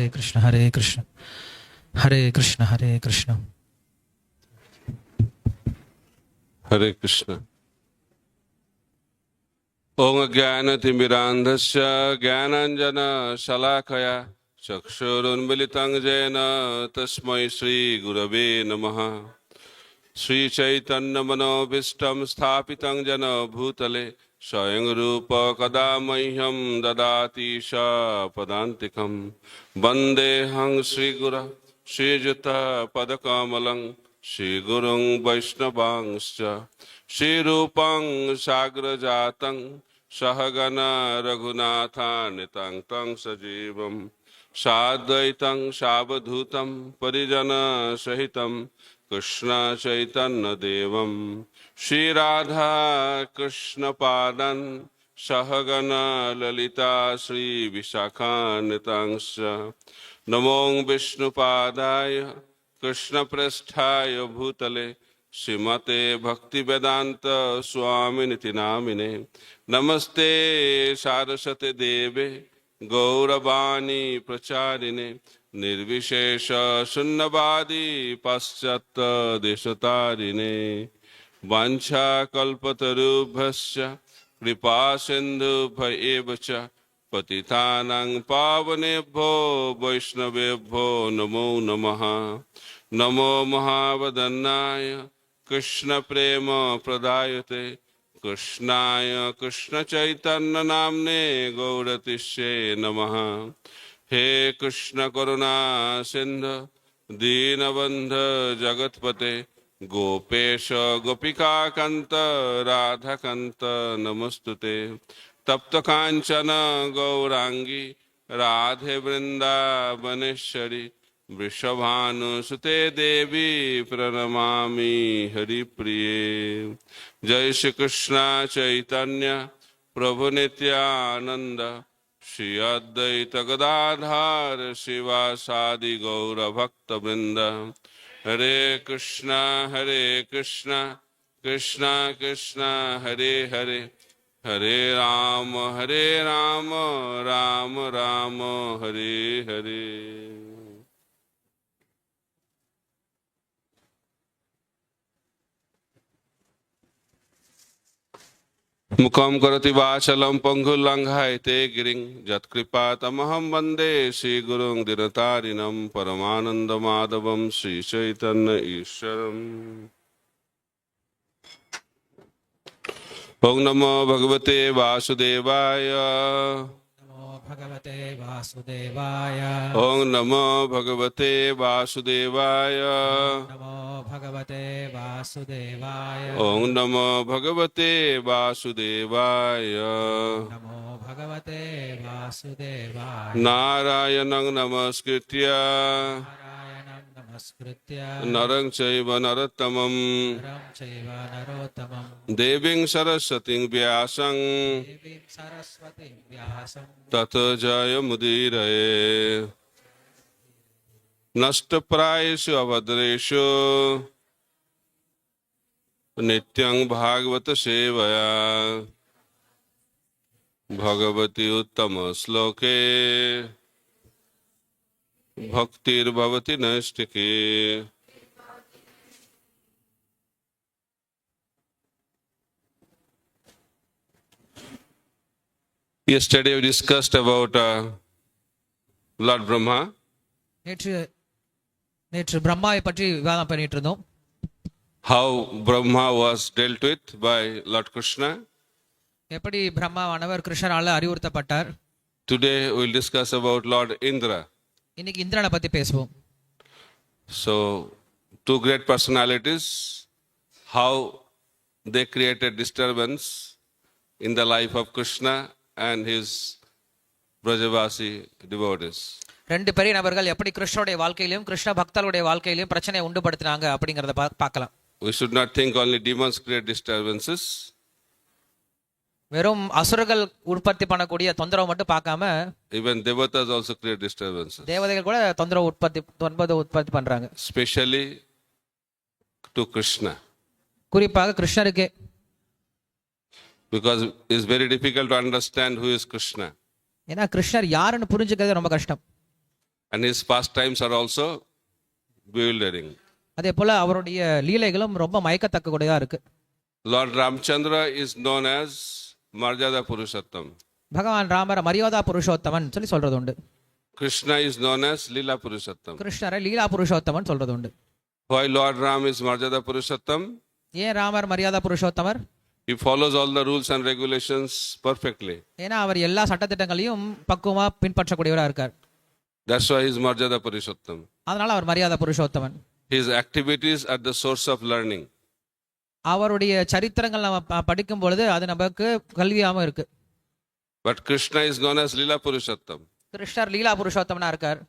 Krishna Hare Krishna Hare Krishna Hare Krishna Hare Krishna. Om Jnanatimirandhasya Jnananjana Shalakaya Chakshurunmilitam Jena Tasmai Shri Gurave Namaha. Sri Chaitanya Manobhishtam Sthapitam Jana Bhutale Swayam Rupa Kadamahyam Dadati Sha Padantikam Vandeham Sri Gura Sri Juta Padakamalang Sri Gurung Vaishnavangscha Sri Rupang Sagrajatang Sahagana Raghunathanitang Tang Sajivam Sadvaitam Savadhutam Parijana Sahitam Krishna Chaitanya Devam Shri Radha Krishna Padan Sahagana Lalita Shri Vishakhanitangsha Namo Vishnu Padaya Krishna Prasthaya Bhutale Srimate Bhakti Vedanta Swami Niti Namine Namaste Saraswate Deve Gauravani Pracharine Nirvishesha Sunnavadi Paschata Deshatarine Vancha Kalpatarubhasya Kripa Sindhu Bhayevacha Patitanang Pavanebho Vaishnavebho Namo Namaha Namo Mahavadannaya Krishna Prema Pradayate Krishnaya Krishna Chaitanya Namne Gauratishe Namaha He Krishna Karuna Sindhu Deenabandha Jagatpate Gopesha Gopika Kanta Radha Kanta Namostute Tapta Kanchana Gaurangi Radhe Vrindavaneshwari Vrishabhanu Sute Devi Pranamami Hari Priye Jai Shri Krishna Chaitanya Prabhu Nityananda Shri Advaita Gadadhar Sivasadi Gaura Bhakta Vrinda Hare Krishna Krishna Krishna Hare Hare Hare Rama Rama Rama Hare Hare Mukam karati vachalam pangulanghaite giring jatkripatamaham vande Shri Gurung Dinatarinam Paramanandamadavam Shri Chaitanya Ishwaram Om Namo Bhagavate Vasudevaya Bhagavate Vasudevaya Om Namo Bhagavate Vasudevaya Namo Bhagavate Vasudevaya Om Namo Bhagavate Vasudevaya Namo Bhagavate Vasudevaya Narayanang Namaskritya Narayanam Namaskritya Narang Chaiva Narottamam Ram Chaiva Narottamam Deving Saraswating Vyasang Devim Saraswati Vyasam Tato Jaya Mudiraye Nashtaprayeshu Avadreshu Nityang Bhagavata Sevaya Bhagavati Uttama Sloke Bhaktir Bhavati Nashtike Yesterday we discussed about Lord Brahma. நேற்று பிரம்மாவை பற்றி விவாதம் பண்ணிட்டு இருந்தோம். How Brahma was dealt with by Lord Krishna. எப்படி பிரம்மாவானவர் கிருஷ்ணரால அறிவுறுத்தப்பட்டார். Today we will discuss about Lord Indra. இன்னைக்கு இந்திரனை பத்தி பேசுவோம். So two great personalities, how they created disturbance in the life of Krishna and his Brajavasi devotees. ரெண்டு பெரிய நபர்கள் எப்படி கிருஷ்ணருடைய வாழ்க்கையிலும் கிருஷ்ண பக்தர்களுடைய வாழ்க்கையிலும் பிரச்சனை உண்டுபடுத்தினாங்க அப்படிங்கறத பார்க்கலாம். We should not think only demons create disturbances. வெறும் அசுரர்கள் உற்பத்தி பண்ணக்கூடிய தொந்தரவு மட்டும் பார்க்காம even devatas also create disturbances. தேவதைகள் கூட தொந்தரவு உற்பத்தி பண்றாங்க. Especially to Krishna. குறிப்பாக கிருஷ்ணருக்கு. Because it's very difficult to understand who is Krishna. ஏன்னா கிருஷ்ணர் யாருன்னு புரிஞ்சுக்கிறது ரொம்ப கஷ்டம். And his pastimes are also bewildering. அதே போல அவருடைய லீலைகளும் ரொம்ப மயக்கத்தக்கக்கூடியதா இருக்கு. Lord Ramchandra is known as Marjada Purushottam. பகவான் ராமர் மரியாதா புருஷோத்தமன் சொல்லி சொல்றது உண்டு. Krishna is known as Leela Purushottam. கிருஷ்ணரை லீலா புருஷோத்தமன் சொல்றது உண்டு. Why Lord Ram is Marjada Purushottam? ஏன் Ramar Maryada Purushothamar? He follows all the rules and regulations perfectly. ஏன்னா அவர் எல்லா சட்டத்திட்டங்களையும் பக்குவமா பின்பற்றக்கூடியவரா இருக்கார். That's why he is Marjada Purushottam. அதனால அவர் Maryada Purushothaman. His activities are the source of learning. அவருடைய சரித்திரங்கள் நம்ம படிக்கும் பொழுது அது நமக்கு கல்வியாம இருக்கு. But Krishna is known as Leela Purushottam. கிருஷ்ணர் லீலா புருஷோத்தமனா இருக்கார்.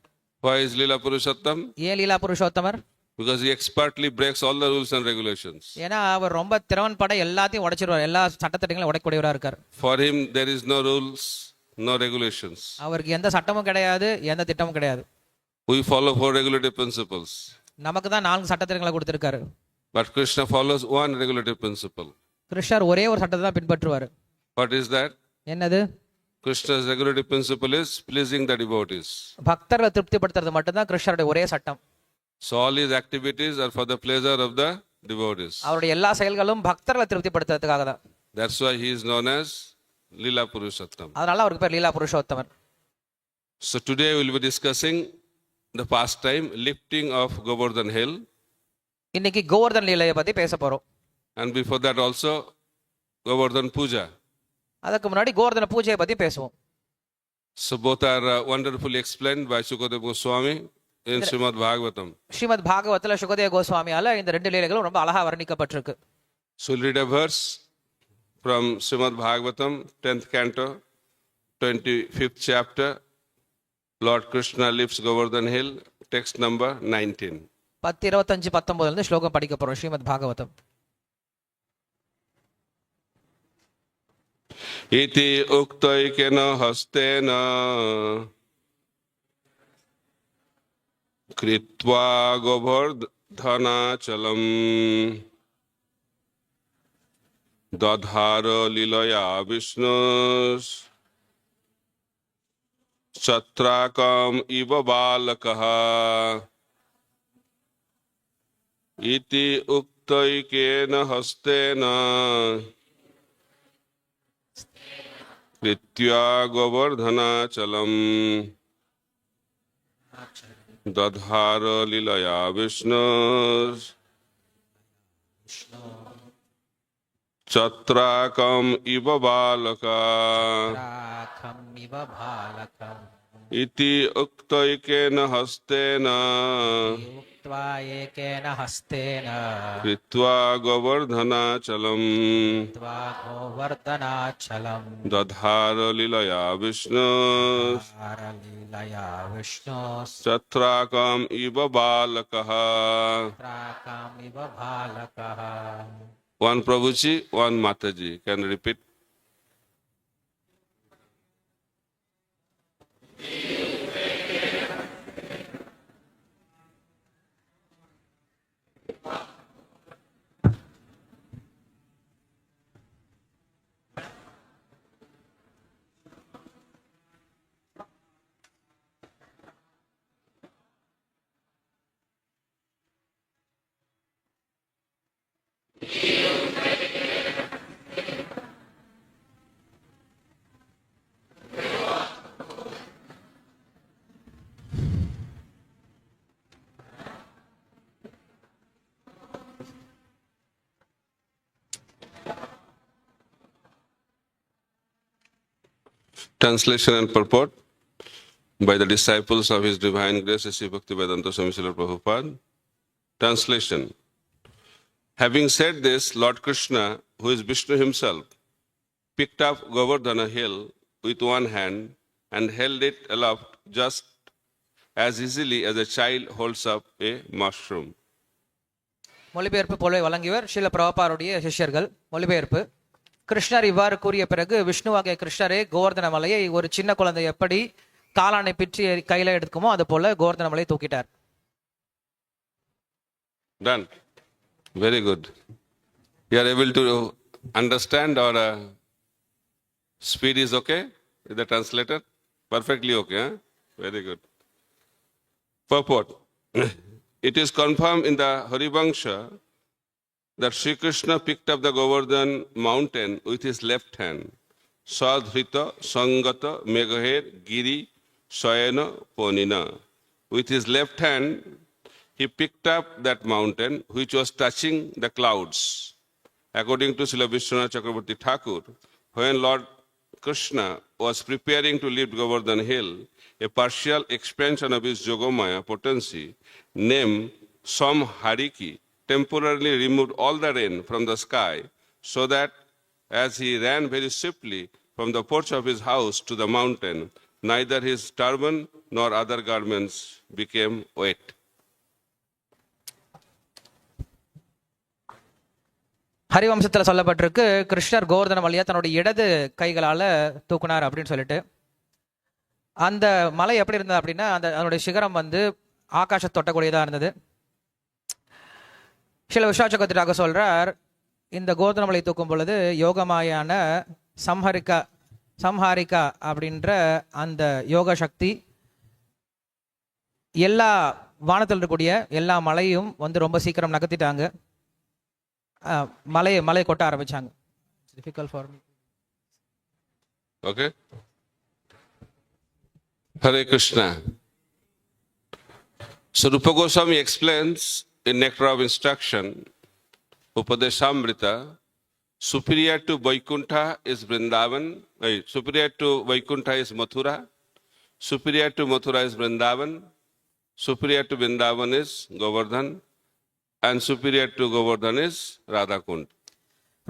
Why is Leela Purushottam? ஏன் லீலா Purushothamar? Because he expertly breaks all the rules and regulations. ஏன்னா அவர் ரொம்ப திறன்பட எல்லாத்தையும் உடைச்சிருவார். எல்லா சட்டத்திட்டங்களையும் உடைக்கூடியவரா இருக்கார். For him there is no rules, no regulations. அவருக்கு எந்த சட்டமும் கிடையாது, எந்த திட்டமும் கிடையாது. We follow 4 regulative principles. நமக்கு தான் 4 சட்டத்திட்டங்களை கொடுத்திருக்காரு. But Krishna follows 1 regulative principle. கிருஷ்ணர் ஒரே ஒரு சட்டத்தை தான் பின்பற்றுவார். What is that? என்னது? Krishna's regulative principle is pleasing the devotees. பக்தர்களை திருப்திப்படுத்துறது மட்டும்தான் கிருஷ்ணருடைய ஒரே சட்டம். So all his activities are for the pleasure of the devotees. அவருடைய எல்லா செயல்களும் பக்தர்களை திருப்திப்படுத்துறதுக்காக தான். That's why he is known as Leela Purushottam. அதனால அவருக்கு பேர் லீலா Purushothaman. So today we will be discussing the pastime lifting of Govardhan hill. இன்னைக்கு கோவர்தன் லீலையை பத்தி பேச போறோம். And before that also Govardhan Puja. அதுக்கு முன்னாடி கோவர்தன பூஜையை பத்தி பேசுவோம். So both are wonderfully explained by Sukadeva Goswami in Srimad Bhagavatam. Srimad பாகவத்துல Sukadeva கோஸ்வாமியால இந்த 2 லீலைகளும் ரொம்ப அழகா வர்ணிக்கப்பட்டிருக்கு. So we'll read a verse from Srimad Bhagavatam, 10th canto, 25th chapter. Lord Krishna lifts Govardhan hill, text number 19. 10:25-19 இருந்து ஸ்லோகம் படிக்க போறோம். Srimad Bhagavatam. Iti uktaikena hastena kritva govardhanachalam dadhara lilaya vishnus chatrakam iva balakaha iti uktaikena hastena कृत्या गोवर्धनाचलम दधार लीलया विष्णु चत्राकम इव बालका इति उक्तैकेन हस्तेन कृत्वा गोवर्धनाचलम दधार लीलया विष्णु चत्राकम इव बालकः. One Prabhuji, one Mataji. Can you repeat? Translation and purport by the disciples of His Divine Grace, Sri Bhaktivedanta Swami Srila Prabhupada. Translation. Having said this, Lord Krishna, who is Vishnu himself, picked up Govardhana hill with one hand and held it aloft just as easily as a child holds up a mushroom. மொழிபெயர்ப்பு போலவே வழங்கியவர் ஸ்ரீல பிரபாபாருடைய சிஷ்யர்கள். மொழிபெயர்ப்பு. கிருஷ்ணர் இவ்வாறு கூறிய பிறகு விஷ்ணுவாகிய கிருஷ்ணரே கோவர்தன மலையை ஒரு சின்ன குழந்தை எப்படி காலானை பிற்றி கையில எடுக்குமோ அது போல கோவர்தன மலையை தூக்கிட்டார். Done. Very good. You are able to understand, or speed is okay with the translator? Perfectly okay. Huh? Very good. Purport. It is confirmed in the Harivangsha that Sri Krishna picked up the Govardhan mountain with his left hand. Sadhrita Sangata Megaher Giri Sayana Ponina. With his left hand, he picked up that mountain which was touching the clouds. According to Srila Vishwanath Chakravarti Thakur, when Lord Krishna was preparing to lift Govardhan hill, a partial expansion of his Yogamaya potency named Samhariki temporarily removed all the rain from the sky so that as he ran very swiftly from the porch of his house to the mountain, neither his turban nor other garments became wet. ஹரிவம்சத்துல சொல்லப்பட்டிருக்கு கிருஷ்ணர் கோவர்தன மலையை தன்னுடைய இடது கைகளால தூக்குனார் அப்படின்னு சொல்லிட்டு. அந்த மலை எப்படி இருந்தது அப்படின்னா அதனுடைய சிகரம் வந்து ஆகாச தொட்டக்கூடியதா இருந்தது. சில விஸ்வாசகத்திற்காக சொல்றார், இந்த கோவர்தன மலை தூக்கும் பொழுது யோகமாயான சம்ஹாரிகா அப்படின்ற அந்த யோக சக்தி எல்லா வானத்தில் இருக்கக்கூடிய எல்லா மலையும் வந்து ரொம்ப சீக்கிரம் நகர்த்திட்டாங்க. மலை கொட்ட ஆரம்பிச்சாங்க. difficult for me. Okay. Hare Krishna. So Rupa Goswami explains in Nectar of Instruction, Upadeshamrita, superior to Vaikuntha is Vrindavan, superior to Vaikuntha is Mathura, superior to Mathura is Vrindavan, superior to Vrindavan is Govardhan, and superior to Govardhan is Radhakund.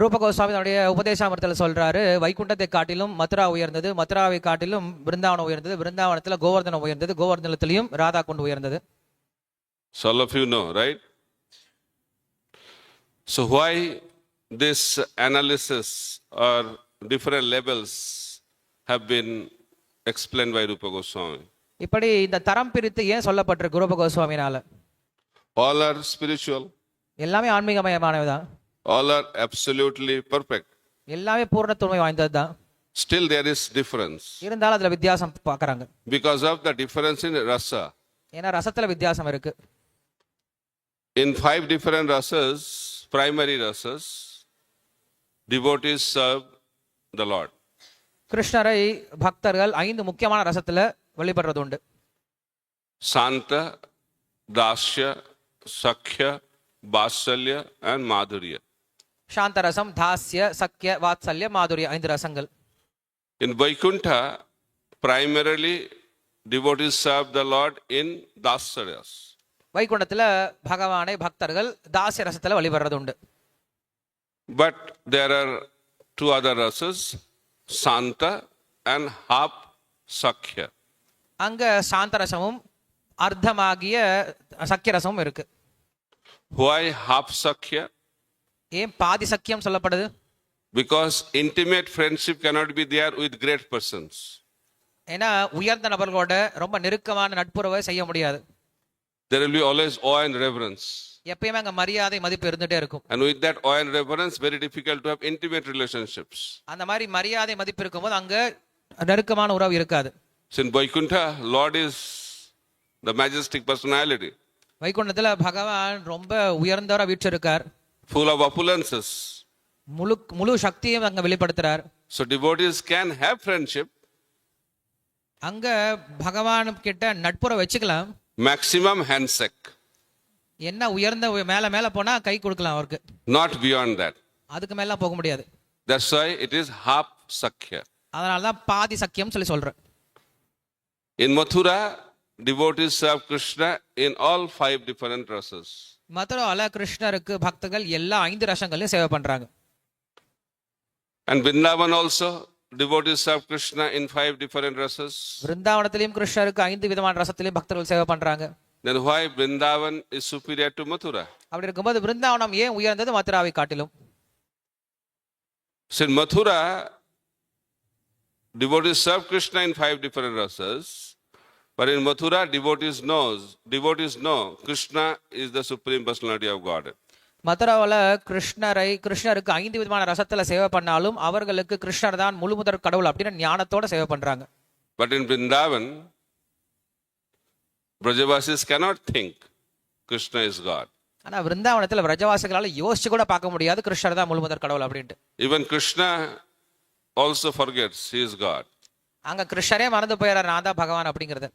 ரூப கோஸ்வாமி தன்னுடைய உபதேசாமிரத்தில் சொல்றாரு, வைகுண்டத்தை காட்டிலும் மதுரா உயர்ந்தது, மதுராவை காட்டிலும் பிருந்தாவனம் உயர்ந்தது, பிருந்தாவனத்தில் கோவர்தனம் உயர்ந்தது, கோவர்தனத்திலையும் ராதா குண்டு உயர்ந்தது. So all of you know, right? So why this analysis or different levels have been explained by Rupa Goswami? இப்படி இந்த தரம் பிரித்து ஏன் சொல்லப்பட்டிருக்கு ரூப கோஸ்வாமினால? All are spiritual. எல்லாமே ஆன்மீகமயமானதுதான். All are absolutely perfect. எல்லாமே பூர்ணத்துவமை வாய்ந்தது தான். Still there is difference. இருந்தாலும் அதுல வித்தியாசம் பார்க்கறாங்க. Because of the difference in rasa. ஏன்னா ரசத்துல வித்தியாசம் இருக்கு. In 5 different rasas, primary rasas, devotees serve the Lord. கிருஷ்ணரை பக்தர்கள் 5 முக்கியமான ரசத்துல வழிபடுறது உண்டு. Santa, Dasya, Sakhya, Vasalya and Madhurya. சாந்த ரசம், தாஸ்ய, சக்கிய, வாத்சல்ய, மாதுரிய 5 ரசங்கள். In Vaikuntha, primarily devotees serve the Lord in Dasarayas. வைகுண்டத்துல பகவானை பக்தர்கள் தாஸ்ய ரசத்துல வழிபடுறது உண்டு. But there are 2 other rasas, Santa and half Sakhya. அங்க சாந்த ரசமும் அர்த்தமாகிய சக்கிய ரசமும் இருக்கு. Why half Sakhya? ஏன் பாதி சக்கியம் சொல்லப்படுது? Because intimate friendship cannot be there with great persons. ஏன்னா உயர்ந்த நபர்களோட ரொம்ப நெருக்கமான நட்புறவை செய்ய முடியாது. There will be always awe and reverence. எப்பயுமே அங்க மரியாதை மதிப்பு இருந்துட்டே இருக்கும். And with that awe and reverence, very difficult to have intimate relationships. அந்த மாதிரி மரியாதை மதிப்பு இருக்கும்போது அங்க நெருக்கமான உறவு இருக்காது. So in Vaikuntha, Lord is the majestic personality. வைகுண்டத்துல பகவான் ரொம்ப உயர்ந்தவரா வீற்றிருக்கார். Full of opulences. முழு சக்தியும் அங்க வெளிப்படுத்துறார். So devotees can have friendship. அங்க பகவான் கிட்ட நட்புறவு வச்சுக்கலாம். Maximum handshake. என்ன உயர்ந்த மேல போனா கை கொடுக்கலாம் அவருக்கு. Not beyond that. அதுக்கு மேல போக முடியாது. That's why it is half Sakhya. அதனால தான் பாதி சக்கியம் சொல்றேன். In Mathura, devotees serve Krishna in all 5 different rasas. மதுரால கிருஷ்ணருக்கு பக்தர்கள் எல்லா 5 ரசங்களையும் சேவை பண்றாங்க. And Vrindavan also, devotees serve Krishna in 5 different rasas. விருந்தாவனத்திலும் கிருஷ்ணருக்கு 5 விதமான ரசத்திலும் பக்தர்கள் சேவை பண்றாங்க. Then why Vrindavan is superior to Mathura? அப்படி இருக்கும்போது விருந்தாவனம் ஏன் உயர்ந்தது மதுராவை காட்டிலும்? So in Mathura, devotees serve Krishna in 5 different rasas. But in Mathura, devotees know Krishna is the supreme personality of God. மதுராவில் கிருஷ்ணருக்கு 5 விதமான ரசத்துல சேவை பண்ணாலும் அவர்களுக்கு கிருஷ்ணர் தான் முழுமுதற் கடவுள் அப்படின்னு ஞானத்தோட சேவை பண்றாங்க. But in Vrindavan, Brajavasis cannot think Krishna is God. ஆனா விருந்தாவனத்துல பிரஜவாசிகளால யோசிச்சு கூட பார்க்க முடியாது கிருஷ்ணர் தான் முழுமுதற் கடவுள் அப்படின்ட்டு. Even Krishna also forgets he is God. அங்க கிருஷ்ணரே மறந்து போயிடுறாரு நான் தான் பகவான் அப்படிங்கறது.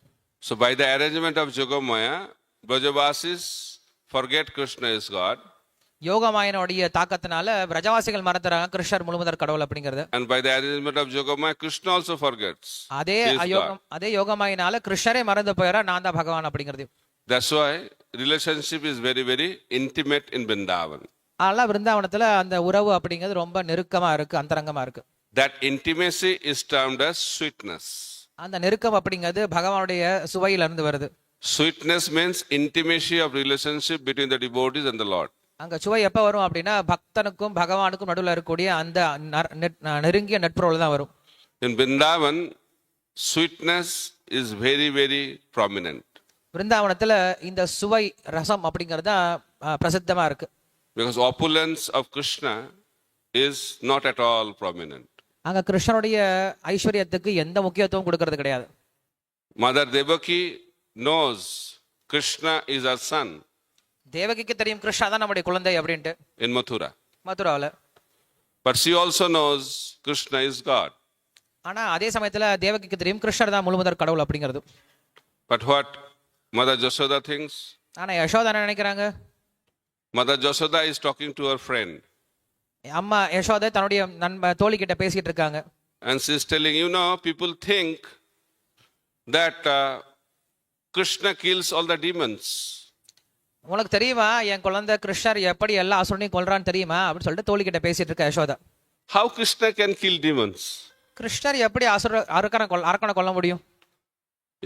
So by the arrangement of Yogamaya, Brajavasis forget Krishna is God. யோகமாயனுடைய தாக்கத்தினால பிரஜவாசிகள் மறந்துறாங்க கிருஷ்ணர் முழுமுதற் கடவுள் அப்படிங்கறது. And by the arrangement of Yogamaya, Krishna also forgets. அதே யோகமாயினால கிருஷ்ணரே மறந்து போயிடுறாரு நான் தான் பகவான் அப்படிங்கிறது. That's why relationship is very, very intimate in Vrindavan. அதனால விருந்தாவனத்துல அந்த உறவு அப்படிங்கிறது ரொம்ப நெருக்கமா இருக்கு, அந்தரங்கமா இருக்கு. That intimacy is termed as sweetness. அந்த நெருக்கம் அப்படிங்கிறது பகவானுடைய சுவையில இருந்து வருது. Sweetness means intimacy of relationship between the devotees and the Lord. அங்க சுவை எப்ப வரும் அப்படின்னா பக்தனுக்கும் பகவானுக்கும் நடுவில் இருக்கக்கூடிய அந்த நெருங்கிய நட்புறவு தான் வரும். In Vrindavan, sweetness is very, very prominent. விருந்தாவனத்துல இந்த சுவை ரசம் அப்படிங்கிறது தான் பிரசித்தமா இருக்கு. Because opulence of Krishna is not at all prominent. அங்க கிருஷ்ணனுடைய ஐஸ்வர்யத்துக்கு எந்த முக்கியத்துவம் கொடுக்கறது கிடையாது. Mother Devaki knows Krishna is her son. தேவகிக்கு தெரியும் கிருஷ்ணா தான் நம்முடைய குழந்தை அப்படின்ட்டு in Mathura. மதுராவில். But she also knows Krishna is God. ஆனா அதே சமயத்துல தேவகிக்கு தெரியும் கிருஷ்ணர் தான் முழுமுதற் கடவுள் அப்படிங்கிறது. But what Mother Jashoda thinks? ஆனா யசோதா என்ன நினைக்கிறாங்க? Mother Jashoda is talking to her friend. அம்மா யசோதை தன்னுடைய தோழி கிட்ட பேசிட்டு இருக்காங்க. And she is telling, people think that Krishna kills all the demons. உங்களுக்கு தெரியுமா என் குழந்தை கிருஷ்ணர் எப்படி எல்லா அசுரனையும் கொல்றான்னு தெரியுமா அப்படின்னு சொல்லிட்டு தோழி கிட்ட பேசிட்டு இருக்க Yashoda. How Krishna can kill demons? கிருஷ்ணர் எப்படி அரக்கனை கொல்ல முடியும்?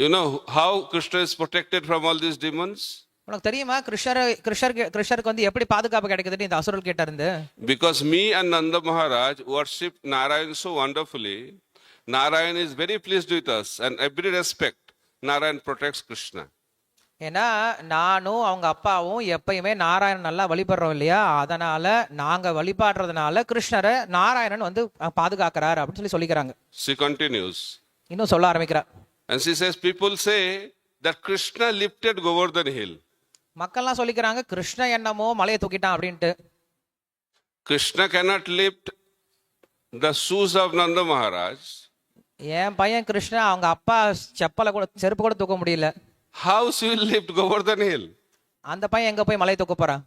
You know how Krishna is protected from all these demons? உனக்கு தெரியுமா கிருஷ்ணருக்கு வந்து எப்படி பாதுகாப்பு கிடைக்குதுன்னு இந்த அசுரல் கிட்ட இருந்து? Because me and Nanda Maharaj worship Narayan so wonderfully, Narayan is very pleased with us, and every respect Narayan protects Krishna. ஏன்னா நானும் அவங்க அப்பாவும் எப்பயுமே நாராயணன் நல்லா வழிபடுறோம் இல்லையா, அதனால நாங்க வழிபாடுறதுனால கிருஷ்ணரை நாராயணன் வந்து பாதுகாக்கிறார் அப்படின்னு சொல்லிக்கிறாங்க. She continues. இன்னும் சொல்ல ஆரம்பிக்கிறா. And she says, people say that Krishna lifted Govardhan hill. மக்கள்லாம் சொல்லிக்கிறாங்க கிருஷ்ண என்னமோ மலையை தூக்கிட்டான் அப்படின்ட்டு. Krishna cannot lift the shoes of Nanda Maharaj. என் பையன் கிருஷ்ணா அவங்க அப்பா செருப்பு கூட தூக்க முடியல. How she will lift Govardhan hill? அந்த பையன் எங்க போய் மலையை தூக்க போறான்?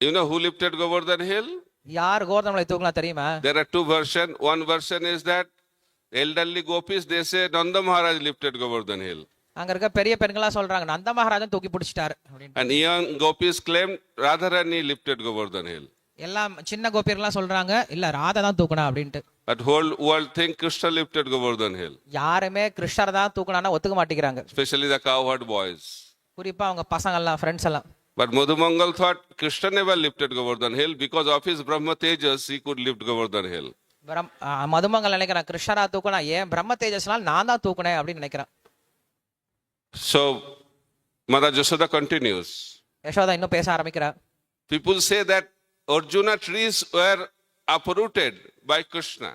You know who lifted Govardhan hill? யார் கோவர்தன மலையை தூக்கலாம் தெரியுமா? There are two versions. One version is that elderly gopis, they say Nanda Maharaj lifted Govardhan hill. அங்க இருக்க பெரிய பெண்களா சொல்றாங்க நந்த மகாராஜன் தூக்கி பிடிச்சிட்டாரு அப்படின்னு. And young gopis claim Radharani lifted Govardhan hill. எல்லாம் சின்ன கோபியர்கள்லாம் சொல்றாங்க இல்ல ராதா தான் தூக்குனா அப்படின்ட்டு. But whole world think Krishna lifted Govardhan hill. யாருமே கிருஷ்ணர் தான் தூக்குனானா ஒத்துக்க மாட்டேங்கிறாங்க. Especially the cowherd boys. குறிப்பா அவங்க பசங்க எல்லாம் ஃப்ரெண்ட்ஸ் எல்லாம். But Madhumangal thought Krishna never lifted Govardhan hill because of his Brahma Tejas he could lift Govardhan hill. மதுமங்கல் நினைக்கிறான் கிருஷ்ணரா தூக்குனா ஏன் பிரம்ம தேஜஸ்னால நான் தான் தூக்குனேன் அப்படின்னு நினைக்கிறான். So Mother Jashoda continues. Yashoda இன்னும் பேச ஆரம்பிக்கிறா. People say that Arjuna trees were uprooted by Krishna.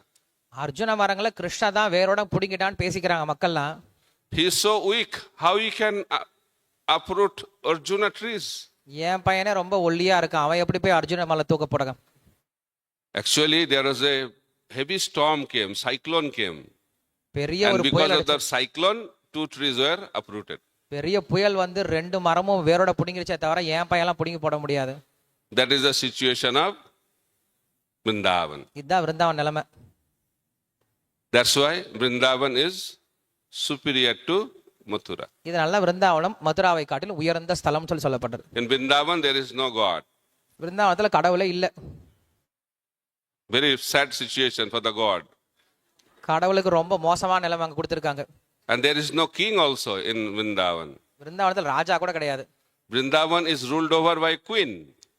Arjuna மரங்களை கிருஷ்ணா தான் வேரோட புடிங்கிட்டான்னு பேசிக்கிறாங்க மக்கள்லாம். He is so weak. How he can uproot Arjuna trees? என் பையனே ரொம்ப ஒல்லியா இருக்கான், அவன் எப்படி போய் அர்ஜுன மலை தூக்க போடுங்க? Actually, there was a heavy storm came, cyclone came. பெரிய And ஒரு because புயல் of the cyclone, 2 trees were uprooted. பெரிய புயல் வந்து 2 மரமும் வேரோட புடிங்கிருச்சே தவிர என் பையெல்லாம் புடிங்கி போட முடியாது. That is the situation of Vrindavan. இதுதான் விருந்தாவன் நிலைமை. That's why Vrindavan is superior to Mathura. இதனால விருந்தாவனம் மதுராவை காட்டிலும் உயர்ந்த ஸ்தலம் சொல்லப்பட்டது. In Vrindavan there is no God. விருந்தாவனத்துல கடவுளே இல்ல. Very sad situation for the God. கடவுளுக்கு ரொம்ப மோசமான நிலைமை அங்க கொடுத்திருக்காங்க. And there is no king also in Vrindavan. விருந்தாவனத்துல ராஜா கூட கிடையாது. Vrindavan is ruled over by queen.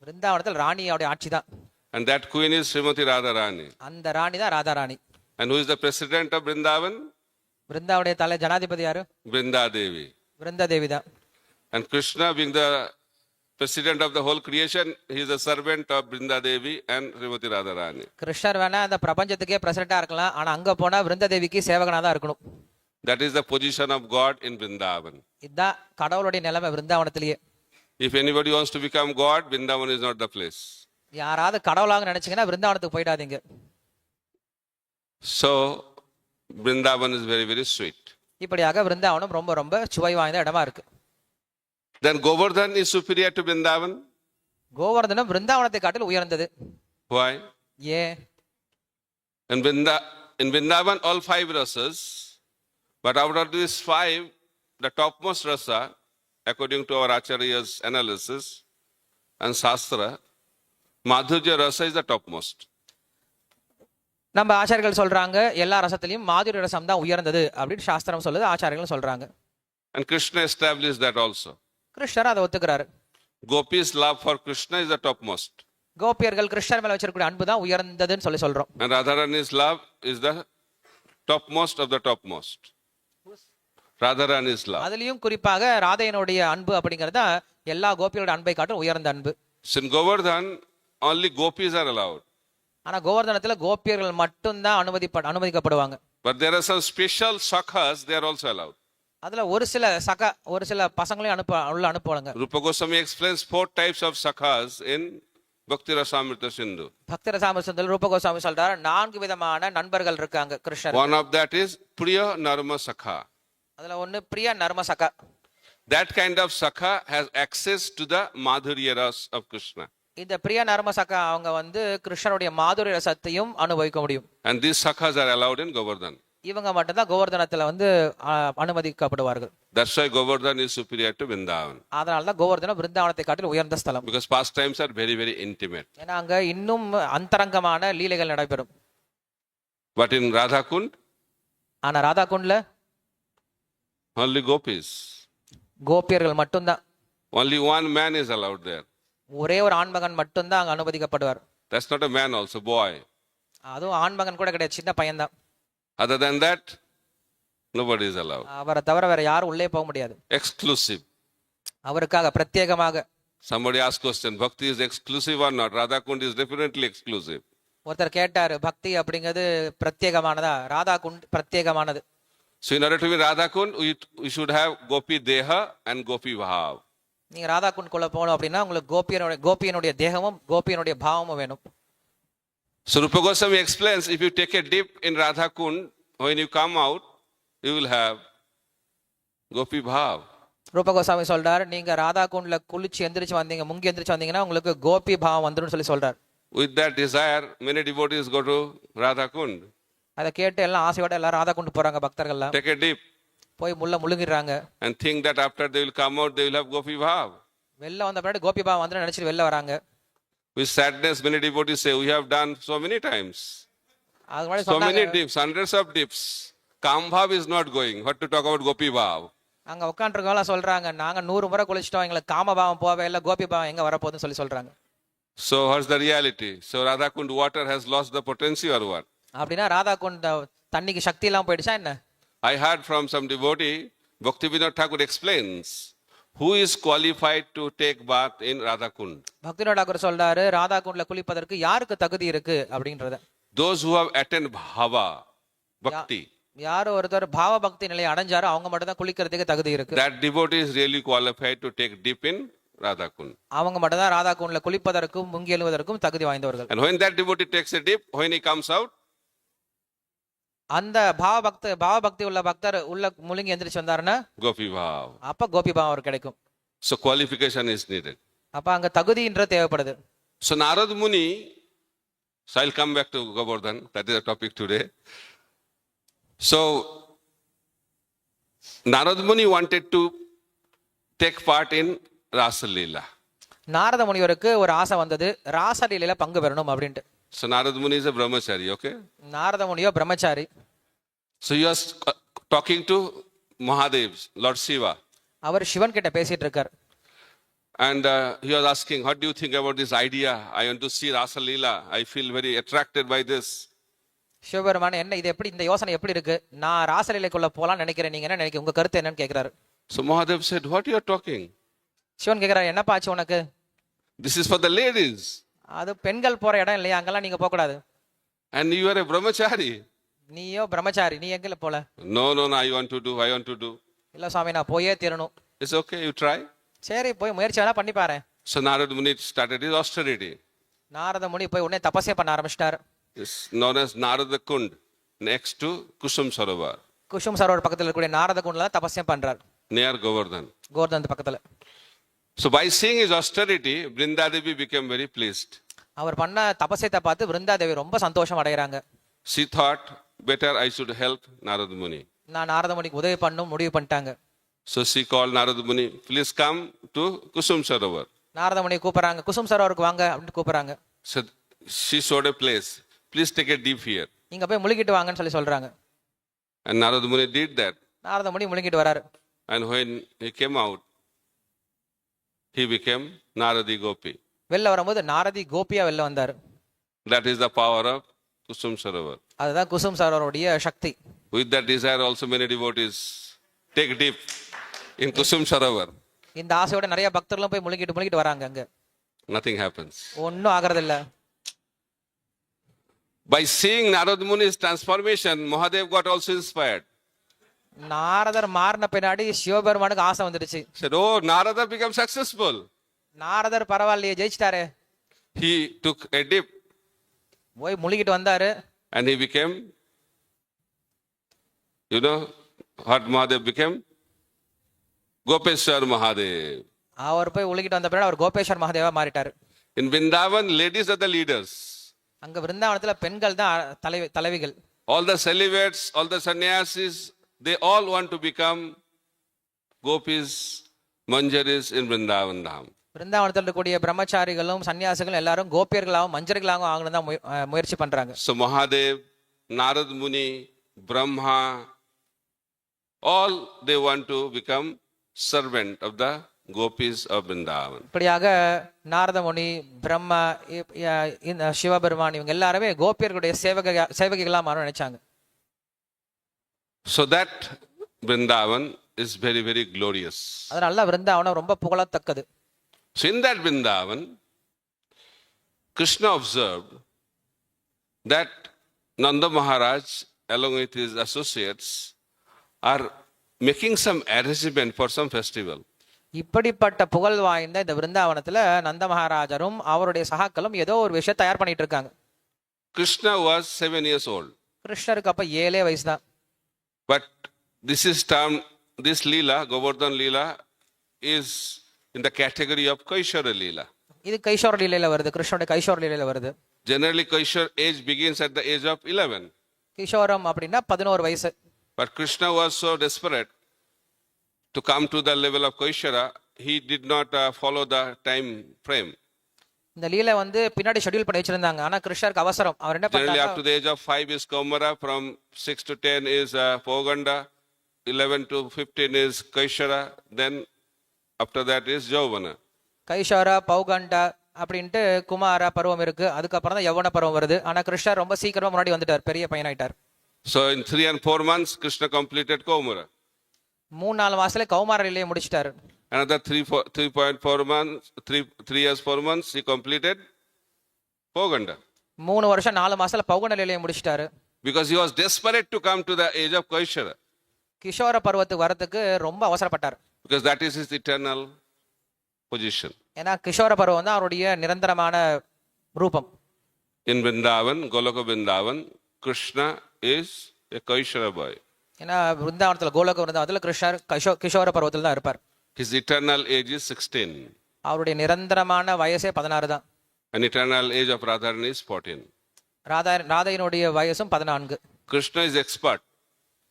விருந்தாவனத்துல ராணியோட ஆட்சி தான். And that queen is Srimati Radharani. அந்த ராணி தான் ராதா ராணி. And who is the president of Vrindavan? விருந்தாவுடைய தலை ஜனாதிபதி யாரு? Vrinda Devi. விருந்தா தேவி தான். And Krishna being the president of the whole creation, he is a servant of Vrinda Devi and Srimati Radharani. கிருஷ்ணர் வேணா அந்த பிரபஞ்சத்துக்கே பிரசிடண்டா இருக்கலாம், ஆனா அங்க போனா விருந்த தேவிக்கு சேவகனா தான் இருக்கணும். That is the position of God in Vrindavan. இதுதான் கடவுளுடைய நிலைமை விருந்தாவனத்திலேயே. If anybody wants to become God, Vrindavan is not the place. யாராவது கடவுளாக நினைச்சீங்கன்னா விருந்தாவனத்துக்கு போயிடாதீங்க. So, Vrindavan is very, very sweet. இப்படியாக விருந்தாவனம் ரொம்ப ரொம்ப சுவை வாய்ந்த இடமா இருக்கு. Then Govardhan is superior to Vrindavan. Govardhanam விருந்தாவனத்தை காட்டில் உயர்ந்தது. Why? ஏன்? In Vrindavan, all 5 rasas, but out of these 5, the topmost rasa, according to our Acharya's analysis and Shastra, Madhurya rasa is the topmost. நம்ம ஆச்சாரியர்கள் சொல்றாங்க எல்லா ரசத்திலையும் மாதுரி ரசம் தான் உயர்ந்தது அப்படின்னு சாஸ்திரம் சொல்லுது, ஆச்சாரியர்கள் சொல்றாங்க. And Krishna established that also. கிருஷ்ணர் அதை ஒத்துக்கிறாரு. Gopi's love for Krishna is the topmost. கோபியர்கள் கிருஷ்ணர் மேல வச்சிருக்கிற அன்பு தான் உயர்ந்ததுன்னு சொல்றோம். And Radharani's love is the topmost of the topmost. Radharani's love. அதுலயும் குறிப்பாக ராதையனுடைய அன்பு அப்படிங்கிறது தான் எல்லா கோபியோட அன்பை காட்டும் உயர்ந்த அன்பு. So in Govardhan, only gopis are allowed. ஆனா கோவர்தனத்துல கோபியர்கள் மட்டும்தான் அனுமதிக்கப்படுவாங்க. But there are some special sakhas, they are also allowed. அதுல ஒரு சில பசங்களையும் அனுப்புவாங்க. Rupa Goswami explains 4 types of sakhas in Bhakti Rasamrita Sindhu. பக்தி ரசாமிர்த சிந்துல ரூப கோஸ்வாமி சொல்றாரு 4 விதமான நண்பர்கள் இருக்காங்க கிருஷ்ணர். One of that is Priya Narma Sakha. அதுல ஒன்னு பிரிய நர்ம சகா. That kind of sakha has access to the Madhurya ras of Krishna. இந்த பிரிய நர்ம சகா அவங்க வந்து கிருஷ்ணருடைய மாதுரி ரசத்தையும் அனுபவிக்க முடியும். And these sakhas are allowed in Govardhan. இவங்க மட்டும்தான் கோவர்தனத்துல வந்து அனுமதிக்கப்படுவார்கள். That's why Govardhan is superior to Vrindavan. அதனாலதான் கோவர்தனம் விருந்தாவனத்தை காட்டில் உயர்ந்த ஸ்தலம். Because pastimes are very, very intimate. ஏன்னா அங்க இன்னும் அந்தரங்கமான லீலைகள் நடைபெறும். But in Radhakund, ஆனா ராதா குண்ட்ல only gopis. கோபியர்கள் மட்டும்தான். Only one man is allowed there. ஒரே ஒரு ஆண்மகன் மட்டும்தான் அங்க அனுமதிக்கப்படுவார். That's not a man also, boy. அதுவும் ஆண்மகன் கூட கிடையாது, சின்ன பையன்தான். Other than that, nobody is allowed. அவரை தவிர வேற யாரும் உள்ளே போக முடியாது. Exclusive. அவருக்காக பிரத்யேகமாக. Somebody asked question, Bhakti is exclusive or not? Radhakund is definitely exclusive. ஒருத்தர் கேட்டாரு பக்தி அப்படிங்கிறது பிரத்யேகமானதா? Radha Kund பிரத்யேகமானது. So in order to be Radhakund, we should have Gopi Deha and Gopi Bhav. நீங்க ராதா குண்ட் குள்ள போகணும் அப்படின்னா உங்களுக்கு கோபியனுடைய தேகமும் கோபியனுடைய பாவமும் வேணும். So Rupa Goswami explains, if you take a dip in Radhakund, when you come out, you will have Gopi Bhav. ரூப கோஸ்வாமி சொல்றாரு, நீங்க ராதா குண்ட்ல குளிச்சு எந்திரிச்சு வந்தீங்க, முங்கி எந்திரிச்சு வந்தீங்கன்னா உங்களுக்கு கோபி பாவம் வந்துடும் சொல்றாரு. With that desire, many devotees go to Radhakund. அதை கேட்டு எல்லாம் ஆசையோட எல்லாம் ராதா குண்ட் போறாங்க பக்தர்கள்லாம். Take a dip. போய் முழுங்கிடுறாங்க. And think that after they will come out, they will have Gopi Bhav. வெளில வந்த பின்னாடி கோபி பாவம் வந்து நினைச்சிட்டு வெளில வராங்க. With sadness, many devotees say, we have done so many times. அது மாதிரி So many சொன்னாங்க. dips, hundreds of dips. Kam Bhav is not going. What to talk about Gopi Bhav? அங்க உட்காந்துருக்கவங்க சொல்றாங்க, நாங்க 100 முறை குளிச்சிட்டோம், எங்களுக்கு காம பாவம் போவே இல்ல, கோபி பாவம் எங்க வரப்போகுதுன்னு சொல்றாங்க. So what's the reality? So Radhakund water has lost the potency or what? அப்படின்னா ராதா குண்ட் தண்ணிக்கு சக்தி எல்லாம் போயிடுச்சா என்ன? I heard from some devotee, Bhaktivinoda Thakur explains, who is qualified to take bath in Radhakund? பக்திவினோட Thakur சொல்றாரு, ராதா குண்ட்ல குளிப்பதற்கு யாருக்கு தகுதி இருக்கு அப்படின்றத. Those who have attained bhava, bhakti. யார் ஒருத்தர் பாவ பக்தி நிலையை அடைஞ்சாரோ அவங்க மட்டும் தான் குளிக்கிறதுக்கு தகுதி இருக்கு. That devotee is really qualified to take dip in Radhakund. அவங்க மட்டும் தான் ராதா குண்ட்ல குளிப்பதற்கும் முங்கி எழுவதற்கும் தகுதி வாய்ந்தவர்கள். And when that devotee takes a dip, when he comes out, அந்த பாவ பக்தி உள்ள பக்தர் உள்ள முழுங்கி எந்திரிச்சு வந்தாருன்னா Gopi Bhav. அப்ப கோபி பாவம் அவருக்கு கிடைக்கும். So qualification is needed. அப்ப அங்க தகுதின்ற தேவைப்படுது. So Narad Muni, so I'll come back to Govardhan, that is the topic today. So Narad Muni wanted to take part in Rasa Leela. Narada முனிவருக்கு ஒரு ஆசை வந்தது, ராசலீலையில பங்கு பெறணும் அப்படின்ட்டு. So Narad Muni is a brahmachari, okay? Narada முனியோ பிரம்மச்சாரி. So he was talking to Mahadev, Lord Shiva. அவர் சிவன் கிட்ட பேசிட்டு இருக்கார். And he was asking, what do you think about this idea? I want to see Rasa Leela. I feel very attracted by this. Sivaperuman என்ன இது எப்படி இந்த யோசனை எப்படி இருக்கு? நான் ராசலீலைக்குள்ள போலாம்னு நினைக்கிறேன், நீங்க என்ன நினைக்கிறீங்க? உங்க கருத்து என்னன்னு கேக்குறாரு. So Mahadev said, what you are talking? Sivan கேக்குறாரு, என்னப்பா ஆச்சு உனக்கு? This is for the ladies. அது பெண்கள் போற இடம் இல்லையா, அங்கெல்லாம் நீங்க போக கூடாது. And you are a brahmachari. நீயோ பிரம்மச்சாரி, நீ எங்கல போல? No, no, no, I want to do, I want to do. இல்ல சுவாமி, நான் போயே தீரணும். It's okay, you try. சரி, போய் முயற்சி வேணா பண்ணி பாரு. So Narada Muni started his austerity. Narada முனி போய் உடனே தபசே பண்ண ஆரம்பிச்சிட்டாரு. It's known as Narada Kund, next to Kusum Sarovar, குஷும் Sarovar பக்கத்துல இருக்கக்கூடிய நாரத குண்டல தபஸ்யம் பண்றார், near Govardhan. கோவர்தன் பக்கத்துல. So by seeing his austerity, Vrindadevi became very pleased. அவர் பண்ண தபசத்தை பார்த்து விருந்தாதேவி ரொம்ப சந்தோஷம் அடைகிறாங்க. She thought, better I should help Narada Muni. நான் நாரத முனிக்கு உதவி பண்ணும் முடிவு பண்ணிட்டாங்க. So she called Narada Muni, please come to Kusum Sarovar. Narada முனி கூப்பிடுறாங்க, குசும் சரோவருக்கு வாங்க அப்படின்னு கூப்பிடுறாங்க. So she showed a place, please take a dip here. நீங்க போய் முழுகிட்டு வாங்கன்னு சொல்லி சொல்றாங்க. And Narada Muni did that. Narada முனி முழுகிட்டு வராரு. And when he came out, he became Naradi Gopi. வெளில வரும்போது நாரதி கோபியா வெளில வந்தாரு. That is the power of Kusum Sarovar. அதுதான் குசும் சரோவருடைய சக்தி. With that desire also many devotees take dip in Kusum Sarovar. இந்த ஆசையோட நிறைய பக்தர்களும் போய் முழுகிட்டு வராங்க. அங்க Nothing happens. ஒன்னும் ஆகிறது இல்ல. By seeing Narada Muni's transformation, Mahadev got also inspired. நாரதர் மாறின பின்னாடி சிவபெருமானுக்கு ஆசை வந்துடுச்சு. Said, oh, Narada became successful. நாரதர் பரவாயில்லையே, ஜெயிச்சிட்டாரு. He took a dip போய் முழுகிட்டு வந்தாரு. and he became, you know, what Mahadev became? Gopeshwar Mahadev. அவர் போய் முழுகிட்டு வந்த பின்னாடி அவர் கோபேஸ்வர் Mahadeva மாறிட்டாரு. In Vrindavan, ladies are the leaders. அங்க விருந்தாவனத்துல பெண்கள் தான் தலைவிகள். All the celibates, all the sannyasis, they all want to become gopis, manjaris in Vrindavan Dham. விருந்தாவனத்தில் இருக்கக்கூடிய பிரம்மச்சாரிகளும் சன்னியாசிகளும் எல்லாரும் கோபியர்களாகவும் மஞ்சர்களாகவும் ஆகணும் தான் முயற்சி பண்றாங்க. So Mahadev, Narad Muni, Brahma, all they want to become servant of the gopis of Vrindavan. இப்படியாக நாரத முனி, பிரம்மா, சிவபெருமான் இவங்க எல்லாருமே கோபியர்களுடைய சேவகிகளா மாற நினைச்சாங்க. So that Vrindavan is very, very glorious. அதனால விருந்தாவனம் ரொம்ப புகழத்தக்கது. So in that Vrindavan, Krishna observed that Nanda Maharaj, along with his associates, are making some arrangement for some festival. இப்படிப்பட்ட புகழ் வாய்ந்த இந்த விருந்தாவனத்துல நந்த மகாராஜரும் அவருடைய சகாக்களும் ஏதோ ஒரு விஷயம் தயார் பண்ணிட்டு இருக்காங்க. Krishna was 7 years old. கிருஷ்ணருக்கு அப்ப 7 வயசு தான். But this is termed, this Leela, Govardhan Leela, is in the category of Kaishara Leela. இது கைஷோர லீலையில வருது, கிருஷ்ணனுடைய கைஷோர லீலையில வருது. Generally, Kaishar age begins at the age of 11. கிஷோரம் அப்படின்னா 11 வயசு. But Krishna was so desperate to come to the level of Kaishara, he did not follow the time frame. இந்த லீலை வந்து பின்னாடி schedule பண்ணி வச்சிருந்தாங்க. ஆனா கிருஷ்ணருக்கு அவசரம். அவர் என்ன Generally, பண்ணாரு? up to the age of 5 is Kaumara, from 6 to 10 is Poganda, 11 to 15 is Kaishara, then after that is Jauvana. கைஷோரா, பௌகண்டா அப்படின்ட்டு குமார பருவம் இருக்கு. அதுக்கப்புறம் தான் யவன பருவம் வருது. ஆனா கிருஷ்ணர் ரொம்ப சீக்கிரமா முன்னாடி வந்துட்டார், பெரிய பையனாயிட்டார். So in 3 and 4 months, Krishna completed Kaumara. 3-4 மாசத்துல கௌமார லீலையை முடிச்சிட்டாரு. Another 3.4 months, 3 years 4 months, he completed Poganda. 3 வருஷம் 4 மாசத்துல பௌகண்ட லீலையை முடிச்சிட்டாரு. Because he was desperate to come to the age of Kaishara. கிஷோர பருவத்துக்கு வரதுக்கு ரொம்ப அவசரப்பட்டார். Because that is his eternal position. ஏன்னா கிஷோர பருவம் தான் அவருடைய நிரந்தரமான ரூபம். In Vrindavan, Goloka Vrindavan, Krishna is a Kaishara boy. ஏன்னா விருந்தாவனத்துல கோலோக விருந்தாவனத்துல கிருஷ்ணர் கிஷோர பருவத்தில் தான் இருப்பார். His eternal age is 16. அவருடைய நிரந்தரமான வயசே 16 தான். And eternal age of Radharani is 14. ராதையினுடைய வயசும் 14. Krishna is expert.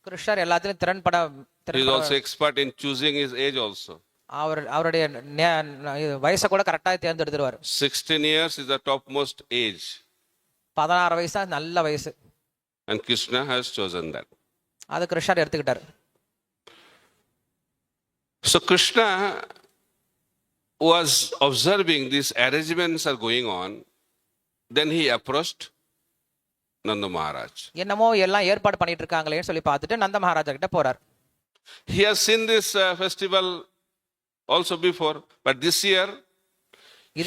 கிருஷ்ணர் எல்லாத்திலும் He is also expert in choosing his age also. அவருடைய வயசை கூட கரெக்டா தேர்ந்தெடுத்துருவார். 16 years is the topmost age. 16 வயசு தான் நல்ல வயசு. And Krishna has chosen that. அது கிருஷ்ணர் எடுத்துக்கிட்டார். So Krishna was observing these arrangements are going on. Then he approached Nanda Maharaj. என்னமோ எல்லாம் ஏற்பாடு பண்ணிட்டு இருக்காங்களேன்னு சொல்லி பார்த்துட்டு நந்த மகாராஜா கிட்ட போறார். He has seen this festival also before, but this year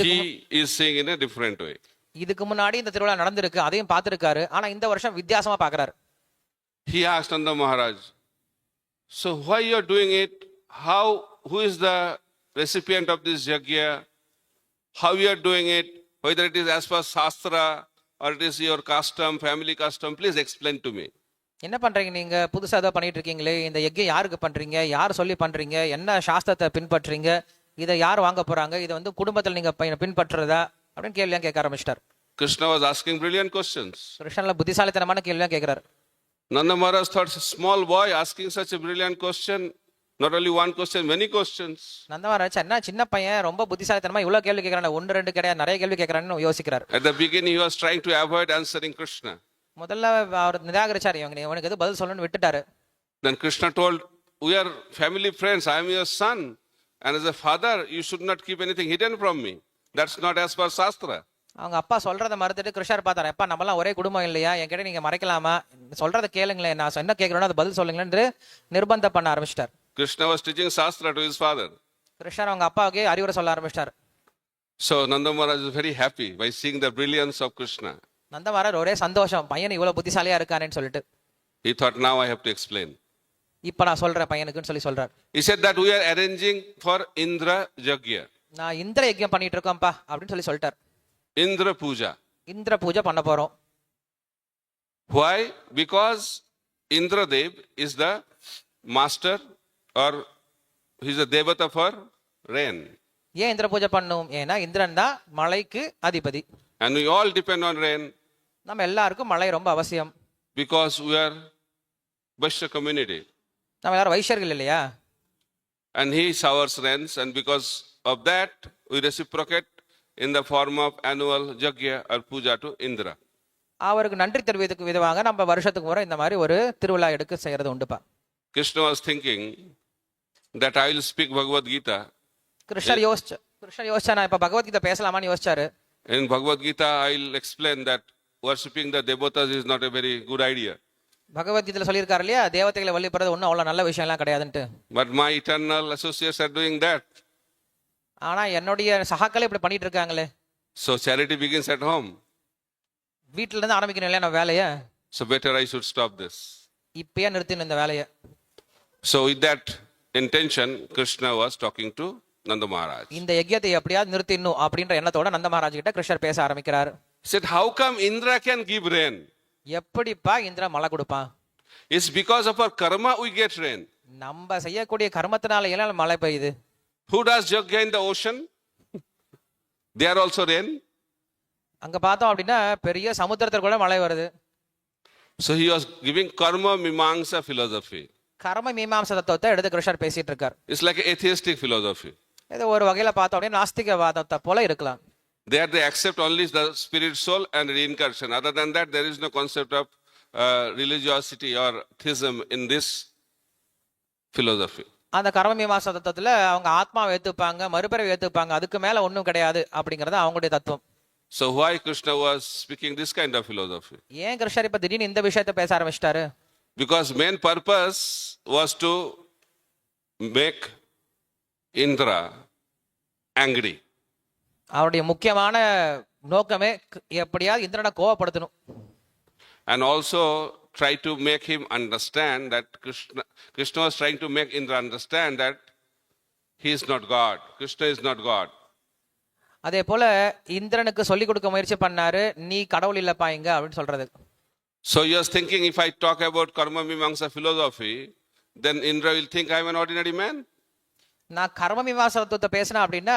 he is seeing in a different way. இதுக்கு முன்னாடி இந்த திருவிழா நடந்திருக்கு, அதையும் பார்த்திருக்காரு. ஆனா இந்த வருஷம் வித்தியாசமா பார்க்கறாரு. he asked Nanda Maharaj, so why you are doing it? Who is the recipient of this yajna? How you are doing it? Whether it is as per Shastra or it is your custom, family custom, please explain to me. என்ன பண்றீங்க நீங்க? புதுசா ஏதோ பண்ணிட்டு இருக்கீங்களே, இந்த யஜ்ஞம் யாருக்கு பண்றீங்க? யார் சொல்லி பண்றீங்க? என்ன சாஸ்திரத்தை பின்பற்றீங்க? இதை யார் வாங்க போறாங்க? இதை வந்து குடும்பத்தில் நீங்க பின்பற்றுறதா அப்படின்னு கேள்வியா கேட்க ஆரம்பிச்சிட்டார். Krishna was asking brilliant questions. கிருஷ்ணன்ல புத்திசாலித்தனமான கேள்வியா கேட்கிறார். Nanda Maharaj thought, a small boy asking such a brilliant question, not only one question, many questions. நந்தமகாராஜ் என்ன சின்ன பையன் ரொம்ப புத்திசாலித்தனமா இவ்வளவு கேள்வி கேட்கறான், ஒன்று ரெண்டு கிடையாது நிறைய கேள்வி கேட்கறான்னு யோசிக்கிறார். At the beginning, he was trying to avoid answering Krishna. முதல்ல அவர் நிராகரிச்சார், இவனுக்கு எது பதில் சொல்லணும்னு விட்டுட்டாரு. Then Krishna told, we are family friends, I am your son, and as a father, you should not keep anything hidden from me. That's not as per Shastra. அவங்க அப்பா சொல்றதை மறுத்துட்டு கிருஷ்ணர் பார்த்தாரு, அப்பா நம்மலாம் ஒரே குடும்பம் இல்லையா, என்கிட்ட நீங்க மறைக்கலாமா, சொல்றதை கேளுங்களேன், நான் என்ன கேட்கிறேனோ அதை பதில் சொல்லுங்களேன்னு நிர்பந்தம் பண்ண ஆரம்பிச்சிட்டார். Krishna was teaching Shastra to his father. கிருஷ்ணர் அவங்க அப்பாவுக்கு அறிவுரை சொல்ல ஆரம்பிச்சிட்டார். So Nanda Maharaj is very happy by seeing the brilliance of Krishna. நந்தமகாராஜ் ஒரே சந்தோஷம், பையன் இவ்வளவு புத்திசாலியா இருக்கானேன்னு சொல்லிட்டு. He thought, now I have to explain. இப்ப நான் சொல்றேன் பையனுக்குன்னு சொல்லி சொல்றார். He said that we are arranging for Indra Yajna. நான் இந்திர யஜ்ஞம் பண்ணிட்டு இருக்கோம்ப்பா அப்படின்னு சொல்லி சொல்லிட்டார். Indra Puja. இந்திர பூஜை பண்ண போறோம். Why? Because Indra Dev is the master or he is the devata for rain. ஏன் இந்திர பூஜை பண்ணும்? ஏன்னா இந்திரன் தான் மழைக்கு அதிபதி. And we all depend on rain. நம்ம எல்லாருக்கும் மழை ரொம்ப அவசியம். Because we are Vaishya community. நம்ம எல்லாரும் வைஷ்யர்கள் இல்லையா? And he showers rains, and because of that we reciprocate in the form of annual yajna or puja to Indra. அவருக்கு நன்றி தெரிவித்துக்கு விதமாக நம்ம வருஷத்துக்கு முறை இந்த மாதிரி ஒரு திருவிழா எடுக்க செய்யறது உண்டுப்பா. Krishna was thinking that I will speak Bhagavad Gita. கிருஷ்ணர் யோசிச்சா நான் இப்ப Bhagavad Gita பேசலாமான்னு யோசிச்சாரு. In Bhagavad Gita I will explain that worshipping the devatas is not a very good idea. பகவத்கீதையில சொல்லியிருக்காரு இல்லையா, தேவதைகளை வழிபடுறது ஒன்றும் அவ்வளவு நல்ல விஷயம் எல்லாம் கிடையாதுன்ட்டு. But my eternal associates are doing that. ஆனா என்னுடைய சகாக்களே இப்படி பண்ணிட்டு இருக்காங்களே. So charity begins at home. வீட்டுல இருந்து ஆரம்பிக்கணும் இல்லையா நம்ம வேலையை. So better I should stop this. இப்பயே நிறுத்தின இந்த வேலையை. So with that intention, Krishna was talking to Nanda Maharaj. இந்த யஜ்ஞத்தை எப்படியாவது நிறுத்திடணும் அப்படின்ற எண்ணத்தோட நந்த மகாராஜ் கிட்ட கிருஷ்ணர் பேச ஆரம்பிக்கிறார். He said, how come Indra can give rain? எப்படிப்பா இந்திரன் மழை கொடுப்பான்? It's because of our karma we get rain. நம்ம செய்யக்கூடிய கர்மத்தினால எல்லாம் மழை பெய்யுது. Who does yajna in the ocean? They are also rain. அங்க பார்த்தோம் அப்படின்னா பெரிய சமுத்திரத்துல கூட மழை வருது. So he was giving karma mimamsa philosophy. கர்ம மீமாம்ச தத்துவத்தை எடுத்து கிருஷ்ணர் பேசிட்டு இருக்கார். It's like an atheistic philosophy. இது ஒரு வகையில பார்த்தோம் அப்படின்னா நாஸ்திகவாதத்தை போல இருக்கலாம். There they accept only the spirit, soul and reincarnation. Other than that, there is no concept of religiosity or theism in this philosophy. அந்த கர்ம மீமாம்ச தத்துவத்துல அவங்க ஆத்மாவை ஏத்துப்பாங்க, மறுபிறவை ஏத்துப்பாங்க, அதுக்கு மேல ஒண்ணும் கிடையாது அப்படிங்கறது அவங்களுடைய தத்துவம். So why Krishna was speaking this kind of philosophy? ஏன் கிருஷ்ணர் இப்ப திடீர்னு இந்த விஷயத்தை பேச ஆரம்பிச்சிட்டாரு? Because main purpose was to make Indra angry. அவருடைய முக்கியமான நோக்கமே எப்படியாவது இந்திரனை கோவப்படுத்தணும். And also try to make him understand that Krishna was trying to make Indra understand that he is not God. Krishna is not God. அதே போல இந்திரனுக்கு சொல்லிக் கொடுக்க முயற்சி பண்ணாரு, நீ கடவுள் இல்லப்பா இங்க அப்படின்னு சொல்றது. So he was thinking, if I talk about karma mimamsa philosophy, then Indra will think I am an ordinary man. நான் கர்ம மீமாம்ச தத்துவத்தை பேசினா அப்படின்னா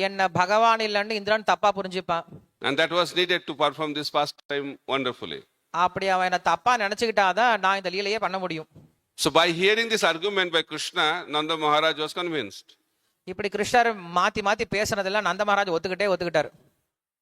என்ன பகவான் இல்லைன்னு இந்திரன் தப்பா புரிஞ்சுப்பான். And that was needed to perform this pastime wonderfully. அப்படி அவன் என்ன தப்பா நினைச்சுக்கிட்டாதான் நான் இந்த லீலையே பண்ண முடியும். So by hearing this argument by Krishna, Nanda Maharaj was convinced. இப்படி கிருஷ்ணர் மாத்தி மாத்தி பேசுனதெல்லாம் நந்த Maharaj ஒத்துக்கிட்டாரு.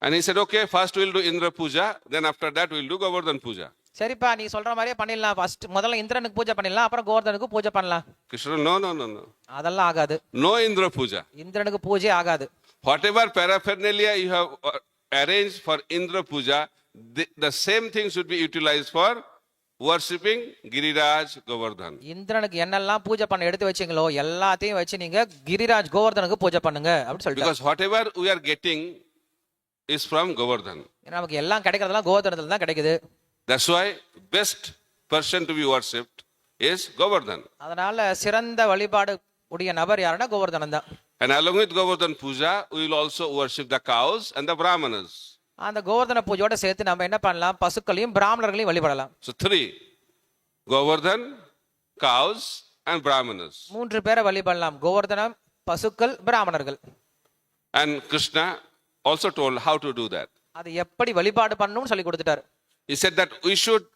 And he said, okay, first we will do Indra Puja, then after that we will do Govardhan Puja. சரிப்பா நீ சொல்ற மாதிரியே பண்ணிடலாம், ஃபர்ஸ்ட் முதல்ல இந்திரனுக்கு பூஜை பண்ணிடலாம், அப்புறம் கோவர்தனுக்கு பூஜை பண்ணலாம். Krishna, no. அதெல்லாம் ஆகாது. No Indra Puja. இந்திரனுக்கு பூஜை ஆகாது. Whatever paraphernalia you have arranged for Indra Puja, the same thing should be utilized for worshipping Giriraj Govardhan. இந்திரனுக்கு என்னெல்லாம் பூஜை பண்ண எடுத்து வச்சீங்களோ எல்லாத்தையும் வச்சு நீங்க கிரிராஜ் கோவர்தனுக்கு பூஜை பண்ணுங்க அப்படின்னு சொல்லிட்டு. Because whatever we are getting is from Govardhan. நமக்கு எல்லாம் கிடைக்கிறதெல்லாம் கோவர்தனத்துல தான் கிடைக்குது. That's why best person to be worshipped is Govardhan. அதனால சிறந்த வழிபாடு உடைய நபர் யாருன்னா கோவர்தனன் தான். And along with Govardhan Puja, we will also worship the cows and the Brahmanas. அந்த கோவர்தன பூஜையோட சேர்த்து நம்ம என்ன பண்ணலாம், பசுக்களையும் பிராமணர்களையும் வழிபடலாம். So 3, Govardhan, cows and Brahmanas. 3 பேரை வழிபடலாம், கோவர்தனம், பசுக்கள், பிராமணர்கள். And Krishna also told how to do that. அது எப்படி வழிபாடு பண்ணணும்னு சொல்லி கொடுத்துட்டாரு. He said that we should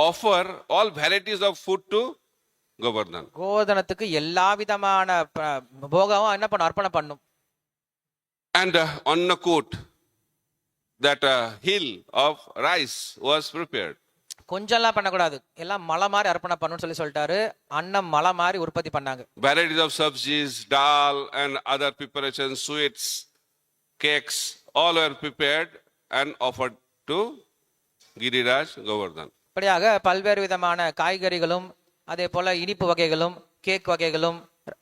offer all varieties of food to Govardhan. கோவர்தனத்துக்கு எல்லா விதமான போகவும் என்ன பண்ணும், அர்ப்பணம் பண்ணும். And on a court, that hill of rice was prepared. கொஞ்சம்லாம் பண்ணக்கூடாது, எல்லாம் மலை மாதிரி அர்ப்பணம் பண்ணணும்னு சொல்லிட்டாரு. அன்னம் மலை மாதிரி உற்பத்தி பண்ணாங்க. Varieties of sabjis, dal and other preparations, sweets, cakes, all were prepared and offered to Giriraj Govardhan. இப்படியாக பல்வேறு விதமான காய்கறிகளும் அதே போல இனிப்பு வகைகளும் கேக் வகைகளும்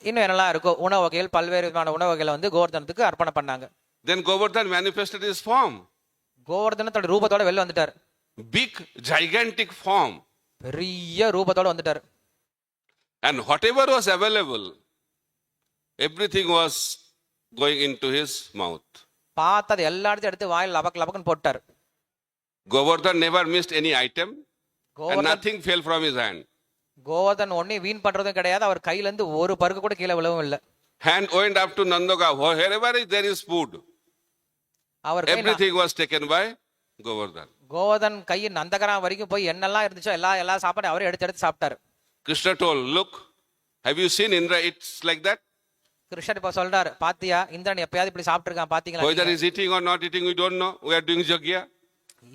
இன்னும் என்னெல்லாம் இருக்கோ உணவு வகைகள், பல்வேறு விதமான உணவு வகைகளை வந்து கோவர்தனத்துக்கு அர்ப்பணம் பண்ணாங்க. Then Govardhan manifested his form. கோவர்தனத்தோட ரூபத்தோட வெளில வந்துட்டார். Big, gigantic form. பெரிய ரூபத்தோட வந்துட்டார். And whatever was available, everything was going into his mouth. பார்த்தது எல்லாத்தையும் எடுத்து வாயில் லபக் லபக்குன்னு போட்டார். Govardhan never missed any item and Govardhan nothing fell from his hand. Govardhan ஒண்ணே வீண் பண்றதும் கிடையாது, அவர் கையில இருந்து ஒரு பருக்கு கூட கீழே விழவும் இல்லை. Hand went up to Nandoga. Wherever there is food, our everything was taken by Govardhan. Govardhan கையின் நந்தகரம் வரைக்கும் போய் என்னெல்லாம் இருந்துச்சோ எல்லா சாப்பாடு அவரே எடுத்து சாப்பிட்டாரு. Krishna told, look, have you seen Indra eats like that? கிருஷ்ணர் இப்ப சொல்றாரு, பாத்தியா இந்திரன் எப்பயாவது இப்படி சாப்பிட்டுருக்கான் பாத்தீங்களா? Whether he is eating or not eating, we don't know. We are doing yajna.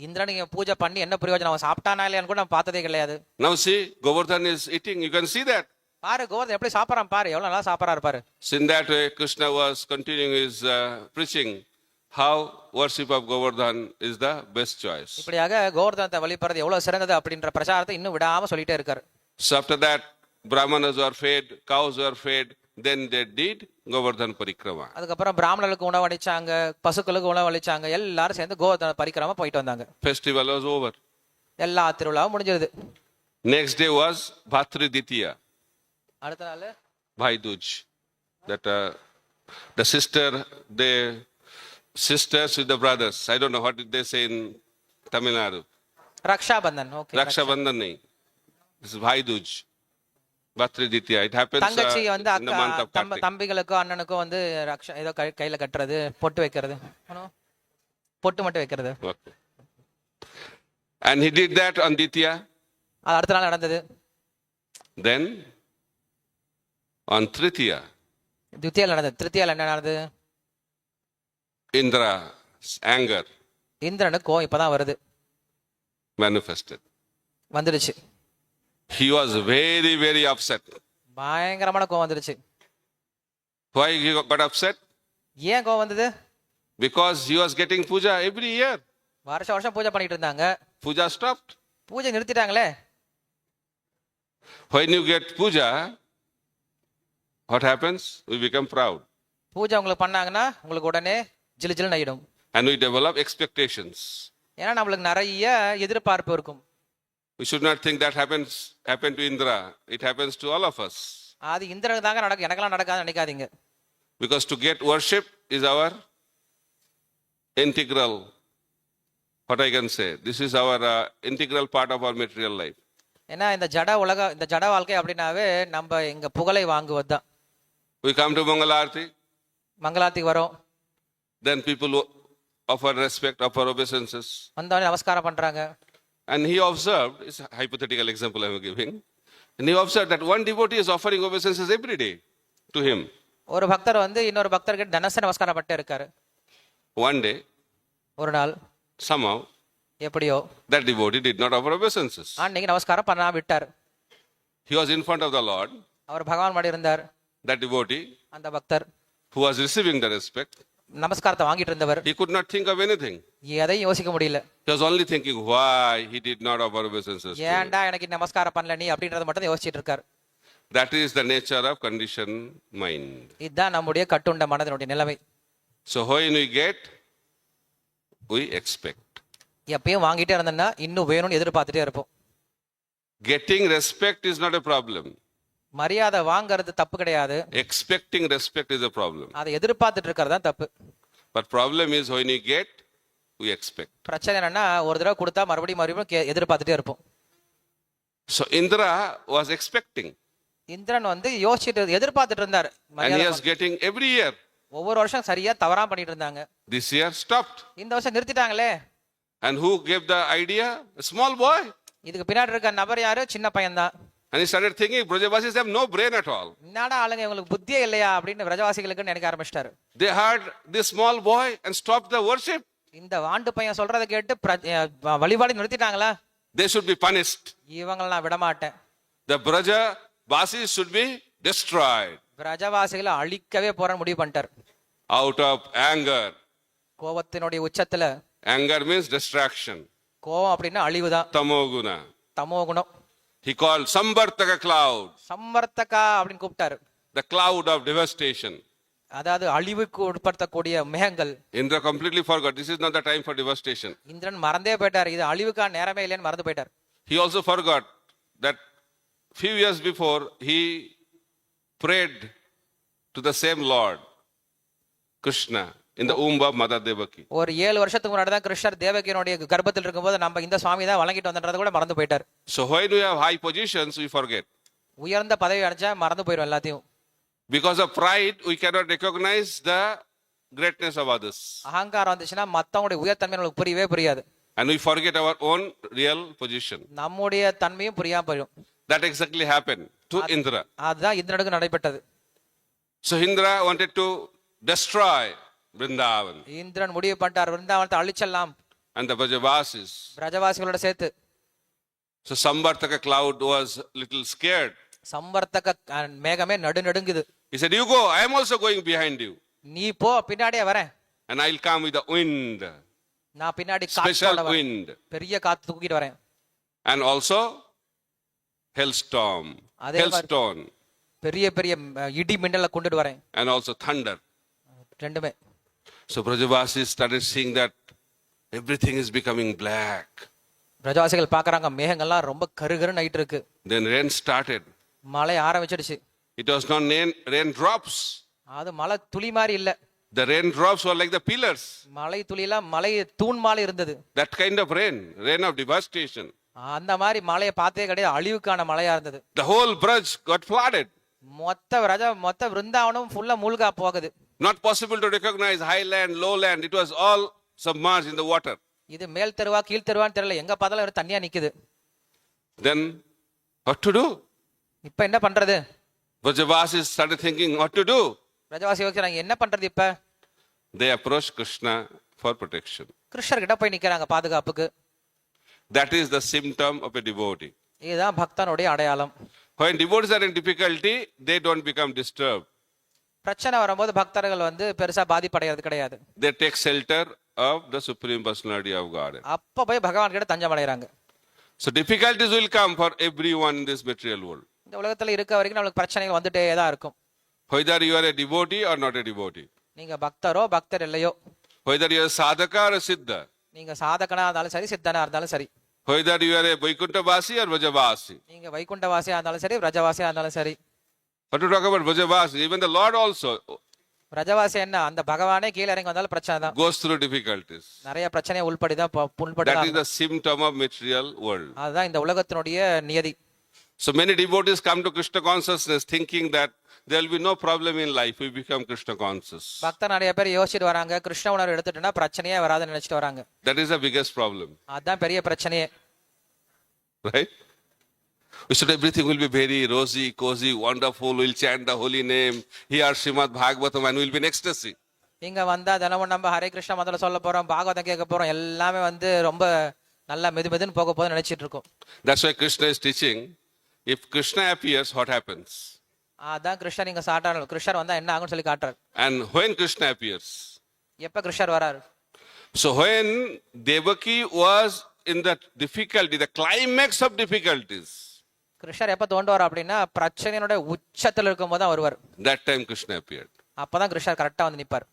Indiran நீங்க பூஜை பண்ணி என்ன பிரயோஜனம், அவன் சாப்பிட்டானா இல்லையான்னு கூட நம்ம பார்த்ததே கிடையாது. Now see, Govardhan is eating. You can see that. பாரு கோவர்தன் எப்படி சாப்பிடறான் பாரு, எவ்வளவு நல்லா சாப்பிடறாரு பாரு. So in that way, Krishna was continuing his preaching how worship of Govardhan is the best choice. இப்படியாக கோவர்தனத்தை வழிபடுறது எவ்வளவு சிறந்தது அப்படின்ற பிரச்சாரத்தை இன்னும் விடாம சொல்லிட்டே இருக்காரு. So after that, Brahmanas were fed, cows were fed. Then they did Govardhan Parikrama. அதுக்கப்புறம் பிராமணர்களுக்கு உணவு அளிச்சாங்க, பசுக்களுக்கு உணவு அளிச்சாங்க, எல்லாரும் சேர்ந்து கோவர்தன பரிக்கிரமா போயிட்டு வந்தாங்க. Festival was over. எல்லா திருவிழாவும் முடிஞ்சது. Next day was Bhatri Ditya. அடுத்த நாள் Bhai Dooj. That the sisters with the brothers. I don't know what did they say in Tamil Nadu. Raksha Bandhan. Okay, Raksha Bandhan nahi. This is Bhai Dooj. Bhatri Ditya. It happens தங்கச்சி வந்து in the month of Kartik. தம்பிகளுக்கும் அண்ணனுக்கும் வந்து ரக்ஷா ஏதோ கையில கட்டுறது, பொட்டு வைக்கிறது, பொட்டு மட்டும் வைக்கிறது. Okay. And he did that on Ditya. அது அடுத்த நாள் நடந்தது. Then on Tritiya, துத்தியால நடந்தது. திருத்தியால என்ன நடந்தது? Indra's anger இந்திரனுக்கு கோவம் இப்பதான் வருது, manifested. வந்துடுச்சு. He was very, very upset. பயங்கரமான கோவம் வந்துடுச்சு. Why he got upset? ஏன் கோவம் வந்தது? Because he was getting puja every year. வருஷம் பூஜை பண்ணிட்டு இருந்தாங்க, Puja stopped. பூஜை நிறுத்திட்டாங்களே. When you get puja, what happens? We become proud. பூஜை உங்களுக்கு பண்ணாங்கன்னா உங்களுக்கு உடனே ஜிலு ஜிலுன்னு ஆயிடும். And we develop expectations. ஏன்னா நம்மளுக்கு நிறைய எதிர்பார்ப்பு இருக்கும். We should not think that happened to Indra. It happens to all of us. அது இந்திரனுக்கு தாங்க நடக்கும், எனக்கெல்லாம் நடக்காதுன்னு நினைக்காதீங்க. Because to get worship is our integral, what I can say, this is our integral part of our material life. ஏன்னா இந்த ஜட வாழ்க்கை அப்படின்னாவே நம்ம எங்க புகழை வாங்குவது தான். We come to Mangalarti, மங்களாத்துக்கு வரோம், then people offer respect, offer obeisances. வந்தோடனே நமஸ்காரம் பண்றாங்க. And he observed, it's a hypothetical example I'm giving, and he observed that one devotee is offering obeisances every day to him. ஒரு பக்தர் வந்து இன்னொரு பக்தர்கிட்ட தினசரி நமஸ்காரம் பட்டே இருக்காரு. One day, ஒரு நாள் somehow, எப்படியோ that devotee did not offer obeisances. அன்னைக்கு நமஸ்காரம் பண்ணாம விட்டார். He was in front of the Lord. அவர் பகவான் முன்னாடி இருந்தார். That devotee, அந்த பக்தர் who was receiving the respect, நமஸ்காரத்தை வாங்கிட்டு இருந்தவர் he could not think of anything. எதையும் யோசிக்க முடியல. He was only thinking why he did not offer obeisances. ஏன்டா எனக்கு நமஸ்காரம் பண்ணல நீ அப்படின்றத மட்டும் தான் யோசிச்சுட்டு இருக்காரு. That is the nature of conditioned mind. இதுதான் நம்முடைய கட்டுண்ட மனதினுடைய நிலைமை. So when we get, we expect. எப்பயும் வாங்கிட்டே இருந்தோம்னா இன்னும் வேணும்னு எதிர்பார்த்துட்டே இருப்போம். Getting respect is not a problem. மரியாதை வாங்குறது தப்பு கிடையாது, Expecting respect is a problem. அதை எதிர்பார்த்துட்டு இருக்கிறது தான் தப்பு. But problem is when you get, we expect. பிரச்சனை என்னன்னா ஒரு தடவை கொடுத்தா மறுபடியும் எதிர்பார்த்துட்டே இருப்போம். So Indra was expecting Indiran வந்து யோசிச்சுட்டு எதிர்பார்த்துட்டு இருந்தார். and he was getting every year. ஒவ்வொரு வருஷம் சரியா தவறாம பண்ணிட்டு இருந்தாங்க. This year stopped. இந்த வருஷம் நிறுத்திட்டாங்களே. And who gave the idea? A small boy. இதுக்கு பின்னாடி இருக்க நபர் யாரு? சின்ன பையன்தான். And he started thinking, Brajavasis have no brain at all. என்னடா ஆளுங்க இவங்களுக்கு புத்தியே இல்லையா அப்படின்னு பிரஜவாசிகளுக்கு நினைக்க ஆரம்பிச்சிட்டாரு. They heard this small boy and stopped the worship. இந்த வாண்டு பையன் சொல்றதை கேட்டு வழிபாடு நிறுத்திட்டாங்களா? They should be punished. இவங்களை நான் விட மாட்டேன். The Brajavasis should be destroyed. பிரஜவாசிகளை அழிக்கவே போறன்னு முடிவு பண்ணிட்டார். Out of anger. கோபத்தினுடைய உச்சத்துல. Anger means distraction. கோபம் அப்படின்னா அழிவுதான். Tamoguna. தமோகுணம். He called Samvartaka cloud. சம்வர்த்தகா அப்படின்னு கூப்பிட்டாரு. The cloud of devastation. அதாவது அழிவுக்கு உட்படுத்தக்கூடிய மேகங்கள். Indra completely forgot. This is not the time for devastation. Indiran மறந்தே போயிட்டார். இது அழிவுக்கான நேரமே இல்லைன்னு மறந்து போயிட்டார். He also forgot that few years before he prayed to the same Lord, Krishna, in the womb of Mother Devaki. ஒரு 7 வருஷத்துக்கு முன்னாடி தான் கிருஷ்ணர் தேவகியினுடைய கர்ப்பத்தில் இருக்கும்போது நம்ம இந்த சுவாமி தான் வழங்கிட்டு வந்தன்றத கூட மறந்து போயிட்டார். So when we have high positions, we forget. உயர்ந்த பதவி அடைஞ்சா மறந்து போயிடும் எல்லாத்தையும். Because of pride, we cannot recognize the greatness of others. அகங்காரம் வந்துச்சுன்னா மத்தவங்களுடைய உயர்தன்மை நமக்கு புரியவே புரியாது. And we forget our own real position. நம்முடைய தன்மையும் புரியாம போயிடும். That exactly happened to Indra. அதுதான் இந்திரனுக்கு நடைபெற்றது. So Indra wanted to destroy Vrindavan Indiran முடிவு பண்ணிட்டார் விருந்தாவனத்தை அழிச்சலாம். and the Brajavasis. பிரஜவாசிகளோட சேர்த்து. So Samvartaka cloud was little scared. சம்வர்த்தக மேகமே நடுநடுங்குது. He said, you go, I am also going behind you. நீ போ, பின்னாடியே வரேன். And I'll come with the wind, நான் பின்னாடி special காத்தோட வரேன். wind. பெரிய காத்து தூக்கிட்டு வரேன். And also hailstorm, அதே மாதிரி hailstone, பெரிய பெரிய இடி மின்னலை கொண்டுட்டு வரேன். and also thunder. ரெண்டுமே. So Brajavasis started seeing that everything is becoming black. பிரஜவாசிகள் பாக்குறாங்க மேகங்கள்லாம் ரொம்ப கருகருன்னு ஆயிட்டு இருக்கு. Then rain started. மழை ஆரம்பிச்சிடுச்சு. It was not rain drops. அது மழை துளி மாதிரி இல்ல. The rain drops were like the pillars. மழை துளிலாம் மழை தூண் மாதிரி இருந்தது. That kind of rain of devastation. அந்த மாதிரி மழையை பார்த்தே கிடையாது, அழிவுக்கான மழையா இருந்தது. The whole Braj got flooded. மொத்த விருந்தாவனம் ஃபுல்லா மூழ்கா போகுது. Not possible to recognize highland, lowland. It was all submerged in the water. இது மேல் தெருவா கீழ் தெருவான்னு தெரியல, எங்க பார்த்தாலும் தண்ணியா நிக்குது. Then what to do? இப்ப என்ன பண்றது? Brajavasis started thinking what to do. பிரஜவாசி யோசிச்சாங்க என்ன பண்றது இப்ப? They approached Krishna for protection. கிருஷ்ணர் கிட்ட போய் நிக்கிறாங்க பாதுகாப்புக்கு. That is the symptom of a devotee. இதுதான் பக்தனுடைய அடையாளம். When devotees are in difficulty, they don't become disturbed. பிரச்சனை வரும்போது பக்தர்கள் வந்து பெருசா பாதிப்படைகிறது கிடையாது. They take shelter of the Supreme Personality of God. அப்ப போய் பகவான் கிட்ட தஞ்சம் அடைகிறாங்க. So difficulties will come for everyone in this material world. இந்த உலகத்துல இருக்க வரைக்கும் நமக்கு பிரச்சனைகள் வந்துட்டே தான் இருக்கும். Whether you are a devotee or not a devotee. நீங்க பக்தரோ பக்தர் இல்லையோ. Whether you are sadhaka or a siddha. நீங்க சாதகனா இருந்தாலும் சரி, சித்தனா இருந்தாலும் சரி. Whether you are a Vaikunthavasi or Vrajavasi. நீங்க வைகுண்டவாசியா இருந்தாலும் சரி, பிரஜவாசியா இருந்தாலும் சரி. What to talk about Vrajavasi? Even the Lord also பிரஜவாசி என்ன, அந்த பகவானே கீழ இறங்கி வந்தாலும் பிரச்சனை தான். goes through difficulties. நிறைய பிரச்சனையை உள்படிதான் That is the symptom of material world. அதுதான் இந்த உலகத்தினுடைய நியதி. So many devotees come to Krishna consciousness thinking that there will be no problem in life. We become Krishna conscious. பக்தர் நிறைய பேர் யோசிச்சுட்டு வராங்க, கிருஷ்ண உணர்வு எடுத்துட்டா பிரச்சனையே வராதுன்னு நினைச்சிட்டு வராங்க. That is the biggest problem. அதுதான் பெரிய பிரச்சனையே. Right? We said everything will be very rosy, cozy, wonderful. We'll chant the holy name, hear Srimad Bhagavatam, and we'll be in ecstasy. இங்க வந்தா தினமும் நம்ம ஹரே கிருஷ்ண மந்திரம் சொல்ல போறோம், பாகவதம் கேட்க போறோம், எல்லாமே வந்து ரொம்ப நல்லா மெதுமெதுன்னு போக போதுன்னு நினைச்சிட்டு இருக்கோம். That's why Krishna is teaching. If Krishna appears, what happens? அதான் கிருஷ்ணர் இங்க சாட்டாரு. கிருஷ்ணர் வந்தா என்ன ஆகும்னு சொல்லி காட்டுறாரு. And when Krishna appears? எப்ப கிருஷ்ணர் வராரு? So when Devaki was in the difficulty, the climax of difficulties, கிருஷ்ணர் எப்ப தோண்டுவார் அப்படின்னா பிரச்சனையோட உச்சத்துல இருக்கும் போது தான் வருவார். that time Krishna appeared. அப்பதான் கிருஷ்ணர் கரெக்டா வந்து நிப்பார்.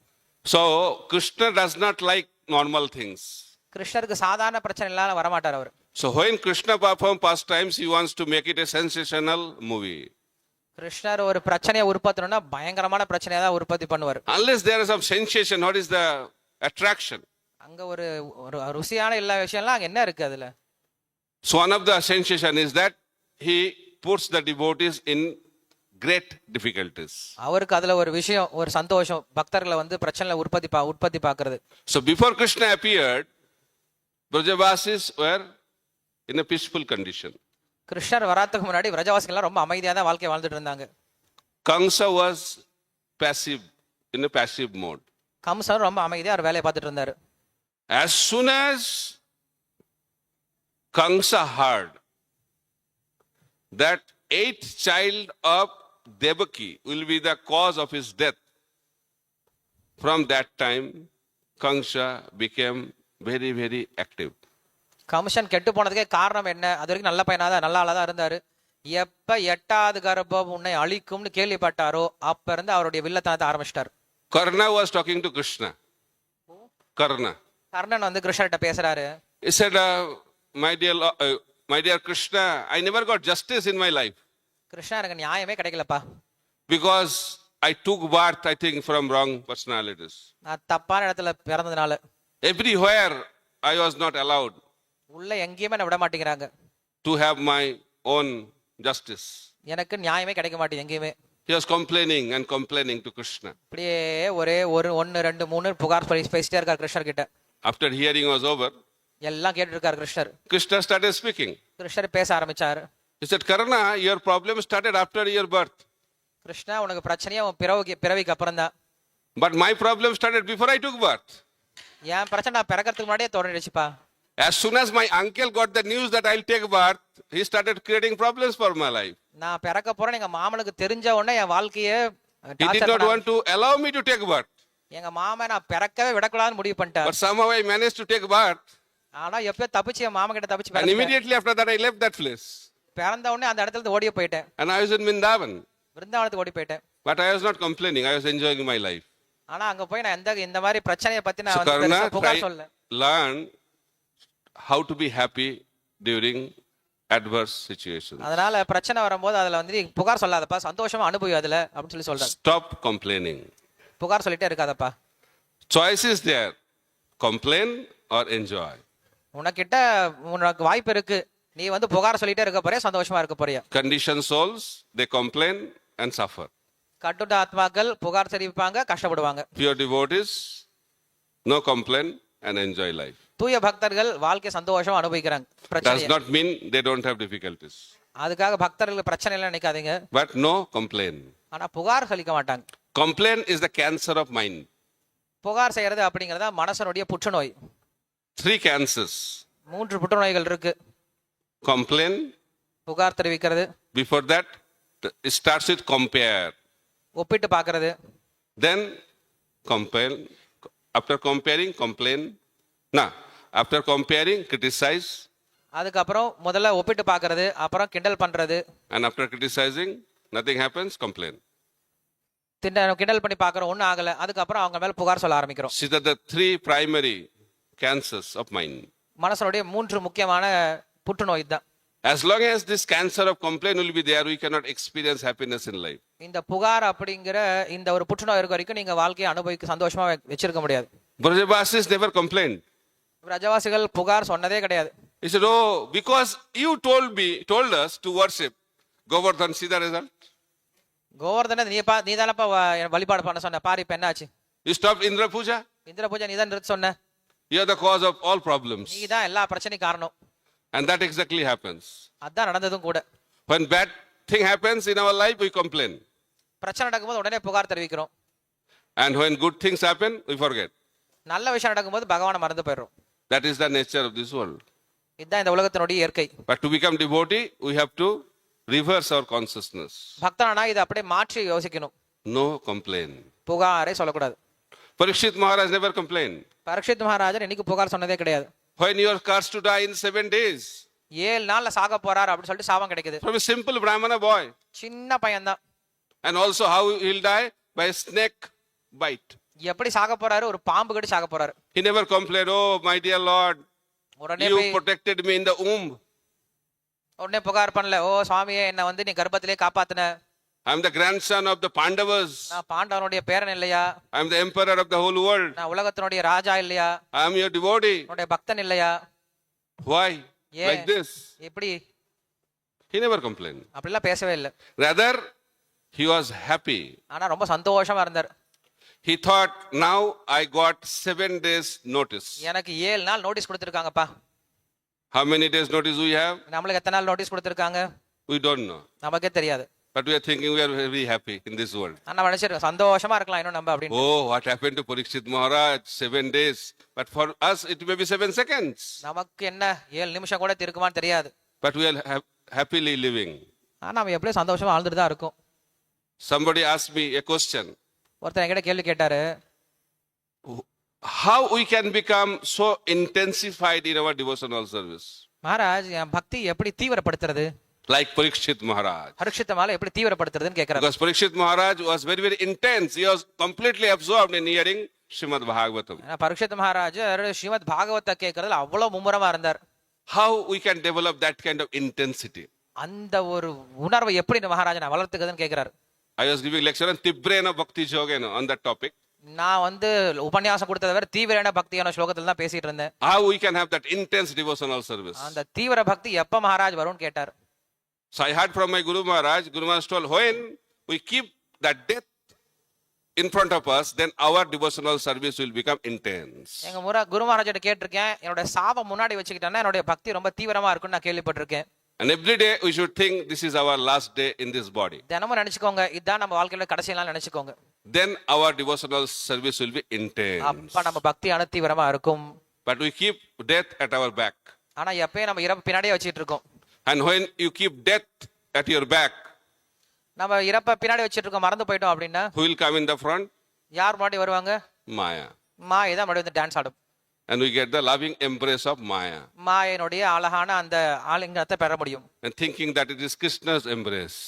So Krishna does not like normal things. கிருஷ்ணருக்கு சாதாரண பிரச்சனை இல்லாம வரமாட்டார் அவர். So when Krishna performs pastimes, he wants to make it a sensational movie. கிருஷ்ணர் ஒரு பிரச்சனையை உற்பத்தினா பயங்கரமான பிரச்சனையை தான் உற்பத்தி பண்ணுவார். Unless there is some sensation, what is the attraction? அங்க ஒரு ஒரு ருசியான எல்லா விஷயம்லாம் அங்க என்ன இருக்கு அதுல? So one of the sensation is that he puts the devotees in great difficulties. அவருக்கு அதுல ஒரு விஷயம், ஒரு சந்தோஷம், பக்தர்களை வந்து பிரச்சனையில உற்பத்தி பாக்குறது. So before Krishna appeared, Brajavasis were in a peaceful condition. கிருஷ்ணர் வராதுக்கு முன்னாடி விரஜவாசிகள் ரொம்ப அமைதியா தான் வாழ்க்கை வாழ்ந்துட்டு இருந்தாங்க. Kamsa was passive, in a passive mode. Kamsan ரொம்ப அமைதியா அவர் வேலையை பார்த்துட்டு இருந்தாரு. As soon as Kamsa heard that 8th child of Devaki will be the cause of his death, from that time Kamsa became very, very active. Kamsan கெட்டு போனதுக்கே காரணம் என்ன? அது வரைக்கும் நல்ல பையனாதான், நல்ல ஆளா தான் இருந்தாரு. எப்ப 8வது கர்ப்பம் உன்னை அழிக்கும்னு கேள்விப்பட்டாரோ அப்ப இருந்து அவருடைய வில்லத்தனத்தை ஆரம்பிச்சிட்டார். Karna was talking to Krishna. Karna. Karnan வந்து கிருஷ்ணர்கிட்ட பேசுறாரு. He said, my dear Krishna, I never got justice in my life Krishna எனக்கு நியாயமே கிடைக்கலப்பா. because I took birth, I think, from wrong personalities. நான் தப்பான இடத்துல பிறந்ததுனால Everywhere I was not allowed உள்ள எங்கேயுமே என்ன விட மாட்டேங்கிறாங்க. to have my own justice. எனக்கு நியாயமே கிடைக்க மாட்டேங்குது எங்கேயுமே. He was complaining and complaining to Krishna. அப்படியே ஒரே 1 2 3 புகார் பேசிட்டே இருக்கார் கிருஷ்ணர் கிட்ட. After hearing was over, எல்லாம் கேட்டு இருக்காரு கிருஷ்ணர். Krishna started speaking. கிருஷ்ணர் பேச ஆரம்பிச்சாரு. He said, Karna, your problem started after your birth. Krishna உனக்கு பிரச்சனையே உன் பிறவிக்கு அப்புறம் தான். But my problem started before I took birth. என் பிரச்சனை நான் பிறக்கிறதுக்கு முன்னாடியே தொடங்கிடுச்சுப்பா. As soon as my uncle got the news that I'll take birth, he started creating problems for my life. நான் பிறக்க போறேன் எங்க மாமனுக்கு தெரிஞ்ச உடனே என் வாழ்க்கையே He did not want to allow me to take birth. எங்க மாமன் நான் பிறக்கவே விடக்கூடாதுன்னு முடிவு பண்ணிட்டார். But somehow I managed to take birth. ஆனா எப்போ தப்பிச்சு என் மாமன் கிட்ட தப்பிச்சு And immediately after that I left that place. பிறந்த உடனே அந்த இடத்துல இருந்து ஓடியே போயிட்டேன். And I was in Vrindavan. விருந்தாவனத்துக்கு ஓடி போயிட்டேன். But I was not complaining. I was enjoying my life. ஆனா அங்க போய் நான் இந்த மாதிரி பிரச்சனையை பத்தி நான் So வந்து Karna பெருசா புகார் சொல்லல. learn how to be happy during adverse situations. அதனால பிரச்சனை வரும்போது அதுல வந்து புகார் சொல்லாதப்பா, சந்தோஷமா அனுபவி அதுல அப்படின்னு சொல்லி சொல்றாரு. Stop complaining. புகார் சொல்லிட்டே இருக்காதப்பா. Choice is there. Complain or enjoy. உனக்கு வாய்ப்பு இருக்கு. நீ வந்து புகார் சொல்லிட்டே இருக்க போறியா, சந்தோஷமா இருக்க போறியா? Conditioned souls, they complain and suffer. கட்டுண்ட ஆத்மாக்கள் புகார் தெரிவிப்பாங்க, கஷ்டப்படுவாங்க. Pure devotees, no complain and enjoy life. தூய பக்தர்கள் வாழ்க்கை சந்தோஷமா அனுபவிக்கிறாங்க. Does பிரச்சனை not mean they don't have difficulties. அதுக்காக பக்தர்கள் பிரச்சனை எல்லாம் நினைக்காதீங்க. But no complain. ஆனா புகார் சொல்லிக்க மாட்டாங்க. Complain is the cancer of mind. புகார் செய்யறது அப்படிங்கறத மனசனுடைய புற்றுநோய். 3 cancers. 3 புற்றுநோய்கள் இருக்கு. Complain. புகார் தெரிவிக்கிறது. Before that, it starts with compare. ஒப்பிட்டு பார்க்கிறது. Then compare. After comparing, complain. Nah. After comparing, criticize. அதுக்கப்புறம் முதல்ல ஒப்பிட்டு பார்க்கிறது, அப்புறம் கிண்டல் பண்றது. And after criticizing, nothing happens, complain. கிண்டல் பண்ணி பார்க்கறோம், ஒன்றும் ஆகல. அதுக்கப்புறம் அவங்க மேல புகார் சொல்ல ஆரம்பிக்கிறோம். See that the 3 primary cancers of mind. மனசனுடைய 3 முக்கியமான புற்றுநோய் தான். As long as this cancer of complaint will be there, we cannot experience happiness in life. இந்த புகார் அப்படிங்கிற இந்த ஒரு புற்றுநோய் இருக்க வரைக்கும் நீங்க வாழ்க்கையை அனுபவிக்க சந்தோஷமா வச்சிருக்க முடியாது. Brajavasis never complained. பிரஜவாசிகள் புகார் சொன்னதே கிடையாது. He said, oh, because you told us to worship Govardhan, see the result? கோவர்தனை நீ தானப்பா வழிபாடு பண்ண சொன்ன, பாரு இப்ப என்ன ஆச்சு? You stopped Indra Puja? இந்திர பூஜை நீ தான் நிறுத்த சொன்ன. You are the cause of all problems. நீ தான் எல்லா பிரச்சனைக்கும் காரணம். And that exactly happens. அதான் நடந்ததும் கூட. When bad thing happens in our life, we complain. பிரச்சனை நடக்கும்போது உடனே புகார் தெரிவிக்கிறோம். And when good things happen, we forget. நல்ல விஷயம் நடக்கும்போது பகவானை மறந்து போயிடுறோம். That is the nature of this world. இதுதான் இந்த உலகத்தினுடைய இயற்கை. But to become devotee, we have to reverse our consciousness. பக்தனா இதை அப்படியே மாற்றி யோசிக்கணும். No complain. புகாரே சொல்லக்கூடாது. Parikshit Maharaj never complained. Parikshit மகாராஜர் இன்னைக்கு புகார் சொன்னதே கிடையாது. When you are cursed to die in 7 days. 7 நாள்ல சாக போறார் அப்படின்னு சொல்லிட்டு சாபம் கிடைக்குது. From a simple Brahmana boy. சின்ன பையன்தான். And also how he will die? By a snake bite. எப்படி சாக போறாரு? ஒரு பாம்பு கடி சாக போறாரு. He never complained, oh my dear Lord, உடனே You போய் protected me in the womb. உடனே புகார் பண்ணல, ஓ சுவாமியே என்ன வந்து நீ கர்ப்பத்திலே காப்பாத்துன, I am the grandson of the Pandavas. நான் பாண்டவனுடைய பேரன் இல்லையா, I am the emperor of the whole world. நான் உலகத்தினுடைய ராஜா இல்லையா, I am your devotee. உன்னுடைய பக்தன் இல்லையா, Why? ஏன் Like this. எப்படி? He never complained. அப்படிலாம் பேசவே இல்லை. Rather, he was happy. ஆனா ரொம்ப சந்தோஷமா இருந்தார். He thought, now I got 7 days notice. எனக்கு 7 நாள் notice கொடுத்திருக்காங்கப்பா. How many days notice we have? நம்மளுக்கு எத்தனை நாள் நோட்டீஸ் கொடுத்திருக்காங்க We don't know. நமக்கே தெரியாது. But we are thinking we are very happy in this world. ஆனா நினைச்சிருக்கோம் சந்தோஷமா இருக்கலாம் இன்னும் நம்ம அப்படின்னு. Oh, what happened to Parikshit Maharaj? 7 days. But for us, it may be 7 seconds. நமக்கு என்ன 7 நிமிஷம் கூட இருக்குமான்னு தெரியாது. But we are happily living. ஆனா நம்ம எப்படியும் சந்தோஷமா வாழ்ந்துட்டு தான் இருக்கோம். Somebody asked me a question. ஒருத்தர் என்கிட்ட கேள்வி கேட்டாரு, How we can become so intensified in our devotional service? Maharaj என் பக்தி எப்படி தீவிரப்படுத்துறது, Like Parikshit Maharaj. பரீட்சித்த மேல எப்படி தீவிரப்படுத்துறதுன்னு கேக்குறாரு. Because Parikshit Maharaj was very, very intense. He was completely absorbed in hearing Srimad Bhagavatam. ஏன்னா பரீட்சித்த மகாராஜர் ஸ்ரீமத் பாகவத கேட்கறதுல அவ்வளவு மும்முரமா இருந்தார். How we can develop that kind of intensity? அந்த ஒரு உணர்வை எப்படி இந்த மகாராஜனை வளர்த்துக்குதுன்னு கேக்குறாரு. I was giving lecture on Tibrena Bhakti Yogena on that topic. நான் வந்து உபன்யாசம் கொடுத்தத வேற தீவிர பக்தியான ஸ்லோகத்துல தான் பேசிட்டு இருந்தேன். How we can have that intense devotional service? அந்த தீவிர பக்தி எப்ப மகாராஜ் வரும்னு கேட்டார். So I heard from my Guru Maharaj. Guru Maharaj told, when we keep that death in front of us, then our devotional service will become intense. எங்க குரு மகாராஜ்கிட்ட கேட்டிருக்கேன், என்னோட சாவை முன்னாடி வச்சுக்கிட்டேன்னா என்னோட பக்தி ரொம்ப தீவிரமா இருக்கும்னு நான் கேள்விப்பட்டிருக்கேன். And every day we should think this is our last day in this body. தினமும் நினைச்சுக்கோங்க, இதுதான் நம்ம வாழ்க்கையில கடைசி நாள் நினைச்சுக்கோங்க. Then our devotional service will be intense. அப்ப நம்ம பக்தியான தீவிரமா இருக்கும். But we keep death at our back. ஆனா எப்பயும் நம்ம இறப்பு பின்னாடியே வச்சிட்டு இருக்கோம். And when you keep death at your back, நம்ம இறப்ப பின்னாடி வச்சிட்டு இருக்கோம், மறந்து போயிட்டோம் அப்படின்னா who will come in the front? யார் முன்னாடி வருவாங்க? Maya. மாயை தான் முன்னாடி வந்து டான்ஸ் ஆடும். And we get the loving embrace of Maya. மாயனுடைய அழகான அந்த ஆலிங்கனத்தை பெற முடியும். And thinking that it is Krishna's embrace.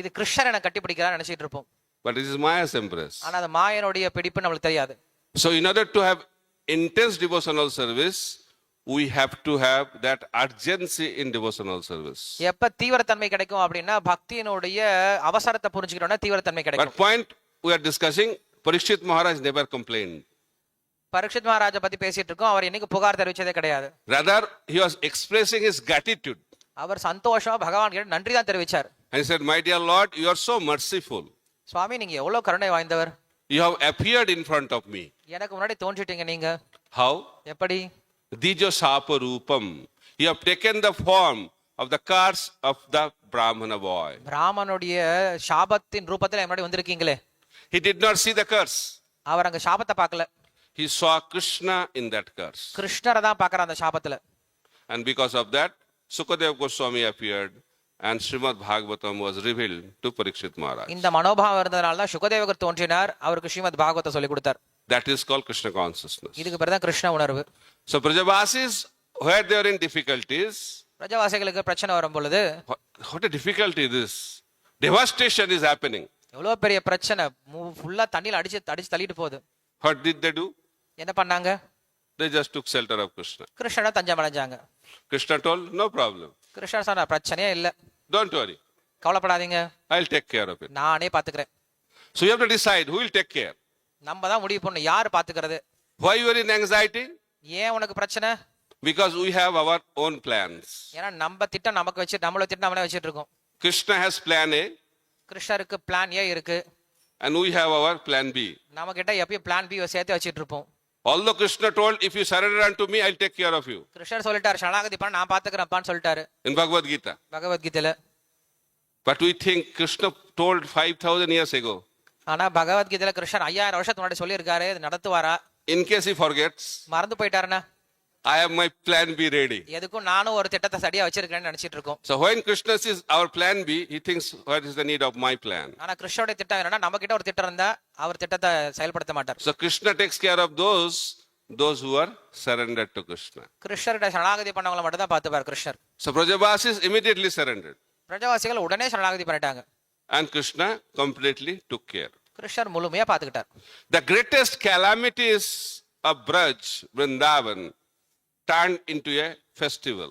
இது கிருஷ்ணர் என்ன கட்டி பிடிக்கிறார் நினைச்சிட்டு இருப்போம். But it is Maya's embrace. ஆனா அது மாயனுடைய பிடிப்பு நம்மளுக்கு தெரியாது. So in order to have intense devotional service, we have to have that urgency in devotional service. எப்ப தீவிரத்தன்மை கிடைக்கும் அப்படின்னா பக்தியினுடைய அவசரத்தை புரிஞ்சுக்கிட்டோம்னா தீவிரத்தன்மை But கிடைக்கும். point we are discussing, Parikshit Maharaj never complained. Parikshit மகாராஜை பத்தி பேசிட்டு இருக்கோம், அவர் என்னைக்கு புகார் தெரிவிச்சதே கிடையாது. Rather, he was expressing his gratitude. அவர் சந்தோஷமா பகவான் கிட்ட நன்றி தான் தெரிவிச்சார். And he said, my dear Lord, you are so merciful. சுவாமி நீங்க எவ்வளவு கருணை வாய்ந்தவர், You have appeared in front of me. எனக்கு முன்னாடி தோன்றிட்டீங்க. நீங்க How? எப்படி? Dijo Sapa Rupam. You have taken the form of the curse of the Brahmana boy. பிராமனுடைய சாபத்தின் ரூபத்துல முன்னாடி வந்திருக்கீங்களே. He did not see the curse. அவர் அங்க சாபத்தை பார்க்கல, He saw Krishna in that curse. கிருஷ்ணரை தான் பார்க்கற அந்த சாபத்துல. And because of that, Sukadeva Goswami appeared and Srimad Bhagavatam was revealed to Parikshit Maharaj. இந்த மனோபாவம் இருந்ததனால தான் சுகதேவகர் தோன்றினார், அவருக்கு ஸ்ரீமத் பாகவத்தை சொல்லி கொடுத்தார். That is called Krishna consciousness. இதுக்கு பேர் தான் கிருஷ்ண உணர்வு. So Brajavasis, where they are in difficulties, பிரஜவாசிகளுக்கு பிரச்சனை வரும் பொழுது what a difficulty this. Devastation is happening. எவ்வளவு பெரிய பிரச்சனை, ஃபுல்லா தண்ணியில அடிச்சு தள்ளிட்டு போகுது. What did they do? என்ன பண்ணாங்க? They just took shelter of Krishna. கிருஷ்ணனை தஞ்சம் அடைஞ்சாங்க. Krishna told, no problem. கிருஷ்ணர் சொன்னார், பிரச்சனையே இல்ல, Don't worry. கவலைப்படாதீங்க, I'll take care of it. நானே பாத்துக்கிறேன். So you have to decide who will take care. நம்ம தான் முடிவு பண்ணணும் யார் பாத்துக்கிறது. Why you are in anxiety? ஏன் உனக்கு பிரச்சனை? Because we have our own plans. ஏன்னா நம்ம திட்டம் நமக்கு வச்சு நம்மள திட்டம் நம்மளே வச்சிட்டு இருக்கோம். Krishna has plan A கிருஷ்ணருக்கு பிளான் ஏ இருக்கு, and we have our plan B. நம்ம கிட்ட எப்பயும் பிளான் பி சேர்த்து வச்சிட்டு இருப்போம். Although Krishna told, if you surrender unto me, I'll take care of you. கிருஷ்ணர் சொல்லிட்டாரு, சரணாகதி பண்ண நான் பாத்துக்கிறேன்ப்பான்னு சொல்லிட்டாரு In Bhagavad Gita. பகவத்கீதையில. But we think Krishna told 5,000 years ago. ஆனா பகவத்கீதையில கிருஷ்ணர் 5000 வருஷத்துக்கு முன்னாடி சொல்லி இருக்காரு, இது நடத்துவாரா? In case he forgets, மறந்து போயிட்டாருன்னா I have my plan B ready. எதுக்கும் நானும் ஒரு திட்டத்தை சரியா வச்சிருக்கேன்னு நினைச்சிட்டு இருக்கோம். So when Krishna sees our plan B, he thinks, what is the need of my plan? ஆனா கிருஷ்ணனுடைய திட்டம் என்னன்னா, நம்ம கிட்ட ஒரு திட்டம் இருந்தா அவர் திட்டத்தை செயல்படுத்த மாட்டார். So Krishna takes care of those who are surrendered to Krishna. கிருஷ்ணர்கிட்ட சரணாகதி பண்ணவங்களை மட்டும் தான் பார்த்துப்பார் கிருஷ்ணர். So Brajavasis immediately surrendered. பிரஜவாசிகள் உடனே சரணாகதி பண்ணிட்டாங்க. And Krishna completely took care. கிருஷ்ணர் முழுமையா பாத்துக்கிட்டார். The greatest calamities of Braj, Vrindavan, turned into a festival.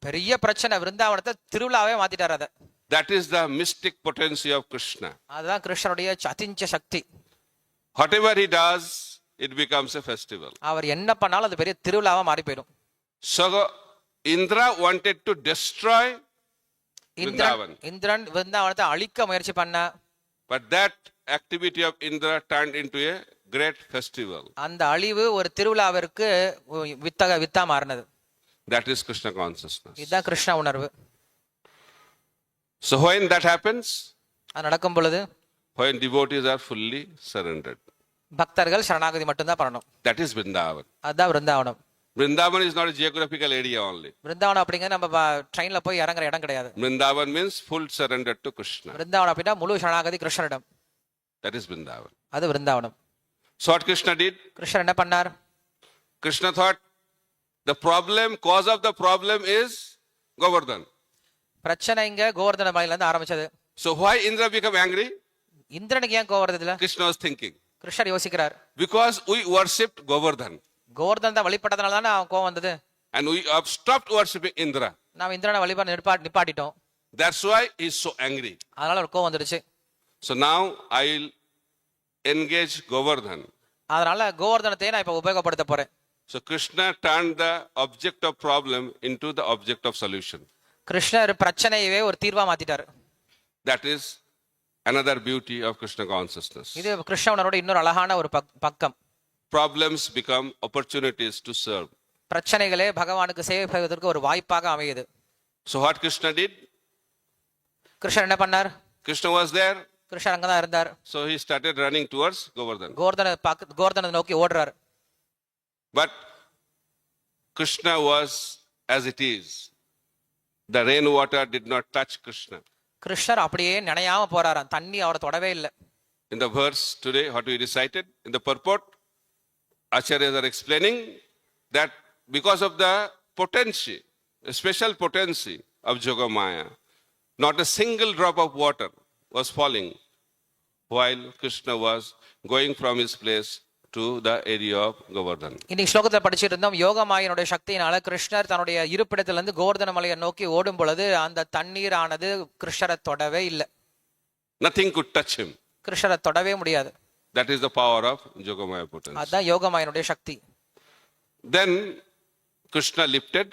பெரிய பிரச்சனை, விருந்தாவனத்தை திருவிழாவே மாத்திட்டாரு அதை. That is the mystic potency of Krishna. அதுதான் கிருஷ்ணருடைய அதிஞ்ச சக்தி. Whatever he does, it becomes a festival. அவர் என்ன பண்ணாலும் அது பெரிய திருவிழாவா மாறி போயிடும். So Indra wanted to destroy Vrindavan. Indiran விருந்தாவனத்தை அழிக்க முயற்சி பண்ண, But that activity of Indra turned into a great festival. அந்த அழிவு ஒரு திருவிழாவிற்கு வித்தா மாறினது. That is Krishna consciousness. இதுதான் கிருஷ்ண உணர்வு. So when that happens, அது நடக்கும் பொழுது when devotees are fully surrendered, பக்தர்கள் சரணாகதி மட்டும்தான் பண்ணணும். that is Vrindavan. அதுதான் விருந்தாவனம். Vrindavan is not a geographical area only. விருந்தாவனம் அப்படிங்கிறது நம்ம ட்ரெயின்ல போய் இறங்குற இடம் கிடையாது. Vrindavan means full surrender to Krishna. விருந்தாவனம் அப்படின்னா முழு சரணாகதி கிருஷ்ணரிடம். That is Vrindavan. அது விருந்தாவனம். So what Krishna did? கிருஷ்ணர் என்ன பண்ணார்? Krishna thought the cause of the problem is Govardhan. பிரச்சனை இங்க கோவர்தன மலையில இருந்து ஆரம்பிச்சது. So why Indra become angry? இந்திரனுக்கு ஏன் கோவம் வருது? Krishna was thinking. கிருஷ்ணர் யோசிக்கிறார். Because we worshipped Govardhan. கோவர்தனத்தை வழிபட்டதனால தானே அவன் கோவம் வந்தது. And we have stopped worshipping Indra. நாம் இந்திரனை வழிபாடு நிப்பாட்டிட்டோம். That's why he is so angry. அதனால ஒரு கோவம் வந்துருச்சு. So now I will engage Govardhan. அதனால கோவர்தனத்தை நான் இப்ப உபயோகப்படுத்த போறேன். So Krishna turned the object of problem into the object of solution. கிருஷ்ணர் பிரச்சனையவே ஒரு தீர்வா மாத்திட்டாரு. That is another beauty of Krishna consciousness. இது கிருஷ்ண உணர்வோட இன்னொரு அழகான ஒரு பக்கம். Problems become opportunities to serve. பிரச்சனைகளே பகவானுக்கு சேவை செய்வதற்கு ஒரு வாய்ப்பாக அமையுது. So what Krishna did? கிருஷ்ணர் என்ன பண்ணார்? Krishna was there. கிருஷ்ணர் அங்கதான் இருந்தார். So he started running towards Govardhan. கோவர்தனை நோக்கி ஓடுறார். But Krishna was as it is. The rainwater did not touch Krishna. கிருஷ்ணர் அப்படியே நினையாம போறாராம். தண்ணி அவரை தொடவே இல்லை. In the verse today, what we recited, in the purport, Acharyas are explaining that because of the potency, a special potency of Yogamaya, not a single drop of water was falling while Krishna was going from his place to the area of Govardhan. இன்னைக்கு ஸ்லோகத்தை படிச்சிட்டு இருந்தோம். யோகமாயனுடைய சக்தியினால கிருஷ்ணர் தன்னுடைய இருப்பிடத்திலிருந்து கோவர்தன மலையை நோக்கி ஓடும் பொழுது அந்த தண்ணீர் ஆனது கிருஷ்ணரை தொடவே இல்லை. Nothing could touch him. கிருஷ்ணரை தொடவே முடியாது. That is the power of Yogamaya potency. அதுதான் யோகமாயனுடைய சக்தி. Then Krishna lifted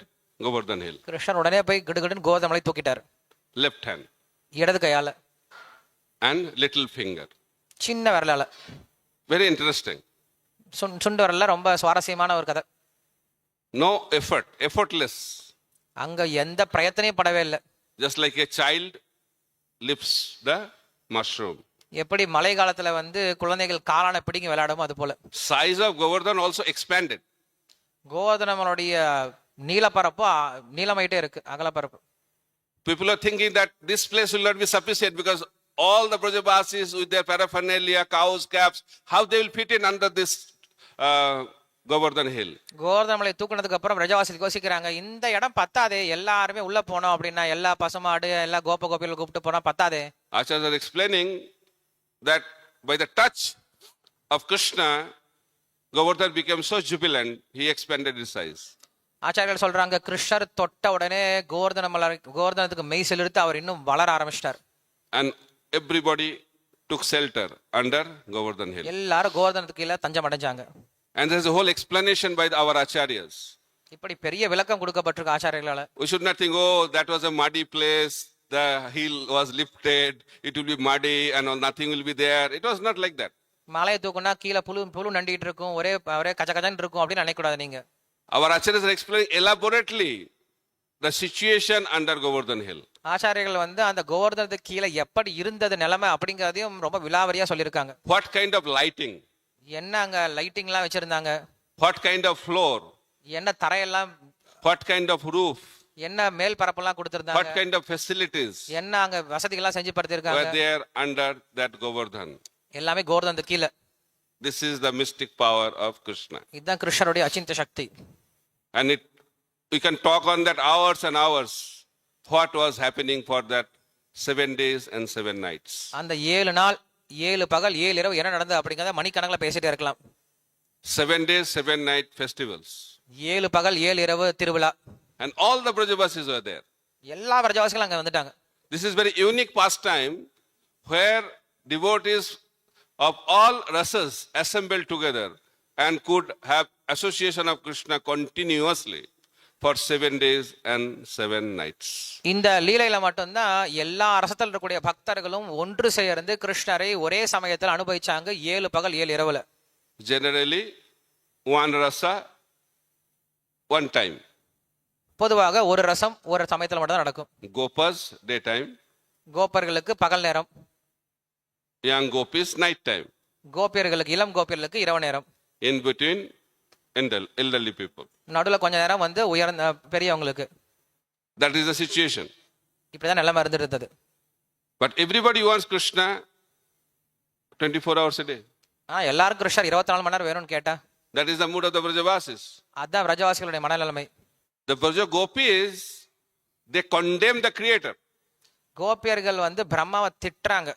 Govardhan hill. கிருஷ்ணர் உடனே போய் கிடுகிடுன்னு கோவர்தன மலை தூக்கிட்டார். Left hand. இடது கையால. And little finger. சின்ன விரலால. Very interesting. சுண்டு விரல்ல ரொம்ப சுவாரஸ்யமான ஒரு கதை. No effort, effortless. அங்க எந்த பிரயத்தனையும் படவே இல்லை. Just like a child lifts the mushroom. எப்படி மழை காலத்துல குழந்தைகள் காளான பிடிங்கி விளையாடும் அது போல. Size of Govardhan also expanded. கோவர்தனமனுடைய நீலப்பரப்பு நீளமாயிட்டே இருக்கு, அகலப்பரப்பு. People are thinking that this place will not be sufficient because all the Brajabasis with their paraphernalia, cows, calves, how they will fit in under this Govardhan hill. Govardhana மலை தூக்குனதுக்கு அப்புறம் பிரஜாவாசிகள் யோசிக்கிறாங்க, இந்த இடம் பத்தாதே, எல்லாருமே உள்ள போனோம் அப்படின்னா எல்லா பசுமாடு எல்லா கோபிகள் கூப்பிட்டு போனா பத்தாதே. Acharyas are explaining that by the touch of Krishna, Govardhan became so jubilant, he expanded his size. ஆச்சாரியர்கள் சொல்றாங்க, கிருஷ்ணர் தொட்ட உடனே கோவர்தனத்துக்கு மெய் செலுத்து அவர் இன்னும் வளர ஆரம்பிச்சிட்டார். And everybody took shelter under Govardhan hill. எல்லாரும் கோவர்தனத்துக்கு கீழே தஞ்சம் அடைஞ்சாங்க. And there is a whole explanation by our acharyas. இப்படி பெரிய விளக்கம் கொடுக்கப்பட்டிருக்கு ஆச்சாரியர்களால. We should not think, oh, that was a muddy place, the hill was lifted, it will be muddy and nothing will be there. It was not like that. மலையை தூக்குனா கீழே புழு நண்டிட்டு இருக்கும், ஒரே கச்ச கச்சன்னு இருக்கும் அப்படின்னு நினைக்கூடாது நீங்க. Our acharyas are explaining elaborately the situation under Govardhan hill. ஆச்சாரியர்கள் அந்த கோவர்தனத்துக்கு கீழே எப்படி இருந்தது நிலைமை அப்படிங்கறதையும் ரொம்ப விலாவரியா சொல்லியிருக்காங்க. What kind of lighting? என்ன அங்க லைட்டிங் எல்லாம் வச்சிருந்தாங்க. What kind of floor? என்ன தரையெல்லாம். What kind of roof? என்ன மேல் பரப்பெல்லாம் கொடுத்திருந்தாங்க. What kind of facilities? என்ன அங்க வசதிகள்லாம் செஞ்சு படுத்திருக்காங்க. Were there under that Govardhan? எல்லாமே கோவர்தனத்துக்கு கீழே. This is the mystic power of Krishna. இதுதான் கிருஷ்ணருடைய அச்சிந்த சக்தி. And we can talk on that hours and hours. What was happening for that 7 days and 7 nights? அந்த 7 நாள் 7 பகல் 7 இரவு என்ன நடந்தது அப்படிங்கறத மணிக்கணக்கில் பேசிட்டே இருக்கலாம். 7 days 7 night festivals. 7 பகல் 7 இரவு திருவிழா. And all the Brajavasis were there. எல்லா பிரஜவாசிகளும் அங்க வந்துட்டாங்க. This is very unique pastime where devotees of all rasas assembled together and could have association of Krishna continuously for 7 days and 7 nights. இந்த லீலையில மட்டும்தான் எல்லா அரசத்தில் இருக்கக்கூடிய பக்தர்களும் ஒன்று சேர்ந்து கிருஷ்ணரை ஒரே சமயத்தில் அனுபவிச்சாங்க 7 பகல் 7 இரவுல. Generally, one rasa, one time. பொதுவாக ஒரு ரசம் ஒரு சமயத்தில் மட்டும் தான் நடக்கும். Gopas, daytime. கோபர்களுக்கு பகல் நேரம், Young gopis, night time. கோபியர்களுக்கு இளம் கோபியர்களுக்கு இரவு நேரம். In between, elderly people. நடுவில் கொஞ்ச நேரம் வந்து உயர்ந்த பெரியவங்களுக்கு. That is the situation. இப்படிதான் நிலைமை இருந்தது. But everybody wants Krishna 24 hours a day. எல்லாரும் கிருஷ்ணர் 24 மணி நேரம் வேணும்னு கேட்டா That is the mood of the Brajavasis. அதான் பிரஜவாசிகளுடைய மனநிலைமை. The Braja gopis, they condemn the creator. கோபியர்கள் வந்து பிரம்மாவை திட்டுறாங்க.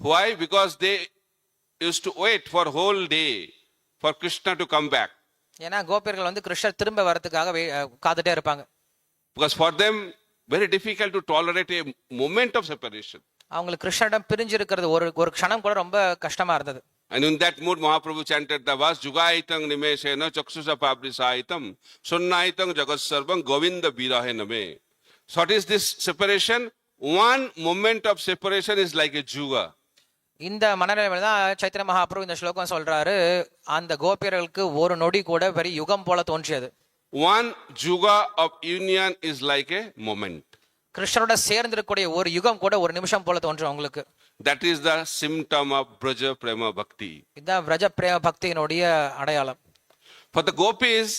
Why? Because they used to wait for whole day for Krishna to come back. ஏன்னா கோபியர்கள் வந்து கிருஷ்ணர் திரும்ப வரதுக்காக காத்துட்டே இருப்பாங்க. Because for them, very difficult to tolerate a moment of separation. அவங்களுக்கு கிருஷ்ணரிடம் பிரிஞ்சு இருக்கிறது ஒரு க்ஷணம் கூட ரொம்ப கஷ்டமா இருந்தது. And in that mood, Mahaprabhu chanted the verse, Jugaitam nimeshena chaksusa pabrisaitam sunnaitam jagat sarvam govinda virahe name. So what is this separation? One moment of separation is like a juga. இந்த மனநிலைமையில தான் சைத்தன்ய மகாபிரபு இந்த ஸ்லோகம் சொல்றாரு, அந்த கோபியர்களுக்கு ஒரு நொடி கூட பெரிய யுகம் போல தோன்றியது. One juga of union is like a moment. கிருஷ்ணரோட சேர்ந்திருக்கக்கூடிய ஒரு யுகம் கூட ஒரு நிமிஷம் போல தோன்றும் அவங்களுக்கு. That is the symptom of Braja Prema Bhakti. இதுதான் பிரஜ பிரேம பக்தியினுடைய அடையாளம். For the gopis,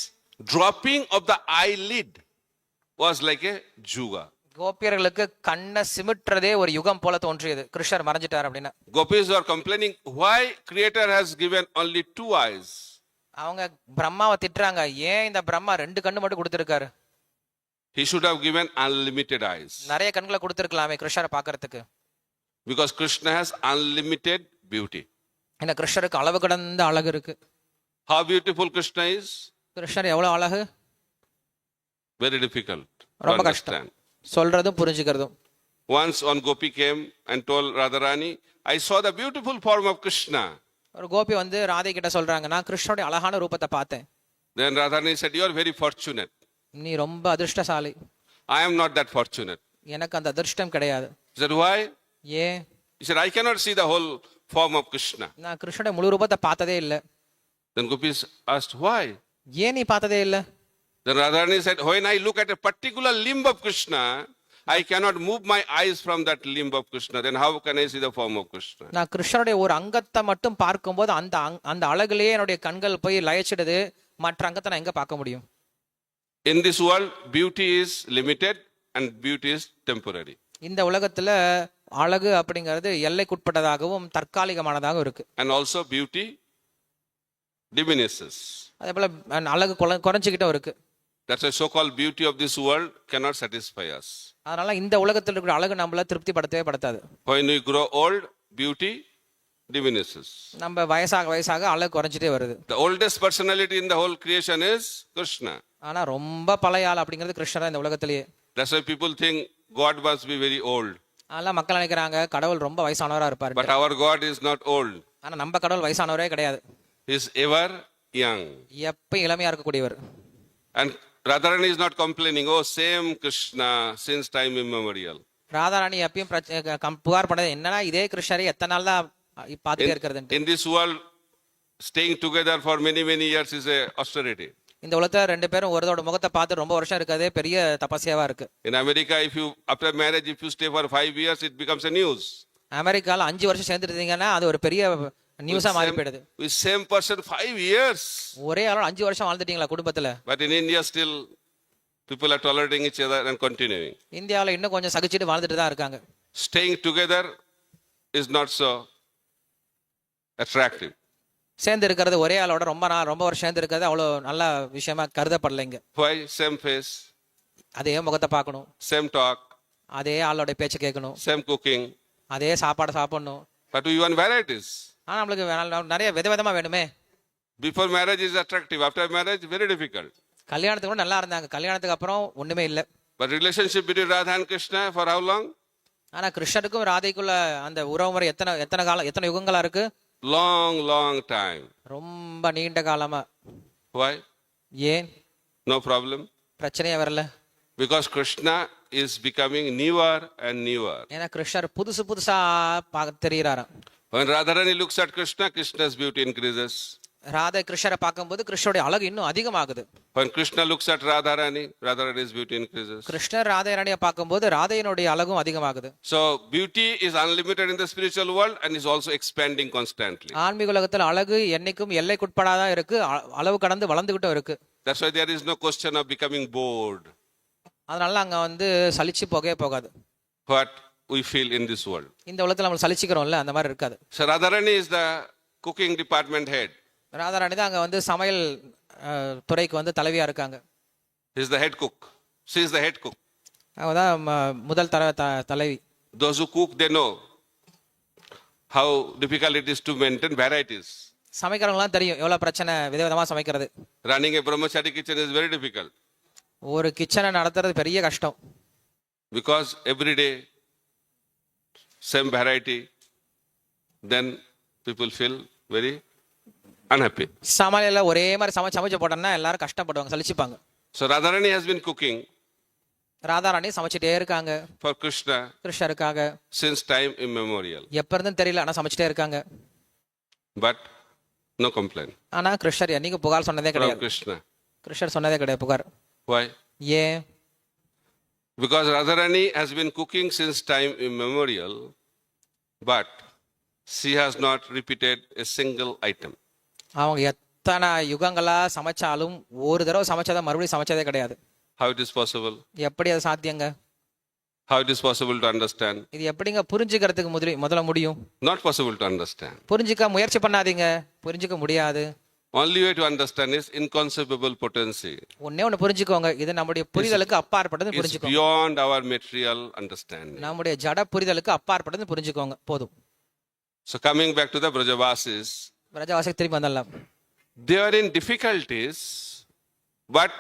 dropping of the eyelid was like a juga. கோபியர்களுக்கு கண்ணை சிமிட்டுறதே ஒரு யுகம் போல தோன்றியது கிருஷ்ணர் மறைஞ்சிட்டார் அப்படின்னா. Gopis were complaining, why Creator has given only 2 eyes? அவங்க பிரம்மாவை திட்டுறாங்க, ஏன் இந்த பிரம்மா 2 கண்ணு மட்டும் கொடுத்திருக்காரு? He should have given unlimited eyes. நிறைய கண்களை கொடுத்திருக்கலாமே கிருஷ்ணரை பார்க்கிறதுக்கு. Because Krishna has unlimited beauty. ஏன்னா கிருஷ்ணருக்கு அளவு கடந்த அழகு இருக்கு. How beautiful Krishna is? கிருஷ்ணர் எவ்வளவு அழகு, Very difficult to ரொம்ப கஷ்டம் understand. சொல்றதும் புரிஞ்சுக்கிறதும். Once one gopi came and told Radharani, I saw the beautiful form of Krishna. ஒரு கோபி வந்து ராதை கிட்ட சொல்றாங்க, நான் கிருஷ்ணனுடைய அழகான ரூபத்தை பார்த்தேன். Then Radharani said, you are very fortunate. நீ ரொம்ப அதிர்ஷ்டசாலி. I am not that fortunate. எனக்கு அந்த அதிர்ஷ்டம் கிடையாது. He said, why? ஏன்? He said, I cannot see the whole form of Krishna. நான் கிருஷ்ணனுடைய முழு ரூபத்தை பார்த்ததே இல்லை. Then gopis asked, why? ஏன் நீ பார்த்ததே இல்லை? Then Radharani said, when I look at a particular limb of Krishna, I cannot move my eyes from that limb of Krishna. Then how can I see the form of Krishna? நான் கிருஷ்ணனுடைய ஒரு அங்கத்தை மட்டும் பார்க்கும்போது அந்த அழகுலயே என்னுடைய கண்கள் போய் லயிச்சிடுது. மற்ற அங்கத்தை நான் எங்க பார்க்க முடியும்? In this world, beauty is limited and beauty is temporary. இந்த உலகத்துல அழகு அப்படிங்கிறது எல்லைக்குட்பட்டதாகவும் தற்காலிகமானதாகவும் இருக்கு. And also beauty diminishes. அதே போல அழகு குறைஞ்சிக்கிட்டும் இருக்கு. That's why so-called beauty of this world cannot satisfy us. அதனால இந்த உலகத்தில் இருக்கிற அழகு நம்மள திருப்திப்படுத்தவே படுத்தாது. When we grow old, beauty diminishes. நம்ம வயசாக அழகு குறைஞ்சிட்டே வருது. The oldest personality in the whole creation is Krishna. ஆனா ரொம்ப பழைய ஆள் அப்படிங்கிறது கிருஷ்ணர் தான் இந்த உலகத்திலேயே. That's why people think God must be very old. அதெல்லாம் மக்கள் நினைக்கிறாங்க கடவுள் ரொம்ப வயசானவரா இருப்பாரு. But our God is not old. ஆனா நம்ம கடவுள் வயசானவரே கிடையாது. He is ever young. எப்ப இளமையா இருக்கக்கூடியவர். And Radharani is not complaining, oh, same Krishna since time immemorial. Radharani எப்பயும் புகார் பண்ணது என்னன்னா இதே கிருஷ்ணரை எத்தனை நாள் தான் பார்த்துட்டே இருக்கிறது. In this world, staying together for many years is a austerity. இந்த உலகத்துல 2 பேரும் ஒருத்தரோட முகத்தை பார்த்து ரொம்ப வருஷம் இருக்கிறதே பெரிய தபஸ்யாவா இருக்கு. In America, after marriage, if you stay for 5 years, it becomes a news. அமெரிக்கால 5 வருஷம் சேர்ந்துட்டீங்கன்னா அது ஒரு பெரிய நியூஸா மாறி போயிடுது. With same person 5 years. ஒரே ஆளோட 5 வருஷம் வாழ்ந்துட்டீங்களா குடும்பத்துல? But in India, still people are tolerating each other and continuing. இந்தியாவுல இன்னும் கொஞ்சம் சகிச்சிட்டு வாழ்ந்துட்டு தான் இருக்காங்க. Staying together is not so attractive. சேர்ந்து இருக்கிறது ஒரே ஆளோட ரொம்ப வருஷம் சேர்ந்து இருக்கிறது அவ்வளவு நல்ல விஷயமா கருதப்படலைங்க. Why? Same face. அதே முகத்தை பார்க்கணும். Same talk. அதே ஆளோட பேச்சு கேட்கணும். Same cooking. அதே சாப்பாடு சாப்பிடணும். But we want varieties. ஆனா நம்மளுக்கு நிறைய விதவிதமா வேணுமே. Before marriage is attractive. After marriage, very difficult. கல்யாணத்துக்கு கூட நல்லா இருந்தாங்க, கல்யாணத்துக்கு அப்புறம் ஒண்ணுமே இல்லை. But relationship between Radha and Krishna for how long? ஆனா கிருஷ்ணருக்கும் ராதைக்குள்ள அந்த உறவு முறை எத்தனை எத்தனை காலம், எத்தனை யுகங்களா இருக்கு? Long, long time. ரொம்ப நீண்ட காலமா. Why? ஏன் No problem. பிரச்சனையே வரல? Because Krishna is becoming newer and newer. ஏன்னா கிருஷ்ணர் புதுசு புதுசா தெரிகிறாராம். When Radharani looks at Krishna, Krishna's beauty increases. Radhai கிருஷ்ணரை பார்க்கும்போது கிருஷ்ணருடைய அழகு இன்னும் அதிகமாகுது. When Krishna looks at Radharani, Radharani's beauty increases. கிருஷ்ணர் ராதை ராணியை பார்க்கும்போது ராதையினுடைய அழகும் அதிகமாகுது. So beauty is unlimited in the spiritual world and is also expanding constantly. ஆன்மீக உலகத்தில் அழகு என்னைக்கும் எல்லைக்குட்படாதா இருக்கு, அளவு கடந்து வளர்ந்துகிட்டும் இருக்கு. That's why there is no question of becoming bored. அதனால அங்க சலிச்சு போகவே போகாது. What we feel in this world. இந்த உலகத்துல நம்ம சலிச்சுக்கிறோம்ல, அந்த மாதிரி இருக்காது. So Radharani is the cooking department head. Radharani தான் அங்க சமையல் துறைக்கு தலைவியா இருக்காங்க. He is the head cook. She is the head cook. அவங்க தான் முதல் தலைவி. Those who cook, they know how difficult it is to maintain varieties. சமைக்கிறவங்களாம் தெரியும் எவ்வளவு பிரச்சனை விதவிதமா சமைக்கிறது. Running a brahmachari kitchen is very difficult. ஒரு கிச்சனை நடத்துறது பெரிய கஷ்டம். Because every day same variety, then people feel very unhappy. சமையல்ல ஒரே மாதிரி சமைச்சு போட்டோம்னா எல்லாரும் கஷ்டப்படுவாங்க, சலிச்சுப்பாங்க. So Radharani has been cooking Radharani சமைச்சிட்டே இருக்காங்க for Krishna கிருஷ்ணருக்காக since time immemorial. எப்ப இருந்துன்னு தெரியல, ஆனா சமைச்சிட்டே இருக்காங்க. But no complaint ஆனா கிருஷ்ணர் என்னைக்கு புகார் சொன்னதே from கிடையாது. Krishna. கிருஷ்ணர் சொன்னதே கிடையாது புகார். Why? ஏன்? Because Radharani has been cooking since time immemorial, but she has not repeated a single item. அவங்க எத்தனை யுகங்களா சமைச்சாலும் ஒரு தடவை சமைச்சதை மறுபடியும் சமைச்சதே கிடையாது. How it is possible? எப்படி அது சாத்தியங்க? How it is possible to understand? இது எப்படிங்க புரிஞ்சுக்கிறதுக்கு முதல்ல முடியும்? Not possible to understand. புரிஞ்சுக்க முயற்சி பண்ணாதீங்க, புரிஞ்சுக்க முடியாது. Only way to understand is inconceivable potency. ஒண்ணு புரிஞ்சுக்கோங்க, இது நம்முடைய புரிதலுக்கு அப்பாற்பட்டது It's புரிஞ்சுக்கோங்க. beyond our material understanding. நம்முடைய ஜட புரிதலுக்கு அப்பாற்பட்டது புரிஞ்சுக்கோங்க போதும். So coming back to the Brajavasis, பிரஜாவாசிக்கு திரும்பி வந்துடலாம். they are in difficulties, but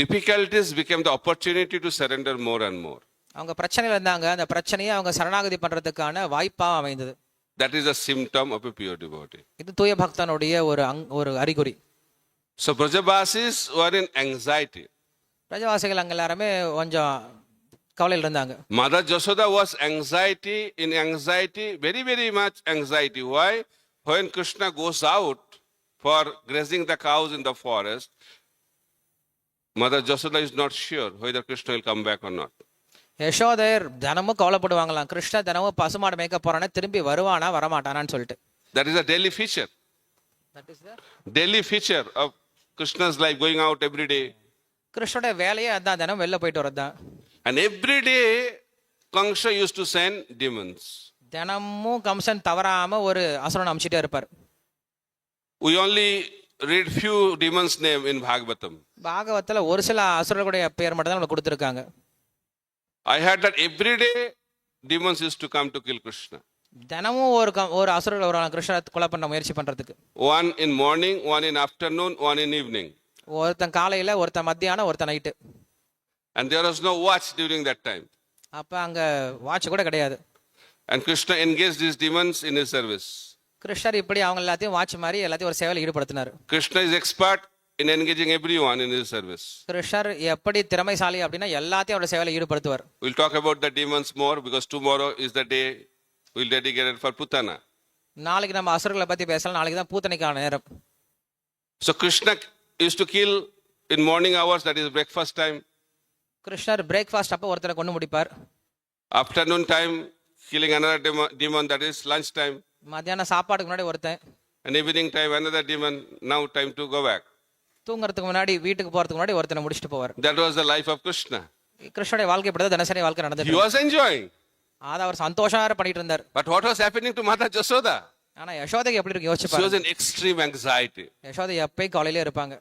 difficulties became the opportunity to surrender more and more. அவங்க பிரச்சனையில இருந்தாங்க, அந்த பிரச்சனையை அவங்க சரணாகதி பண்றதுக்கான வாய்ப்பா அமைந்தது. That is a symptom of a pure devotee. இது தூய பக்தனுடைய ஒரு அறிகுறி. So Brajavasis were in anxiety. பிரஜாவாசிகள் அங்க எல்லாருமே கொஞ்சம் கவலையில் இருந்தாங்க. Mother Jasoda was in anxiety, very, very much anxiety. Why? When Krishna goes out for grazing the cows in the forest, Mother Jasoda is not sure whether Krishna will come back or not. யசோதையர் தினமும் கவலைப்படுவாங்களாம், கிருஷ்ணா தினமும் பசுமாடு மேய்க்க போறானே, திரும்பி வருவானா வரமாட்டானான்னு சொல்லிட்டு. That is a daily feature. Daily feature of Krishna's life, going out every day. கிருஷ்ணோட வேலையே அதான், தினம் வெளில போயிட்டு வரதான். And every day Kamsa used to send demons. தினமும் கம்சன் தவறாம ஒரு அசுரன் அமிச்சிட்டே இருப்பார். We only read few demons' name in Bhagavatam. பாகவத்துல ஒரு சில அசுரர்களுடைய பெயர் மட்டும் தான் நமக்கு கொடுத்திருக்காங்க. I heard that every day demons used to come to kill Krishna. தினமும் ஒரு அசுரர்கள் வருவாங்க கிருஷ்ணரை கொலை பண்ண முயற்சி பண்றதுக்கு. One in morning, one in afternoon, one in evening. ஒருத்தன் காலையில, ஒருத்தன் மத்தியானம், ஒருத்தன் night. And there was no watch during that time. அப்ப அங்க வாட்ச் கூட கிடையாது. And Krishna engaged these demons in his service. கிருஷ்ணர் இப்படி அவங்க எல்லாத்தையும் வாட்ச் மாதிரி எல்லாத்தையும் ஒரு சேவையில் ஈடுபடுத்தினார். Krishna is expert in engaging everyone in his service. கிருஷ்ணர் எப்படி திறமைசாலி அப்படின்னா எல்லாத்தையும் அவரோட சேவையில் ஈடுபடுத்துவார். We'll talk about the demons more because tomorrow is the day we'll dedicate it for Putana. நாளைக்கு நம்ம அசுரர்களை பத்தி பேசலாம், நாளைக்கு தான் பூத்தனைக்கான நேரம். So Krishna used to kill in morning hours, that is breakfast time. கிருஷ்ணர் பிரேக்ஃபாஸ்ட் அப்ப ஒருத்தரை கொண்டு முடிப்பார். Afternoon time, killing another demon, that is lunch time. மத்தியானம் சாப்பாடுக்கு முன்னாடி ஒருத்தன். And evening time, another demon. Now time to go back. தூங்குறதுக்கு முன்னாடி, வீட்டுக்கு போறதுக்கு முன்னாடி ஒருத்தனை முடிச்சுட்டு போவார். That was the life of Krishna. கிருஷ்ணனுடைய வாழ்க்கை இப்படி தினசரி வாழ்க்கை நடந்துட்டு. He was enjoying. அத அவர் சந்தோஷமா பண்ணிட்டு இருந்தார். But what was happening to Mother Jasoda? ஆனா யசோதைக்கு எப்படி இருக்கு யோசிச்சு She was பாருங்க. in extreme anxiety. யசோதை எப்பயும் கவலையிலே இருப்பாங்க.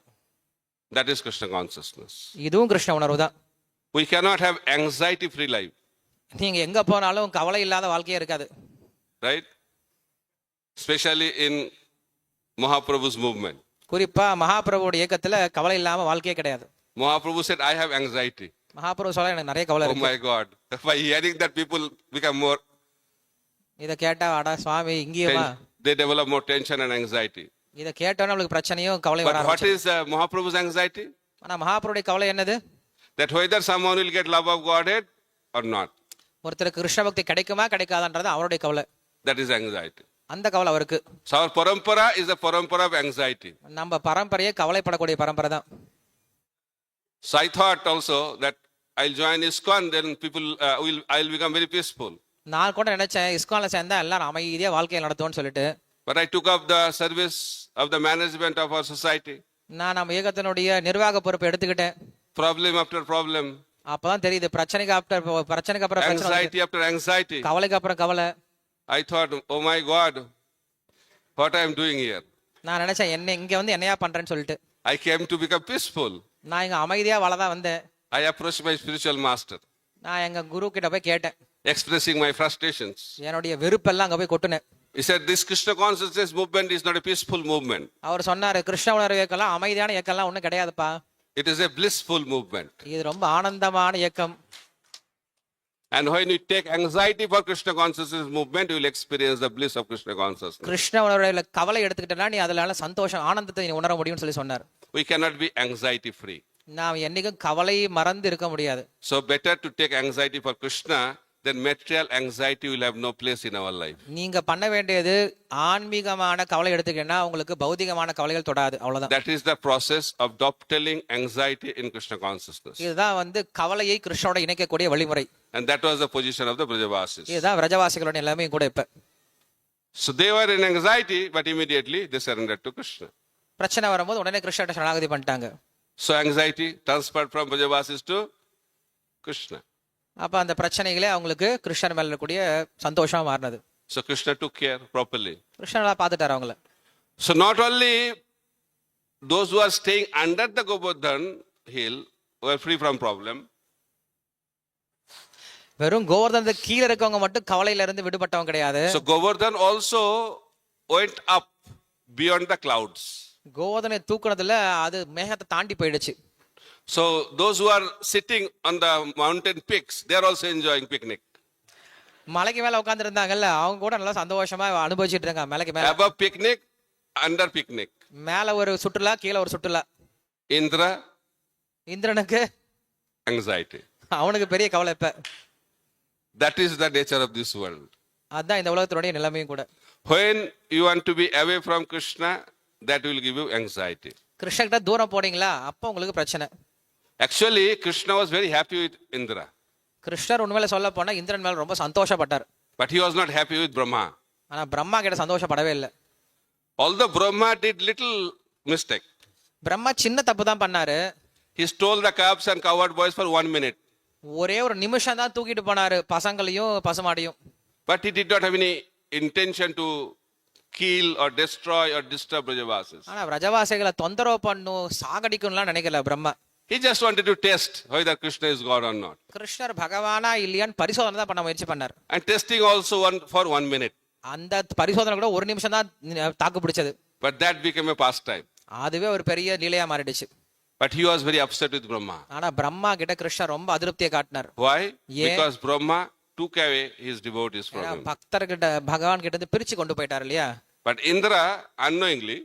That is Krishna consciousness. இதுவும் கிருஷ்ண உணர்வு தான். We cannot have anxiety free life. நீங்க எங்க போனாலும் கவலை இல்லாத வாழ்க்கையே இருக்காது. Right? Especially in Mahaprabhu's movement. குறிப்பா மகாபிரபுவோட இயக்கத்துல கவலை இல்லாம வாழ்க்கையே கிடையாது. Mahaprabhu said, I have anxiety. Mahaprabhu சொல்ல எனக்கு நிறைய கவலை Oh இருக்கு. my God. By hearing that, people become more, இத கேட்டா அடா சுவாமி இங்கேயுமா, they develop more tension and anxiety. இத கேட்டோன்னா நம்மளுக்கு பிரச்சனையும் கவலையும் வர But what ஆரம்பிச்சிடும். is Mahaprabhu's anxiety? ஆனா மகாபிரபுடைய கவலை என்னது? That whether someone will get love of Godhead or not. ஒருத்தருக்கு கிருஷ்ண பக்தி கிடைக்குமா கிடைக்காதான்றது அவருடைய கவலை. That is anxiety. அந்த கவலை அவருக்கு. So our parampara is the parampara of anxiety. நம்ம பரம்பரையே கவலைப்படக்கூடிய பரம்பரை தான். So I thought also that I'll join ISKCON, then people I'll become very peaceful. நான் கூட நினைச்சேன் இஸ்கான்ல சேர்ந்தா எல்லாரும் அமைதியா வாழ்க்கையை நடத்துவோம்னு சொல்லிட்டு. But I took up the service of the management of our society. நான் நம்ம இயக்கத்தினுடைய நிர்வாக பொறுப்பை எடுத்துக்கிட்டேன். Problem after problem. அப்பதான் தெரியுது பிரச்சனைக்கு அப்புறம் பிரச்சனை Anxiety after anxiety. கவலைக்கு அப்புறம் கவலை. I thought, oh my God, what I am doing here? நான் நினைச்சேன் என்ன இங்க வந்து என்னையா பண்றேன்னு சொல்லிட்டு. I came to become peaceful. நான் இங்க அமைதியா வாழதான் வந்தேன். I approached my spiritual master, நான் எங்க குரு கிட்ட போய் கேட்டேன். expressing my frustrations. என்னுடைய வெறுப்பெல்லாம் அங்க போய் கொட்டுனேன். He said, this Krishna consciousness movement is not a peaceful movement. அவர் சொன்னாரு கிருஷ்ண உணர்வு இயக்கலாம் அமைதியான இயக்கம்லாம் ஒண்ணும் கிடையாதுப்பா. It is a blissful movement. இது ரொம்ப ஆனந்தமான இயக்கம். And when you take anxiety for Krishna consciousness movement, you will experience the bliss of Krishna consciousness. Krishna உணர்வுல கவலை எடுத்துக்கிட்டா நீ அதனால சந்தோஷம் ஆனந்தத்தை நீ உணர முடியும்னு சொல்லி சொன்னார். We cannot be anxiety free. நாம் என்னைக்கும் கவலையை மறந்து இருக்க முடியாது. So better to take anxiety for Krishna than material anxiety will have no place in our life. நீங்க பண்ண வேண்டியது ஆன்மீகமான கவலை எடுத்துக்கிட்டா உங்களுக்கு பௌதிகமான கவலைகள் தொடாது, அவ்வளவுதான். That is the process of dovetailing anxiety in Krishna consciousness. இதுதான் வந்து கவலையை கிருஷ்ணனோட இணைக்கக்கூடிய வழிமுறை. And that was the position of the Brajavasis. இதுதான் விரஜவாசிகளோட எல்லாமே கூட இப்ப. So they were in anxiety, but immediately they surrendered to Krishna. பிரச்சனை வரும்போது உடனே கிருஷ்ணர்ட்ட சரணாகதி பண்ணிட்டாங்க. So anxiety transferred from Brajavasis to Krishna. அப்ப அந்த பிரச்சனைகளே அவங்களுக்கு கிருஷ்ணர் மேல இருக்கக்கூடிய சந்தோஷமா மாறினது. So Krishna took care properly. கிருஷ்ணரா பார்த்துட்டாரு அவங்கள. So not only those who are staying under the Govardhan hill were free from problem. வெறும் கோவர்தனத்துக்கு கீழே இருக்கவங்க மட்டும் கவலையில இருந்து விடுபட்டவங்க கிடையாது. So Govardhan also went up beyond the clouds. கோவர்தனை தூக்குனதுல அது மேகத்தை தாண்டி போயிடுச்சு. So those who are sitting on the mountain peaks, they are also enjoying picnic. மலைக்கு மேல உட்கார்ந்து இருந்தாங்கல்ல அவங்க கூட நல்லா சந்தோஷமா அனுபவிச்சிட்டு இருக்காங்க. மலைக்கு மேல Above picnic, under picnic. மேல ஒரு சுற்றுலா கீழே ஒரு சுற்றுலா. Indra, இந்திரனுக்கு anxiety. அவனுக்கு பெரிய கவலை இப்ப. That is the nature of this world. அதான் இந்த உலகத்தினுடைய நிலைமையும் கூட. When you want to be away from Krishna, that will give you anxiety. கிருஷ்ணகிட்ட தூரம் போனீங்களா அப்ப உங்களுக்கு பிரச்சனை. Actually, Krishna was very happy with Indra. கிருஷ்ணர் உண்மையில சொல்ல போனா இந்திரன் மேல ரொம்ப சந்தோஷப்பட்டார். But he was not happy with Brahma. ஆனா பிரம்மா கிட்ட சந்தோஷப்படவே இல்லை. Although Brahma did little mistake. Brahma சின்ன தப்பு தான் பண்ணாரு. He stole the calves and cowherd boys for 1 minute. ஒரே ஒரு நிமிஷம் தான் தூக்கிட்டு போனாரு பசங்களையும் பசுமாடையும். But he did not have any intention to kill or destroy or disturb Brajavasis. ஆனா விரஜவாசிகளை தொந்தரவு பண்ணும் சாகடிக்கும்லாம் நினைக்கல Brahma. He just wanted to test whether Krishna is God or not. கிருஷ்ணர் பகவானா இல்லையான்னு பரிசோதனை தான் பண்ண முயற்சி பண்ணார். And testing also for 1 minute. அந்த பரிசோதனை கூட ஒரு நிமிஷம் தான் தாக்கு பிடிச்சது. But that became a pastime. அதுவே ஒரு பெரிய லீலையா மாறிடுச்சு. But he was very upset with Brahma. ஆனா பிரம்மா கிட்ட கிருஷ்ணர் ரொம்ப அதிருப்தியை காட்டினார். Why? Yeah. Because Brahma took away his devotees from him. பக்தர்கிட்ட பகவான் கிட்ட இருந்து பிரிச்சு கொண்டு போயிட்டார் இல்லையா? But Indra unknowingly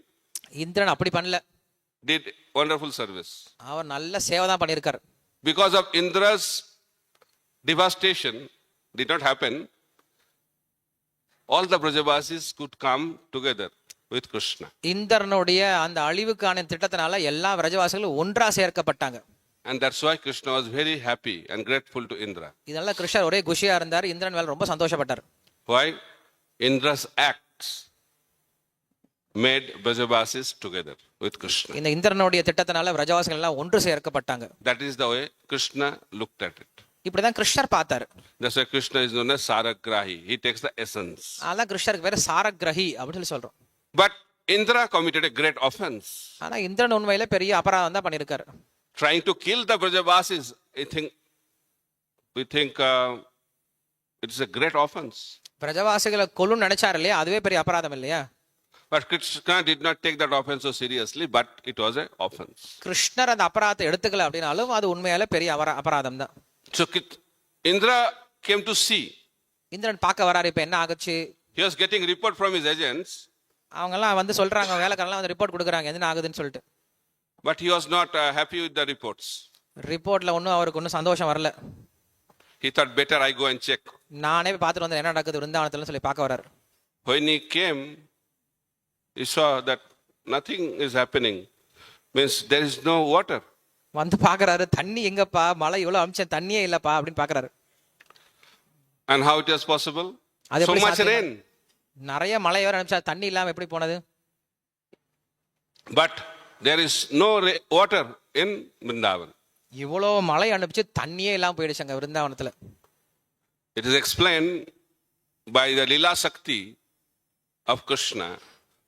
இந்திரன் அப்படி பண்ணல. did wonderful service. அவர் நல்ல சேவை தான் பண்ணியிருக்கார். Because of Indra's devastation did not happen, all the Brajavasis could come together with Krishna. இந்திரனுடைய அந்த அழிவுக்கான திட்டத்தினால எல்லா விரஜவாசிகளும் ஒன்றா சேர்க்கப்பட்டாங்க. And that's why Krishna was very happy and grateful to Indra. இதனால கிருஷ்ணர் ஒரே குஷியா இருந்தார். இந்திரன் மேல ரொம்ப சந்தோஷப்பட்டார். Why? Indra's acts made Brajavasis together with Krishna. இந்த இந்திரனுடைய திட்டத்தினால விரஜவாசிகள் எல்லாம் ஒன்று சேர்க்கப்பட்டாங்க. That is the way Krishna looked at it. இப்படிதான் கிருஷ்ணர் பார்த்தாரு. That's why Krishna is known as Saragrahi. He takes the essence. அதான் கிருஷ்ணருக்கு வேற சாரகிரஹி அப்படின்னு சொல்லி சொல்றோம். But Indra committed a great offense. ஆனா இந்திரன் உண்மையில பெரிய அபராதம் தான் பண்ணியிருக்காரு. Trying to kill the Brajavasis, we think it is a great offense. பிரஜவாசிகளை கொல்லும் நினைச்சாரு இல்லையா? அதுவே பெரிய அபராதம் இல்லையா? But Krishna did not take that offense so seriously, but it was an offense. கிருஷ்ணர் அந்த அபராதத்தை எடுத்துக்கல அப்படின்னாலும் அது உண்மையால பெரிய அபராதம் தான். So Indra came to see. Indiran பார்க்க வராரு. இப்ப என்ன ஆகுச்சு? He was getting report from his agents. அவங்க எல்லாம் வந்து சொல்றாங்க, வேலைக்காரலாம் வந்து ரிப்போர்ட் கொடுக்குறாங்க என்ன ஆகுதுன்னு சொல்லிட்டு. But he was not happy with the reports. ரிப்போர்ட்ல ஒன்றும் அவருக்கு ஒன்றும் சந்தோஷம் வரல. He thought better I go and check. நானே போய் பார்த்துட்டு வந்து என்ன நடக்குது விருந்தாவனத்துல சொல்லி பார்க்க வராரு. When he came, he saw that nothing is happening. Means there is no water. வந்து பாக்குறாரு, தண்ணி எங்கப்பா, மழை இவ்வளவு அமிச்சேன், தண்ணியே இல்லப்பா அப்படின்னு பாக்குறாரு. And how it was possible? So much rain. நிறைய மழை வேற அனுப்பிச்சா தண்ணி இல்லாம எப்படி போனது? But there is no water in Vrindavan. இவ்வளவு மழை அனுப்பிச்சு தண்ணியே இல்லாம போயிடுச்சாங்க விருந்தாவனத்துல. It is explained by the Lila Shakti of Krishna.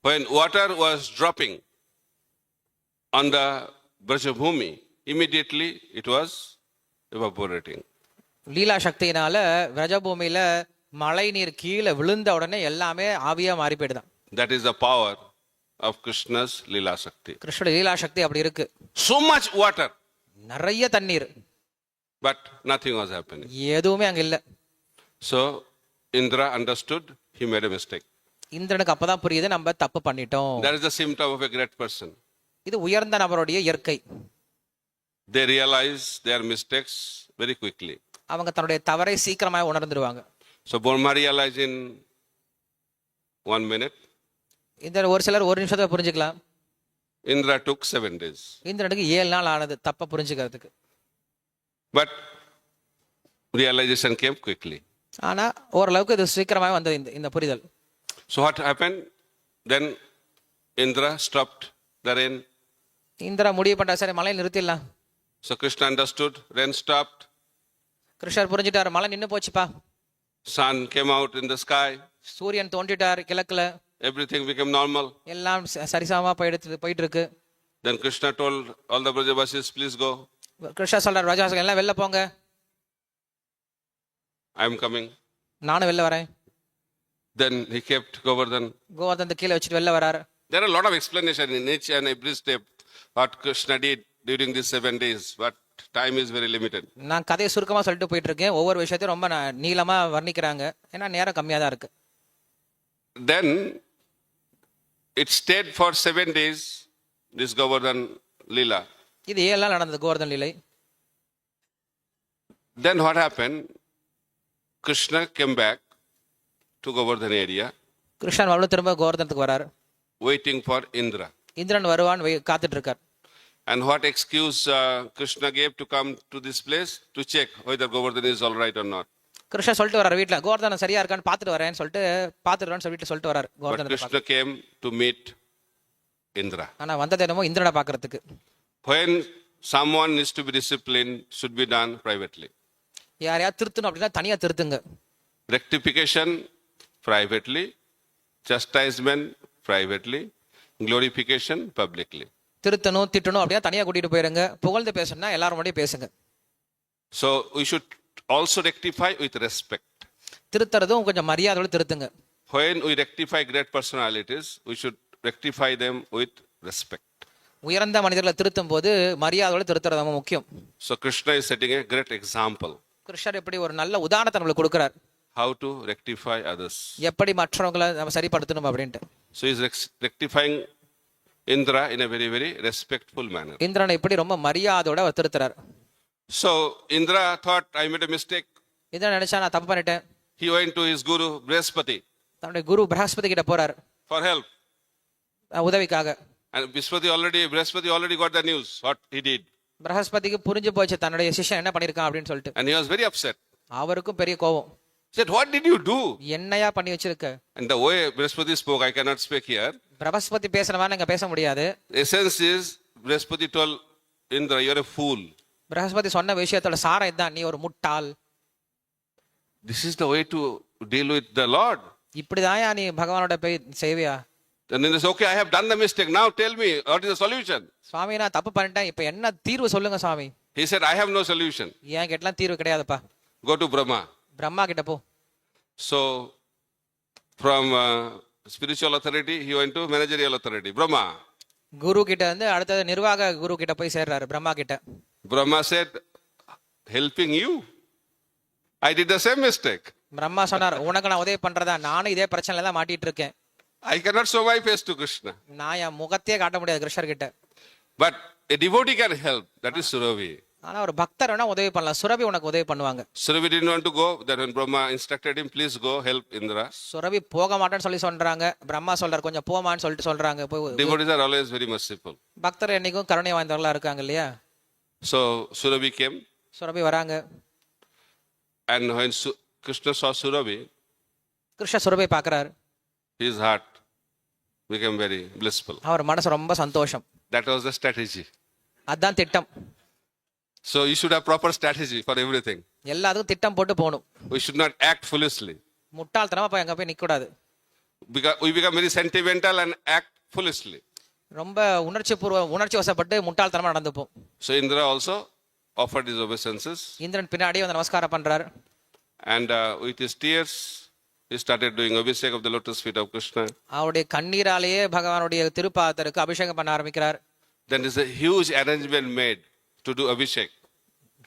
When water was dropping on the Brajabhumi, immediately it was evaporating. லீலா சக்தியினால விரஜபூமியில மழை நீர் கீழே விழுந்த உடனே எல்லாமே ஆவியா மாறி போயிடுதான். That is the power of Krishna's Lila Shakti. கிருஷ்ணோட லீலா சக்தி அப்படி இருக்கு. So much water, நிறைய தண்ணீர், but nothing was happening. எதுவுமே அங்க இல்ல. So Indra understood he made a mistake. இந்திரனுக்கு அப்பதான் புரியுது நம்ம தப்பு பண்ணிட்டோம். That is the symptom of a great person. இது உயர்ந்த நபருடைய இயற்கை. They realize their mistakes very quickly. அவங்க தன்னுடைய தவறை சீக்கிரமாக உணர்ந்துருவாங்க. So Burma realized in 1 minute. இந்த ஒரு சிலர் ஒரு நிமிஷத்துல புரிஞ்சுக்கலாம். Indra took 7 days. இந்திரனுக்கு 7 நாள் ஆனது தப்ப புரிஞ்சுக்கிறதுக்கு. But realization came quickly. ஆனா ஓரளவுக்கு இது சீக்கிரமாக வந்தது இந்த புரிதல். So what happened? Then Indra stopped the rain. Indira முடிவு பண்ணா, சரி மழை நிறுத்திடலாம். So Krishna understood, rain stopped. கிருஷ்ணர் புரிஞ்சுட்டாரு, மழை நின்னு போச்சுப்பா. Sun came out in the sky. சூரியன் தோன்றிட்டார் கிழக்குல. Everything became normal. எல்லாம் சரிசமமா போயிட்டு இருக்கு. Then Krishna told all the Brajavasis, please go. Krishna சொல்றார், ராஜாசங்க எல்லாம் வெளில போங்க, I am coming. நானும் வெளில வரேன். Then he kept Govardhan. Govardhan கீழே வச்சுட்டு வெளில வராரு. There are a lot of explanation in each and every step what Krishna did during these 7 days, but time is very limited. நான் கதையை சுருக்கமா சொல்லிட்டு போயிட்டு இருக்கேன். ஒவ்வொரு விஷயத்தையும் ரொம்ப நீளமா வர்ணிக்கிறாங்க, ஏன்னா நேரம் கம்மியா தான் இருக்கு. Then it stayed for 7 days, this Govardhan Leela. இது 7 நாள் நடந்தது கோவர்தன் லீலை. Then what happened? Krishna came back to Govardhan area. Krishnan மறுபடியும் திரும்ப கோவர்தனத்துக்கு வராரு. Waiting for Indra. இந்திரன் வருவான்னு காத்துட்டு இருக்கார். And what excuse Krishna gave to come to this place to check whether Govardhan is all right or not. Krishnan சொல்லிட்டு வராரு, வீட்டுல கோவர்தனம் சரியா இருக்கான்னு பாத்துட்டு வரேன்னு சொல்லிட்டு வீட்டுல சொல்லிட்டு வராரு. But Krishna came to meet Indra. ஆனா வந்தது என்னமோ இந்திரனை பாக்குறதுக்கு. When someone needs to be disciplined, should be done privately. யாரையாவது திருத்தணும் அப்படின்னா தனியா திருத்துங்க. Rectification privately, chastisement privately, glorification publicly. திருத்தணும் திட்டணும் அப்படின்னா தனியா கூட்டிட்டு போயிருங்க. புகழ்ந்து பேசணும்னா எல்லாரும் முன்னாடியே பேசுங்க. So we should also rectify with respect. திருத்துறதும் கொஞ்சம் மரியாதையோட திருத்துங்க. When we rectify great personalities, we should rectify them with respect. உயர்ந்த மனிதர்களை திருத்தும் போது மரியாதையோட திருத்துறது ரொம்ப முக்கியம். So Krishna is setting a great example. கிருஷ்ணர் எப்படி ஒரு நல்ல உதாரணத்தை நம்மளுக்கு கொடுக்கிறார். How to rectify others. எப்படி மற்றவங்களை நம்ம சரிப்படுத்தணும் அப்படின்ட்டு. So he is rectifying Indra in a very, very respectful manner. இந்திரனை இப்படி ரொம்ப மரியாதையோட அவர் திருத்துறார். So Indra thought, I made a mistake. Indiran நினைச்சா நான் தப்பு பண்ணிட்டேன். He went to his guru Brihaspati தன்னுடைய குரு பிரகஸ்பதி கிட்ட போறார் for help. உதவிக்காக. And Brihaspati already got the news what he did. பிரகஸ்பதிக்கு புரிஞ்சு போச்சு தன்னுடைய சிஷ்யன் என்ன பண்ணிருக்கான் அப்படின்னு சொல்லிட்டு. And he was very upset. அவருக்கும் பெரிய கோபம். He said, what did you do? என்னையா பண்ணி வச்சிருக்க? And the way Brihaspati spoke, I cannot speak here. Brihaspati பேசுறவா நீங்க பேச முடியாது. Essence is, Brihaspati told Indra, you're a fool. Brihaspati சொன்ன விஷயத்தோட சாரம் இதுதான், நீ ஒரு முட்டாள். This is the way to deal with the Lord. இப்படிதாயா நீ பகவானோட போய் செய்வியா? And then they say, okay, I have done the mistake. Now tell me, what is the solution? சுவாமி நான் தப்பு பண்ணிட்டேன், இப்ப என்ன தீர்வு சொல்லுங்க சுவாமி. He said, I have no solution. ஏன் கேட்டலாம் தீர்வு கிடையாதுப்பா. Go to Brahma. பிரம்மா கிட்ட போ. So from spiritual authority, he went to managerial authority, Brahma. குரு கிட்ட இருந்து அடுத்தது நிர்வாக குரு கிட்ட போய் சேர்றாரு, பிரம்மா கிட்ட. Brahma said, helping you? I did the same mistake. Brahma சொன்னார், உனக்கு நான் உதவி பண்றதா, நானும் இதே பிரச்சனையில தான் மாட்டிட்டு இருக்கேன். I cannot show my face to Krishna. நான் என் முகத்தையே காட்ட முடியாது கிருஷ்ணர் கிட்ட. But a devotee can help. That is Surabhi. ஆனா ஒரு பக்தர் வேணா உதவி பண்ணலாம். சுரபி உனக்கு உதவி பண்ணுவாங்க. Surabhi didn't want to go. Then when Brahma instructed him, please go help Indra. Surabhi போக மாட்டேன்னு சொல்லி சொல்றாங்க. பிரம்மா சொல்றாரு, கொஞ்சம் போமான்னு சொல்லிட்டு சொல்றாங்க. Devotees are always very merciful. பக்தர் என்னைக்கும் கருணை வாய்ந்தவர்களா இருக்காங்க இல்லையா? So Surabhi came. சுரபி வராங்க. And when Krishna saw Surabhi, Krishna Surabhi பாக்குறாரு. his heart became very blissful. அவர் மனசு ரொம்ப சந்தோஷம். That was the strategy. அதான் திட்டம். So you should have proper strategy for everything. எல்லாத்துக்கும் திட்டம் போட்டு போகணும். We should not act foolishly. முட்டாள்தனமா போய் அங்க போய் நிக்க கூடாது. Because we become very sentimental and act foolishly. ரொம்ப உணர்ச்சி வசப்பட்டு முட்டாள்தனமா நடந்துப்போம். So Indra also offered his obeisances. Indiran பின்னாடி வந்து நமஸ்காரம் பண்றாரு. And with his tears, he started doing abhishek of the lotus feet of Krishna. அவருடைய கண்ணீராலேயே பகவானுடைய திருப்பாதருக்கு அபிஷேகம் பண்ண ஆரம்பிக்கிறார். Then there is a huge arrangement made to do abhishek.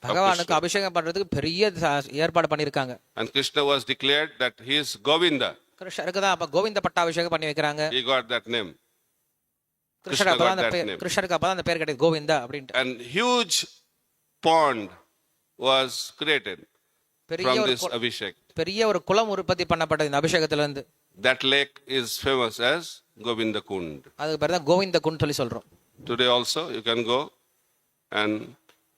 பகவானுக்கு அபிஷேகம் பண்றதுக்கு பெரிய ஏற்பாடு பண்ணிருக்காங்க. And Krishna was declared that he is Govinda. கிருஷ்ணருக்கு தான் அப்ப கோவிந்த பட்டாபிஷேகம் பண்ணி வைக்கிறாங்க. He got that name. கிருஷ்ணருக்கு அப்பதான் அந்த பேர் கிடையாது, கோவிந்தா அப்படின்ட்டு. And huge pond was created from this abhishek. பெரிய ஒரு குளம் உற்பத்தி பண்ணப்பட்டது இந்த அபிஷேகத்துல இருந்து. That lake is famous as Govinda Kund. அதுக்கு பேர் தான் கோவிந்த குண்ட் சொல்லி சொல்றோம். Today also you can go and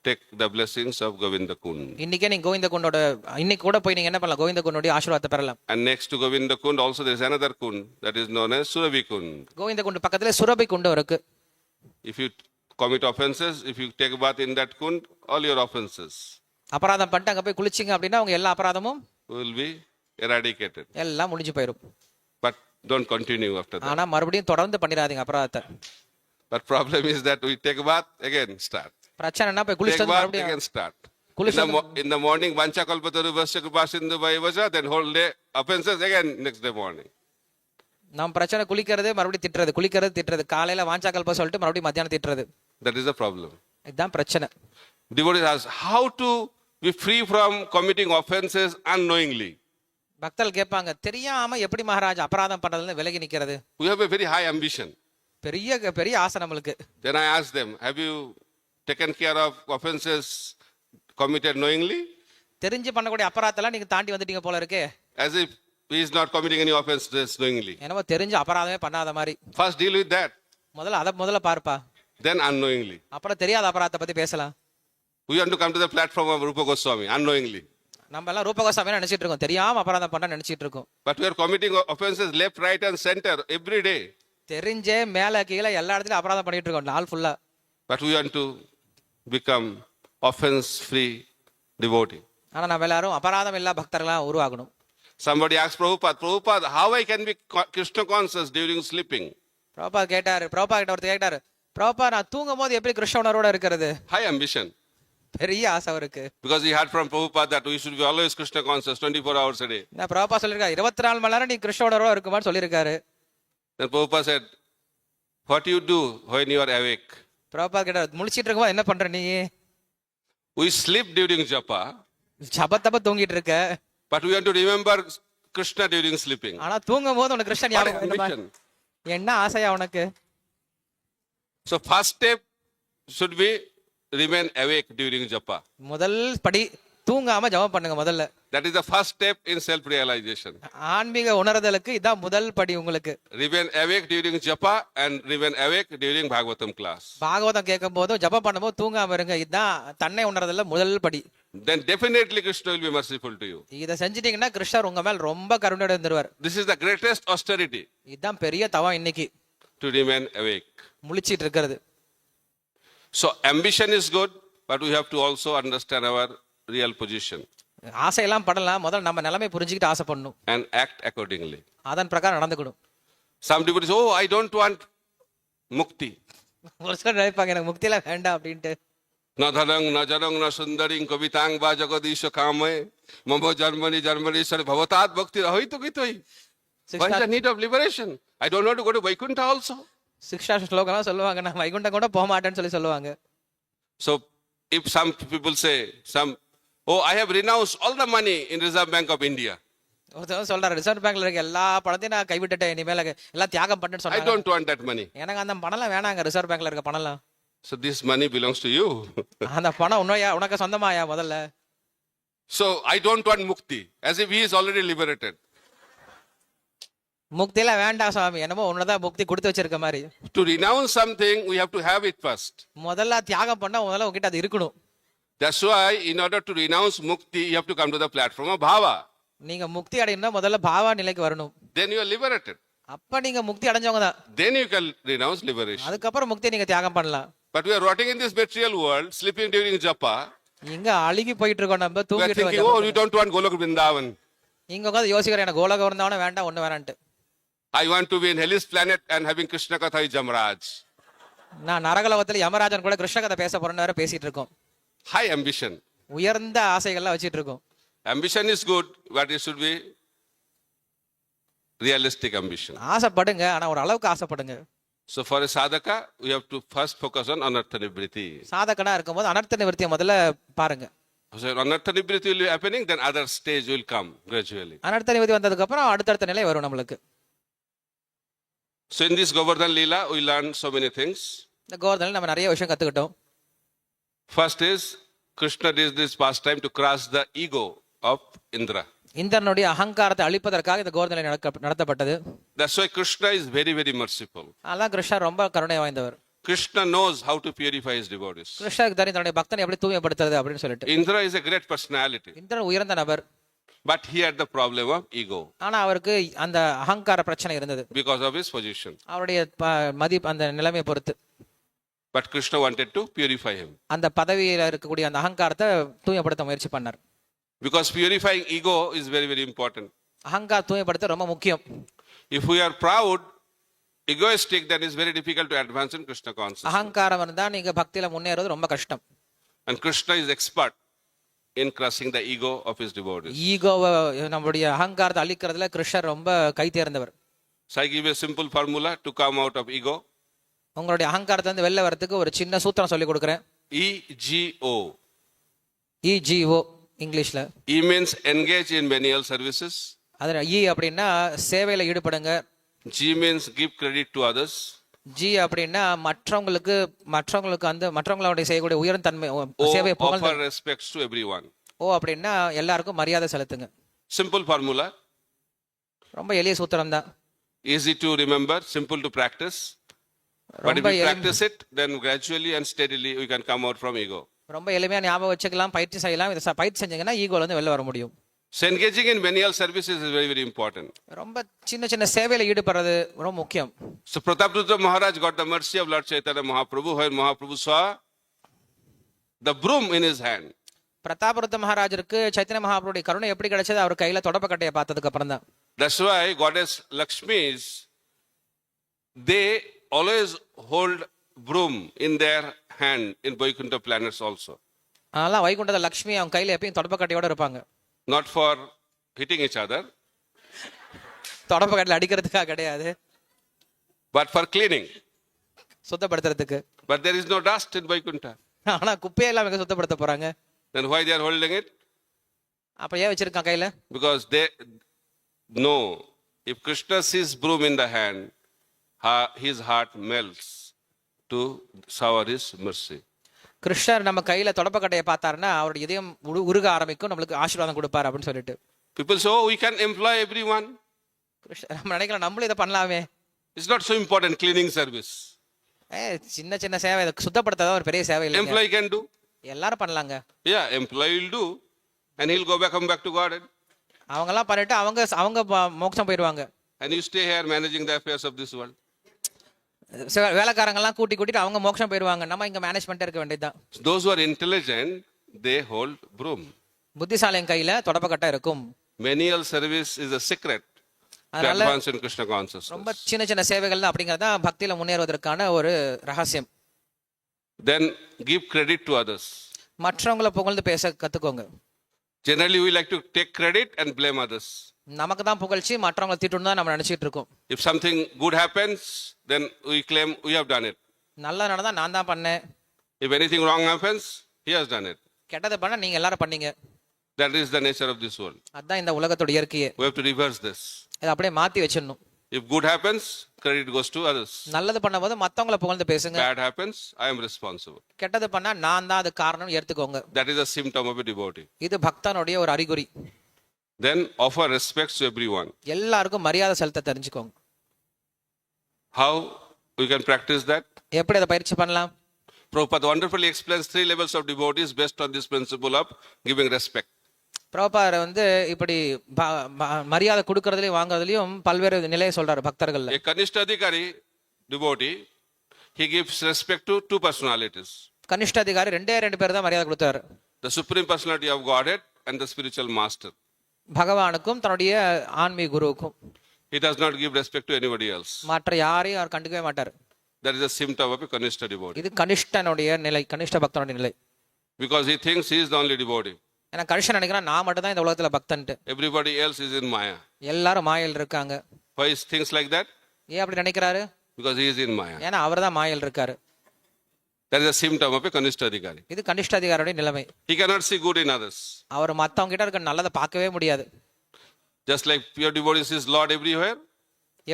take the blessings of Govinda Kund. இன்னைக்கே நீங்க கோவிந்த குண்டோட இன்னைக்கு கூட போய் நீங்க என்ன பண்ணலாம், கோவிந்த குண்டோட ஆசீர்வாதத்தை பெறலாம். And next to Govinda Kund also there is another kund that is known as Surabhi Kund. Govind குண்டு பக்கத்துல சுரபி குண்டு இருக்கு. If you commit offenses, if you take bath in that kund, all your offenses அபராதம் பண்ணிட்டு அங்க போய் குளிச்சிங்க அப்படின்னா உங்க எல்லா அபராதமும் will be eradicated. எல்லாம் முடிஞ்சு போயிடும். But don't continue after that. ஆனா மறுபடியும் தொடர்ந்து பண்ணிராதீங்க அபராதத்தை. But problem is that we take bath again start. பிரச்சனைனா போய் Take குளிச்சிட்டு bath மறுபடியும் again start. குளிச்சு In the morning vancha kalpataru vasya kripa sindhu vaja, then whole day offenses again next day morning. நாம் பிரச்சனை குளிக்கிறது மறுபடியும் திட்டுறது, குளிக்கிறது திட்டுறது, காலையில வாஞ்சா கல்ப சொல்லிட்டு மறுபடியும் மத்தியானம் திட்டுறது. That is the problem. இதுதான் பிரச்சனை. Devotees ask how to be free from committing offenses unknowingly. பக்தர்கள் கேட்பாங்க, தெரியாம எப்படி மகாராஜ் அபராதம் பண்றதுல விலகி நிக்கிறது? We have a very high ambition. பெரிய ஆசை நம்மளுக்கு. Then I ask them, have you taken care of offenses committed knowingly? தெரிஞ்சு பண்ணக்கூடிய அபராதத்தெல்லாம் நீங்க தாண்டி வந்துட்டீங்க போல இருக்கே. As if he is not committing any offenses knowingly. என்னமோ தெரிஞ்சு அபராதமே பண்ணாத மாதிரி. First deal with that. முதல்ல பார்ப்பா. Then unknowingly. அப்புறம் தெரியாத அபராதத்தை பத்தி பேசலாம். We want to come to the platform of Rupa Goswami unknowingly. நம்ம எல்லாம் ரூபகோசாமி நினைச்சிட்டு இருக்கோம், தெரியாம அபராதம் பண்ண நினைச்சிட்டு இருக்கோம். But we are committing offenses left, right and center every day. தெரிஞ்சே மேல கீழே எல்லா இடத்துலயும் அபராதம் பண்ணிட்டு இருக்கோம் நாள் ஃபுல்லா. But we want to become offense free devotee. ஆனா நம்ம எல்லாரும் அபராதம் இல்லா பக்தர்களா உருவாகணும். Somebody asked Prabhupada, how I can be Krishna conscious during sleeping? Prabhupad கிட்ட ஒருத்தர் கேட்டாரு, பிரபுபா நான் தூங்கும் போது எப்படி கிருஷ்ண உணர்வோட இருக்கிறது? High ambition. பெரிய ஆசை அவருக்கு. Because he heard from Prabhupada that we should be always Krishna conscious 24 hours a day. நான் பிரபுபா சொல்லிருக்காரு 24 மணி நேரம் நீ கிருஷ்ண உணர்வோட இருக்குமான்னு சொல்லிருக்காரு. Then Prabhupada said, what you do when you are awake? Prabhupad கிட்ட முழிச்சிட்டு இருக்கும்போது என்ன பண்ற நீ? We sleep during japa. ஜபத்தப்ப தூங்கிட்டு இருக்க. But we want to remember Krishna during sleeping. ஆனா தூங்கும் போது உனக்கு கிருஷ்ணன் ஞாபகம் என்ன ஆசையா உனக்கு? So first step should be remain awake during japa. முதல் படி தூங்காம ஜெபம் பண்ணுங்க முதல்ல. That is the first step in self realization. ஆன்மீக உணர்தலுக்கு இதான் முதல் படி உங்களுக்கு. Remain awake during japa and remain awake during Bhagavatam class. Bhagavatam கேட்கும் போதும் ஜெபம் பண்ணும்போது தூங்காம இருங்க, இதான் தன்னை உணர்தல்ல முதல் படி. Then definitely Krishna will be merciful to you. இத செஞ்சிட்டீங்கன்னா கிருஷ்ணர் உங்க மேல் ரொம்ப கருணையோட இருந்துருவார். This is the greatest austerity. இதான் பெரிய தவம் இன்னைக்கு. To remain awake. முழிச்சிட்டு இருக்கிறது. So ambition is good, but we have to also understand our real position. ஆசையெல்லாம் படலாம், முதல்ல நம்ம நிலைமை புரிஞ்சுக்கிட்டு ஆசை பண்ணணும். And act accordingly. அதன் பிரகாரம் நடந்துக்கணும். Some people say, oh, I don't want mukti. ஒரு சிலர் நினைப்பாங்க எனக்கு முக்தி எல்லாம் வேண்டாம் அப்படின்ட்டு. Na dhanang, na janang, na sundaring, kavitang, va jagadisha kame, mamo jarmani, sar bhavatat bhakti rahoi to kitoi. What is the need of liberation? I don't want to go to Vaikuntha also. சிக்ஷா ஸ்லோகம்லாம் சொல்லுவாங்க, நான் வைகுண்டம் கூட போக மாட்டேன்னு சொல்லி சொல்லுவாங்க. So if some people say, oh, I have renounced all the money in Reserve Bank of India. ஒருத்தர் சொல்றாரு, reserve பேங்க்ல இருக்க எல்லா பணத்தையும் நான் கைவிட்டுட்டேன், இனிமேல எல்லாம் தியாகம் பண்ணேன்னு I சொன்னாங்க. don't want that money. எனக்கு அந்த பணம்லாம் வேணாங்க, ரிசர்வ் பேங்க்ல இருக்க பணம்லாம். So this money belongs to you. அந்த பணம் உனக்கு சொந்தமாயா முதல்ல? So I don't want mukti, as if he is already liberated. முக்தியெல்லாம் வேண்டாம் சுவாமி, என்னமோ உன்னதான் முக்தி கொடுத்து வச்சிருக்க மாதிரி. To renounce something, we have to have it first. முதல்ல தியாகம் பண்ணா முதல்ல உங்ககிட்ட அது இருக்கணும். That's why in order to renounce mukti, you have to come to the platform of bhava. நீங்க முக்தி அடையணும்னா முதல்ல பாவா நிலைக்கு வரணும். Then you are liberated. அப்ப நீங்க முக்தி அடைஞ்சவங்க தான். Then you can renounce liberation. அதுக்கப்புறம் முக்தியை நீங்க தியாகம் பண்ணலாம். But we are rotting in this material world, sleeping during japa. இங்க அழுகி போயிட்டு இருக்கோம், நம்ம We are தூங்கிட்டு thinking, oh, you don't want Golok Vrindavan. இங்க உட்காந்து யோசிக்கிறேன், எனக்கு கோலக இருந்தாவன வேண்டாம், ஒண்ணு வேணான்ட்டு. I want to be in Hellish planet and having Krishna Katha with Jamraj. நான் நரகலோகத்துல யமராஜன் கூட கிருஷ்ண கதை பேச போறேன்னு வேற பேசிட்டு இருக்கோம். High ambition. உயர்ந்த ஆசைகள்லாம் வச்சிட்டு இருக்கோம். Ambition is good, but it should be realistic ambition. ஆசைப்படுங்க, ஆனா ஒரு அளவுக்கு ஆசைப்படுங்க. So for a sadhaka, we have to first focus on anartha nivriti. சாதகனா இருக்கும்போது அனர்த்த நிவர்த்தியை முதல்ல பாருங்க. So anartha nivriti will be happening, then other stage will come gradually. அனர்த்த நிவர்த்தி வந்ததுக்கு அப்புறம் அடுத்தடுத்த நிலை வரும் நம்மளுக்கு. So in this Govardhan Leela, we learn so many things. இந்த கோவர்தனில் நம்ம நிறைய விஷயம் கத்துக்கிட்டோம். First is Krishna did this pastime to crush the ego of Indra. இந்திரனுடைய அகங்காரத்தை அழிப்பதற்காக இந்த கோவர்தனை நடத்தப்பட்டது. That's why Krishna is very, very merciful. அதான் கிருஷ்ணர் ரொம்ப கருணை வாய்ந்தவர். Krishna knows how to purify his devotees. கிருஷ்ணருக்கு தெரியும் தன்னுடைய பக்தனை எப்படி தூய்மைப்படுத்துறது அப்படின்னு சொல்லிட்டு. Indra is a great personality. Indiran உயர்ந்த நபர். But he had the problem of ego. ஆனா அவருக்கு அந்த அகங்கார பிரச்சனை இருந்தது. Because of his position. அவருடைய மதிப்பு அந்த நிலைமையை பொறுத்து. But Krishna wanted to purify him. அந்த பதவியில இருக்கக்கூடிய அந்த அகங்காரத்தை தூய்மைப்படுத்த முயற்சி பண்ணார். Because purifying ego is very, very important. அகங்கார தூய்மைப்படுத்த ரொம்ப முக்கியம். If we are proud, egoistic, then it's very difficult to advance in Krishna consciousness. அகங்காரம் இருந்தா நீங்க பக்தியில முன்னேறது ரொம்ப கஷ்டம். And Krishna is expert in crushing the ego of his devotees. ஈகோவை நம்மளுடைய அகங்காரத்தை அழிக்கிறதுல கிருஷ்ணர் ரொம்ப கை தேர்ந்தவர். So I give a simple formula to come out of ego. உங்களுடைய அகங்காரத்தை வந்து வெளில வரதுக்கு ஒரு சின்ன சூத்திரம் சொல்லி கொடுக்குறேன். EGO. EGO இங்கிலீஷ்ல. E means engage in menial services. அதுல E அப்படின்னா சேவையில ஈடுபடுங்க. G means give credit to others. G அப்படின்னா மற்றவங்களுக்கு அந்த மற்றவங்களுடைய செய்யக்கூடிய உயர்ந்த தன்மை சேவை Offer respects to everyone. O அப்படின்னா எல்லாருக்கும் மரியாதை செலுத்துங்க. Simple formula. ரொம்ப எளிய சூத்திரம் தான். Easy to remember, simple to practice. But if we practice it, then gradually and steadily we can come out from ego. ரொம்ப எளிமையா ஞாபகம் வச்சுக்கலாம், பயிற்சி செய்யலாம். இதை பயிற்சி செஞ்சீங்கன்னா ஈகோல இருந்து வெளில வர முடியும். So engaging in menial services is very, very important. ரொம்ப சின்ன சின்ன சேவையில ஈடுபடுறது ரொம்ப முக்கியம். So Prataprutra Maharaj got the mercy of Lord Chaitanya Mahaprabhu, when Mahaprabhu saw the broom in his hand. பிரதாபருத்த மகாராஜருக்கு Chaitanya மகாபிரபுடைய கருணை எப்படி கிடைச்சது? அவர் கையில தொடப்பக்கட்டையை பார்த்ததுக்கு அப்புறம் தான். That's why goddess Lakshmis, they always hold broom in their hand in Vaikuntha planets also. அதெல்லாம் வைகுண்டத லக்ஷ்மி அவங்க கையில எப்பயும் தொடப்பக்கட்டையோட இருப்பாங்க. Not for hitting each other, தொடப்பக்கட்டையில அடிக்கிறதுக்காக கிடையாது, but for cleaning. சுத்தப்படுத்துறதுக்கு. But there is no dust in Vaikuntha. ஆனா குப்பையெல்லாம் எங்க சுத்தப்படுத்த போறாங்க? Then why they are holding it? அப்ப ஏன் வச்சிருக்காங்க கையில? Because they know if Krishna sees broom in the hand, his heart melts to shower his mercy. கிருஷ்ணர் நம்ம கையில தொடப்பக்கட்டையை பார்த்தாருன்னா அவருடைய இதயம் உருக ஆரம்பிக்கும், நம்மளுக்கு ஆசீர்வாதம் கொடுப்பார் அப்படின்னு சொல்லிட்டு. People say, oh, we can employ everyone. கிருஷ்ணர் நம்ம நினைக்கலாம் நம்மளும் இதை பண்ணலாமே. It's not so important cleaning service. சின்ன சின்ன சேவை, இதை சுத்தப்படுத்தாத ஒரு பெரிய சேவை இல்லை. Employee can do. எல்லாரும் பண்ணலாங்க. Yeah, employee will do, and he'll come back to garden. அவங்க எல்லாம் பண்ணிட்டு அவங்க மோட்சம் போயிடுவாங்க. And you stay here managing the affairs of this world. வேலைக்காரங்க எல்லாம் கூட்டிட்டு அவங்க மோட்சம் போயிடுவாங்க, நம்ம இங்க மேனேஜ்மெண்ட் இருக்க வேண்டியதுதான். Those who are intelligent, they hold broom. புத்திசாலியின் கையில தொடப்பக்கட்டை இருக்கும். Menial service is a secret to advance in Krishna consciousness. ரொம்ப சின்ன சின்ன சேவைகள் அப்படிங்கறத பக்தியில முன்னேறுவதற்கான ஒரு ரகசியம். Then give credit to others. மற்றவங்களை புகழ்ந்து பேச கத்துக்கோங்க. Generally, we like to take credit and blame others. நமக்கு தான் புகழ்ச்சி, மற்றவங்களை திட்டணும் தான் நம்ம நினைச்சிட்டு இருக்கோம். If something good happens, then we claim we have done it. நல்லா நடந்தா நான் தான் பண்ணேன், If anything wrong happens, he has done it. கெட்டதை பண்ண நீங்க எல்லாரும் பண்ணீங்க. That is the nature of this world. அதுதான் இந்த உலகத்தோட இயற்கையே. We have to reverse this. இதை அப்படியே மாத்தி வச்சிடணும். If good happens, credit goes to others. நல்லது பண்ணும்போது மத்தவங்கள புகழ்ந்து பேசுங்க, Bad happens, I am responsible. கெட்டது பண்ணா நான் தான் அது காரணம் ஏத்துக்கோங்க. That is a symptom of a devotee. இது பக்தனுடைய ஒரு அறிகுறி. Then offer respects to everyone. எல்லாருக்கும் மரியாதை செலுத்த தெரிஞ்சுக்கோங்க. How we can practice that? எப்படி அதை பயிற்சி பண்ணலாம்? Prabhupada wonderfully explains 3 levels of devotees based on this principle of giving respect. பிரபுபாதர் வந்து இப்படி மரியாதை கொடுக்கறதுலயும் வாங்குறதுலயும் பல்வேறு நிலையை சொல்றாரு பக்தர்கள்ல. A Kanishta Adhikari devotee, he gives respect to 2 personalities. கனிஷ்ட அதிகாரி ரெண்டு பேர் தான் மரியாதை கொடுத்தாரு. The Supreme Personality of Godhead and the spiritual master. பகவானுக்கும் தன்னுடைய ஆன்மீக குருவுக்கும். He does not give respect to anybody else. மற்ற யாரையும் அவர் கண்டுக்கவே மாட்டார். That is a symptom of a Kanishta devotee. இது கனிஷ்டனுடைய நிலை, கனிஷ்ட பக்தனுடைய நிலை. Because he thinks he is the only devotee. ஏன்னா கனிஷ்டன் நினைக்கிறான் நான் மட்டும் தான் இந்த உலகத்துல பக்தன்ட்டு. Everybody else is in Maya. எல்லாரும் மாயையில் இருக்காங்க. Why is things like that? ஏன் அப்படி நினைக்கிறாரு? Because he is in Maya. ஏன்னா அவர் தான் மாயையில் இருக்காரு. That is a symptom of a Kanishta Adhikari. இது கனிஷ்ட அதிகாரியுடைய நிலைமை. He cannot see good in others. அவர் மத்தவங்க கிட்ட இருக்க நல்லதை பார்க்கவே முடியாது. Just like pure devotee sees Lord everywhere,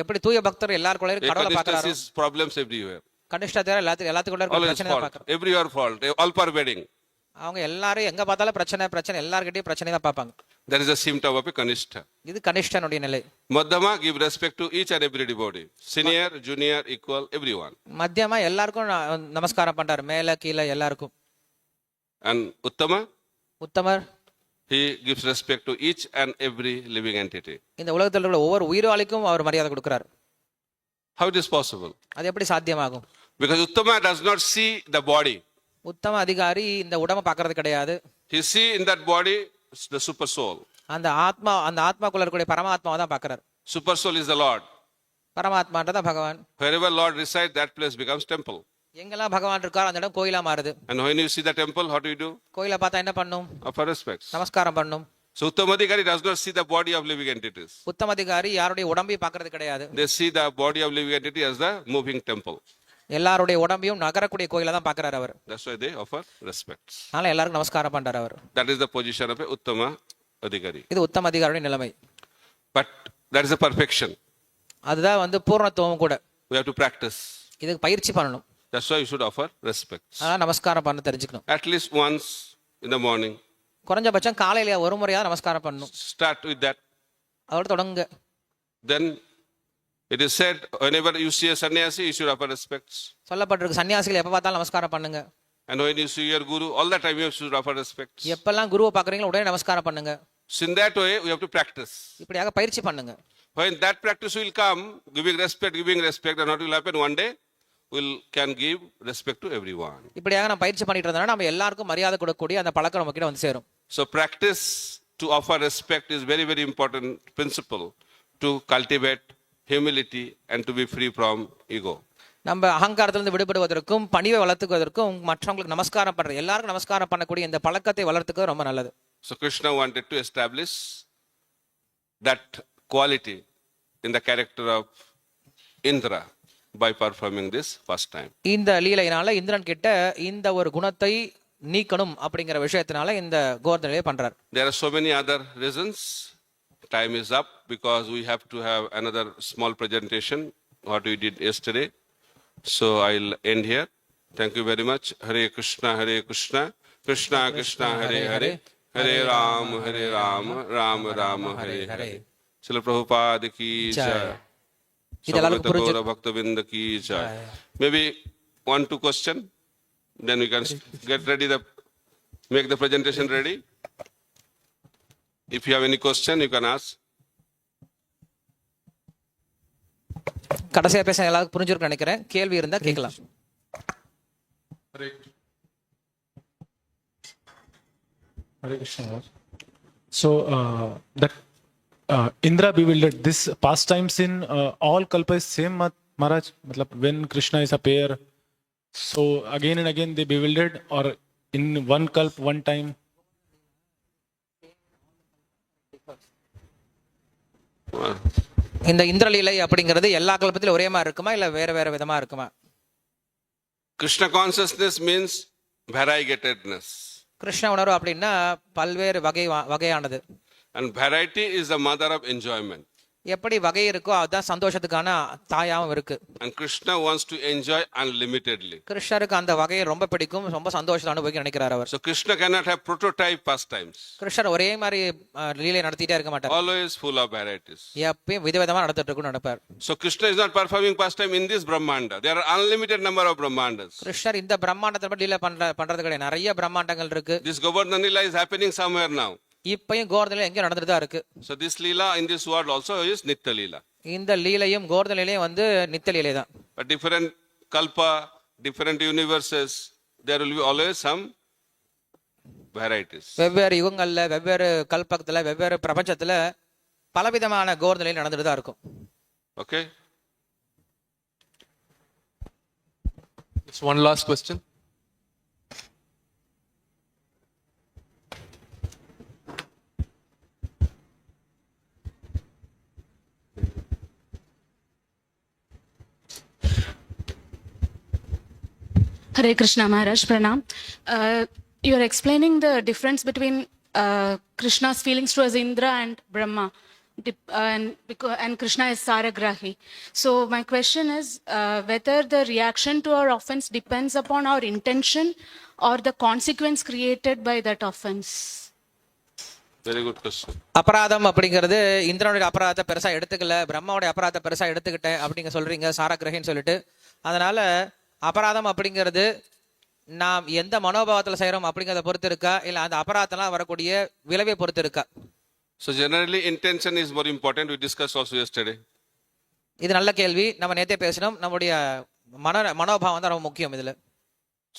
எப்படி தூய பக்தர் எல்லாருக்குள்ள a கடவுளை Kanishta பார்க்கறாரு, sees problems everywhere. கனிஷ்ட அதிகாரி எல்லாத்துக்குள்ள இருக்க Always பிரச்சனையை fault. பார்க்கறாரு. Everywhere fault. All pervading. அவங்க எல்லாரும் எங்க பார்த்தாலும் பிரச்சனை எல்லார்கிட்டயும் பிரச்சனை தான் பார்ப்பாங்க. That is a symptom of a Kanishta. இது கனிஷ்டனுடைய நிலை. Madhyama give respect to each and every devotee. Senior, junior, equal, everyone. மத்தியமா எல்லாருக்கும் நமஸ்காரம் பண்றாரு, மேல கீழே எல்லாருக்கும். And Uttama, Uthamar he gives respect to each and every living entity. இந்த உலகத்தில் உள்ள ஒவ்வொரு உயிராளிக்கும் அவர் மரியாதை கொடுக்கிறார். How it is possible? அது எப்படி சாத்தியமாகும்? Because Uttama does not see the body. உத்தம அதிகாரி இந்த உடம்ப பார்க்கறது கிடையாது. He see in that body the super soul. அந்த ஆத்மாக்குள்ள இருக்கக்கூடிய பரமாத்மாவை தான் பார்க்கறாரு. Super soul is the Lord. பரமாத்மான்றதான் பகவான். Wherever Lord resides, that place becomes temple. எங்கெல்லாம் பகவான் இருக்கார் அந்த இடம் கோயிலா மாறுது. And when you see the temple, what do you do? கோயிலை பார்த்தா என்ன பண்ணும்? Offer respects. நமஸ்காரம் பண்ணும். So Uttamadhikari does not see the body of living entities. உத்தம அதிகாரி யாருடைய உடம்பையும் பார்க்கறது கிடையாது. They see the body of living entity as the moving temple. எல்லாருடைய உடம்பையும் நகரக்கூடிய கோயிலை தான் பார்க்கறாரு அவர். That's why they offer respects. அதனால எல்லாருக்கும் நமஸ்காரம் பண்றாரு அவர். That is the position of a Uttama Adhikari. இது உத்தம அதிகாரியுடைய நிலைமை. But that is a perfection. அதுதான் வந்து பூர்ணத்துவம் கூட. We have to practice. இதுக்கு பயிற்சி பண்ணணும். That's why you should offer respects. அதனால நமஸ்காரம் பண்ண தெரிஞ்சுக்கணும். At least once in the morning. குறைஞ்சபட்சம் காலையில ஒரு முறையா நமஸ்காரம் பண்ணணும். Start with that. அதோட தொடங்க. Then it is said, whenever you see a sannyasi, you should offer respects. சொல்லப்பட்டிருக்கு சன்னியாசிகள் எப்ப பார்த்தாலும் நமஸ்காரம் பண்ணுங்க. And when you see your guru, all the time you should offer respects. எப்பெல்லாம் குருவை பார்க்கறீங்களோ உடனே நமஸ்காரம் பண்ணுங்க. So in that way, we have to practice. இப்படியாக பயிற்சி பண்ணுங்க. When that practice will come, giving respect, and what will happen one day, can give respect to everyone. இப்படியாக நம்ம பயிற்சி பண்ணிட்டு இருந்தோம்னா நம்ம எல்லாருக்கும் மரியாதை கொடுக்கக்கூடிய அந்த பழக்கம் நம்ம கிட்ட வந்து சேரும். So practice to offer respect is very, very important principle to cultivate humility and to be free from ego. நம்ம அகங்காரத்திலிருந்து விடுபடுவதற்கும் பணிவை வளர்த்துக்குவதற்கும் மற்றவங்களுக்கு நமஸ்காரம் பண்றது எல்லாருக்கும் நமஸ்காரம் பண்ணக்கூடிய இந்த பழக்கத்தை வளர்த்துக்க ரொம்ப நல்லது. So Krishna wanted to establish that quality in the character of Indra by performing this first time. இந்த லீலையினால இந்திரன் கிட்ட இந்த ஒரு குணத்தை நீக்கணும் அப்படிங்கிற விஷயத்தினால இந்த கோவர்தனையை பண்றார். There are so many other reasons. Time is up because we have to have another small presentation what we did yesterday. So I'll end here. Thank you very much. Hare Krishna, Krishna Krishna, Hare Hare, Hare Ram, Ram Ram, Hare Hare. Srila Prabhupada ki jai. Samaveta Gaura Bhaktavinda ki jai. Maybe 1-2 question. Then we can get ready, make the presentation ready. If you have any question, you can ask. கடைசியா பேச எல்லாருக்கும் புரிஞ்சிருக்கும்னு நினைக்கிறேன். கேள்வி இருந்தா கேட்கலாம். Hare Krishna. So that Indra bewildered, this pastimes in all kalpa is same, Maharaj? Matlab, when Krishna is a pair, so again and again they bewildered, or in one kalp, one time? இந்த இந்திரலீலை அப்படிங்கிறது எல்லா கல்பத்திலும் ஒரே மாதிரி இருக்குமா இல்ல வேற வேற விதமா இருக்குமா? Krishna consciousness means variegatedness. Krishna உணர்வு அப்படின்னா பல்வேறு வகையானது. And variety is the mother of enjoyment. எப்படி வகை இருக்கோ அதுதான் சந்தோஷத்துக்கான தாயாவும் இருக்கு. And Krishna wants to enjoy unlimitedly. கிருஷ்ணருக்கு அந்த வகையை ரொம்ப பிடிக்கும், ரொம்ப சந்தோஷத்தை அனுபவிக்க நினைக்கிறார் அவர். So Krishna cannot have prototype pastimes. கிருஷ்ணர் ஒரே மாதிரி லீலை நடத்திட்டே இருக்க மாட்டார். Always full of varieties. எப்பயும் விதவிதமா நடத்திட்டு இருக்குன்னு நடப்பார். So Krishna is not performing pastime in this Brahmanda. There are unlimited number of Brahmandas. கிருஷ்ணர் இந்த பிரம்மாண்டத்தை மட்டும் லீலை பண்றது கிடையாது, நிறைய பிரம்மாண்டங்கள் இருக்கு. This Govardhan Leela is happening somewhere now. இப்பயும் கோவர்தன எங்கேயும் நடந்துட்டு தான் இருக்கு. So this Leela in this world also is Nitya Leela. இந்த லீலையும் கோவர்தன லீலையும் வந்து நித்திய லீலை தான். But different kalpa, different universes, there will be always some varieties. வெவ்வேறு யுகங்கள்ல வெவ்வேறு கல்பத்துல வெவ்வேறு பிரபஞ்சத்துல பலவிதமான கோவர்தன லீலை நடந்துட்டு தான் இருக்கும். Okay. Just one last question. Hare Krishna Maharaj, Pranam. You are explaining the difference between Krishna's feelings towards Indra and Brahma, and Krishna is Saragrahi. So my question is whether the reaction to our offense depends upon our intention or the consequence created by that offense. Very good question. அபராதம் அப்படிங்கிறது இந்திரனுடைய அபராதத்தை பெருசா எடுத்துக்கல, பிரம்மாவுடைய அபராதத்தை பெருசா எடுத்துக்கிட்டேன் அப்படிங்க சொல்றீங்க சாரகிரகின்னு சொல்லிட்டு. அதனால அபராதம் அப்படிங்கிறது நாம் எந்த மனோபாவத்துல செய்யறோம் அப்படிங்கிறத பொறுத்து இருக்கா இல்ல அந்த அபராதம்லாம் வரக்கூடிய விளைவை பொறுத்து இருக்கா? So generally intention is more important. We discussed also yesterday. இது நல்ல கேள்வி. நம்ம நேத்தே பேசினோம். நம்முடைய மனோபாவம் தான் ரொம்ப முக்கியம் இதுல.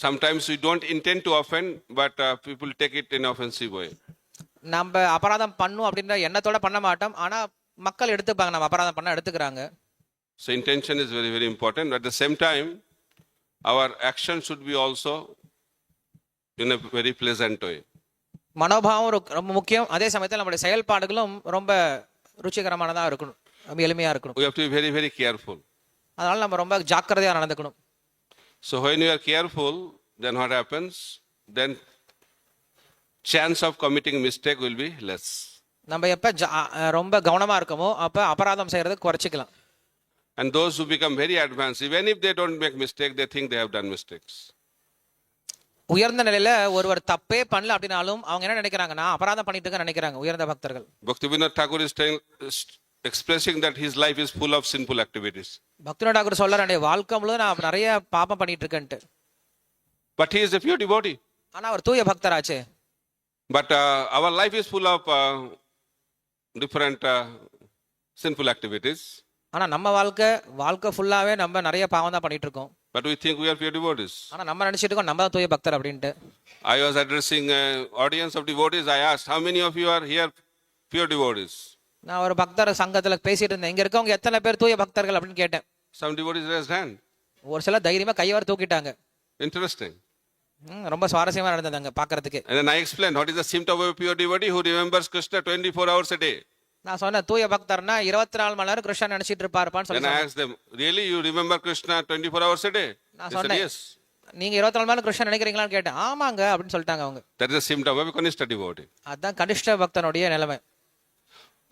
Sometimes we don't intend to offend, but people take it in offensive way. நம்ம அபராதம் பண்ணும் அப்படின்ற எண்ணத்தோட பண்ண மாட்டோம், ஆனா மக்கள் எடுத்துப்பாங்க, நம்ம அபராதம் பண்ண எடுத்துக்கிறாங்க. So intention is very, very important. At the same time, our action should be also in a very pleasant way. மனோபாவம் ரொம்ப முக்கியம். அதே சமயத்தில் நம்முடைய செயல்பாடுகளும் ரொம்ப ருச்சிகரமானதா இருக்கணும், ரொம்ப எளிமையா இருக்கணும். We have to be very, very careful. அதனால நம்ம ரொம்ப ஜாக்கிரதையா நடந்துக்கணும். So when you are careful, then what happens? Then chance of committing mistake will be less. நம்ம எப்ப ரொம்ப கவனமா இருக்கமோ அப்ப அபராதம் செய்யறதை குறைச்சிக்கலாம். And those who become very advanced, even if they don't make mistake, they think they have done mistakes. உயர்ந்த நிலையில ஒருவர் தப்பே பண்ணல அப்படினாலும் அவங்க என்ன நினைக்கிறாங்க, நான் அபராதம் பண்ணிட்டு இருக்கேன்னு நினைக்கிறாங்க உயர்ந்த பக்தர்கள். Bhaktivinoda Thakur is expressing that his life is full of sinful activities. Bhaktivinoda Tagore சொல்றாரு, வாழ்க்கை முழுவதும் நான் நிறைய பாபம் பண்ணிட்டு இருக்கேன்ட்டு. But he is a pure devotee. ஆனா அவர் தூய பக்தராச்சே. But our life is full of different sinful activities. ஆனா நம்ம வாழ்க்கை ஃபுல்லாவே நம்ம நிறைய பாவம் தான் பண்ணிட்டு இருக்கோம். But we think we are pure devotees. ஆனா நம்ம நினைச்சிட்டு இருக்கோம் நம்ம தான் தூய பக்தர் அப்படின்ட்டு. I was addressing an audience of devotees. I asked, how many of you are here pure devotees? நான் ஒரு பக்தர் சங்கத்துல பேசிட்டு இருந்தேன், இங்க இருக்கவங்க எத்தனை பேர் தூய பக்தர்கள் அப்படின்னு கேட்டேன். Some devotees raised hand. ஒரு சில தைரியமா கையவர் தூக்கிட்டாங்க. Interesting. ரொம்ப சுவாரஸ்யமா நடந்ததுங்க பாக்குறதுக்கு. And then I explained what is the symptom of a pure devotee who remembers Krishna 24 hours a day. நான் சொன்னேன், தூய பக்தர்னா 24 மணி நேரம் கிருஷ்ணன் நினைச்சிட்டு இருப்பாருப்பான்னு Then I சொல்லி. asked them, really you remember Krishna 24 hours a day? நான் They said சொன்னேன், yes. நீங்க 24 மணி நேரம் கிருஷ்ணன் நினைக்கிறீங்களான்னு கேட்டேன். ஆமாங்க அப்படின்னு சொல்லிட்டாங்க அவங்க. That is a symptom of a Kanishta devotee. அதான் கனிஷ்ட பக்தனுடைய நிலைமை.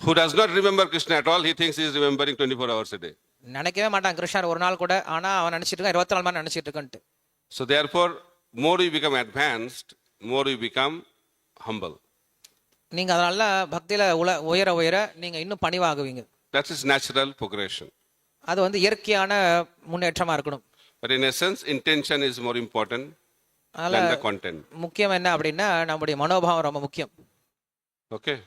Who does not remember Krishna at all, he thinks he is remembering 24 hours a day. நினைக்கவே மாட்டான் கிருஷ்ணர் ஒரு நாள் கூட, ஆனா அவன் நினைச்சிட்டு இருக்கான் 24 மணி நேரம் நினைச்சிட்டு இருக்கான்ட்டு. So therefore, more you become advanced, more you become humble. நீங்க அதனால பக்தியில உயர நீங்க இன்னும் பணிவாகுவீங்க. That is natural progression. அது வந்து இயற்கையான முன்னேற்றமா இருக்கணும். But in essence, intention is more important than the content. முக்கியம் என்ன அப்படின்னா நம்முடைய மனோபாவம் ரொம்ப முக்கியம். Okay.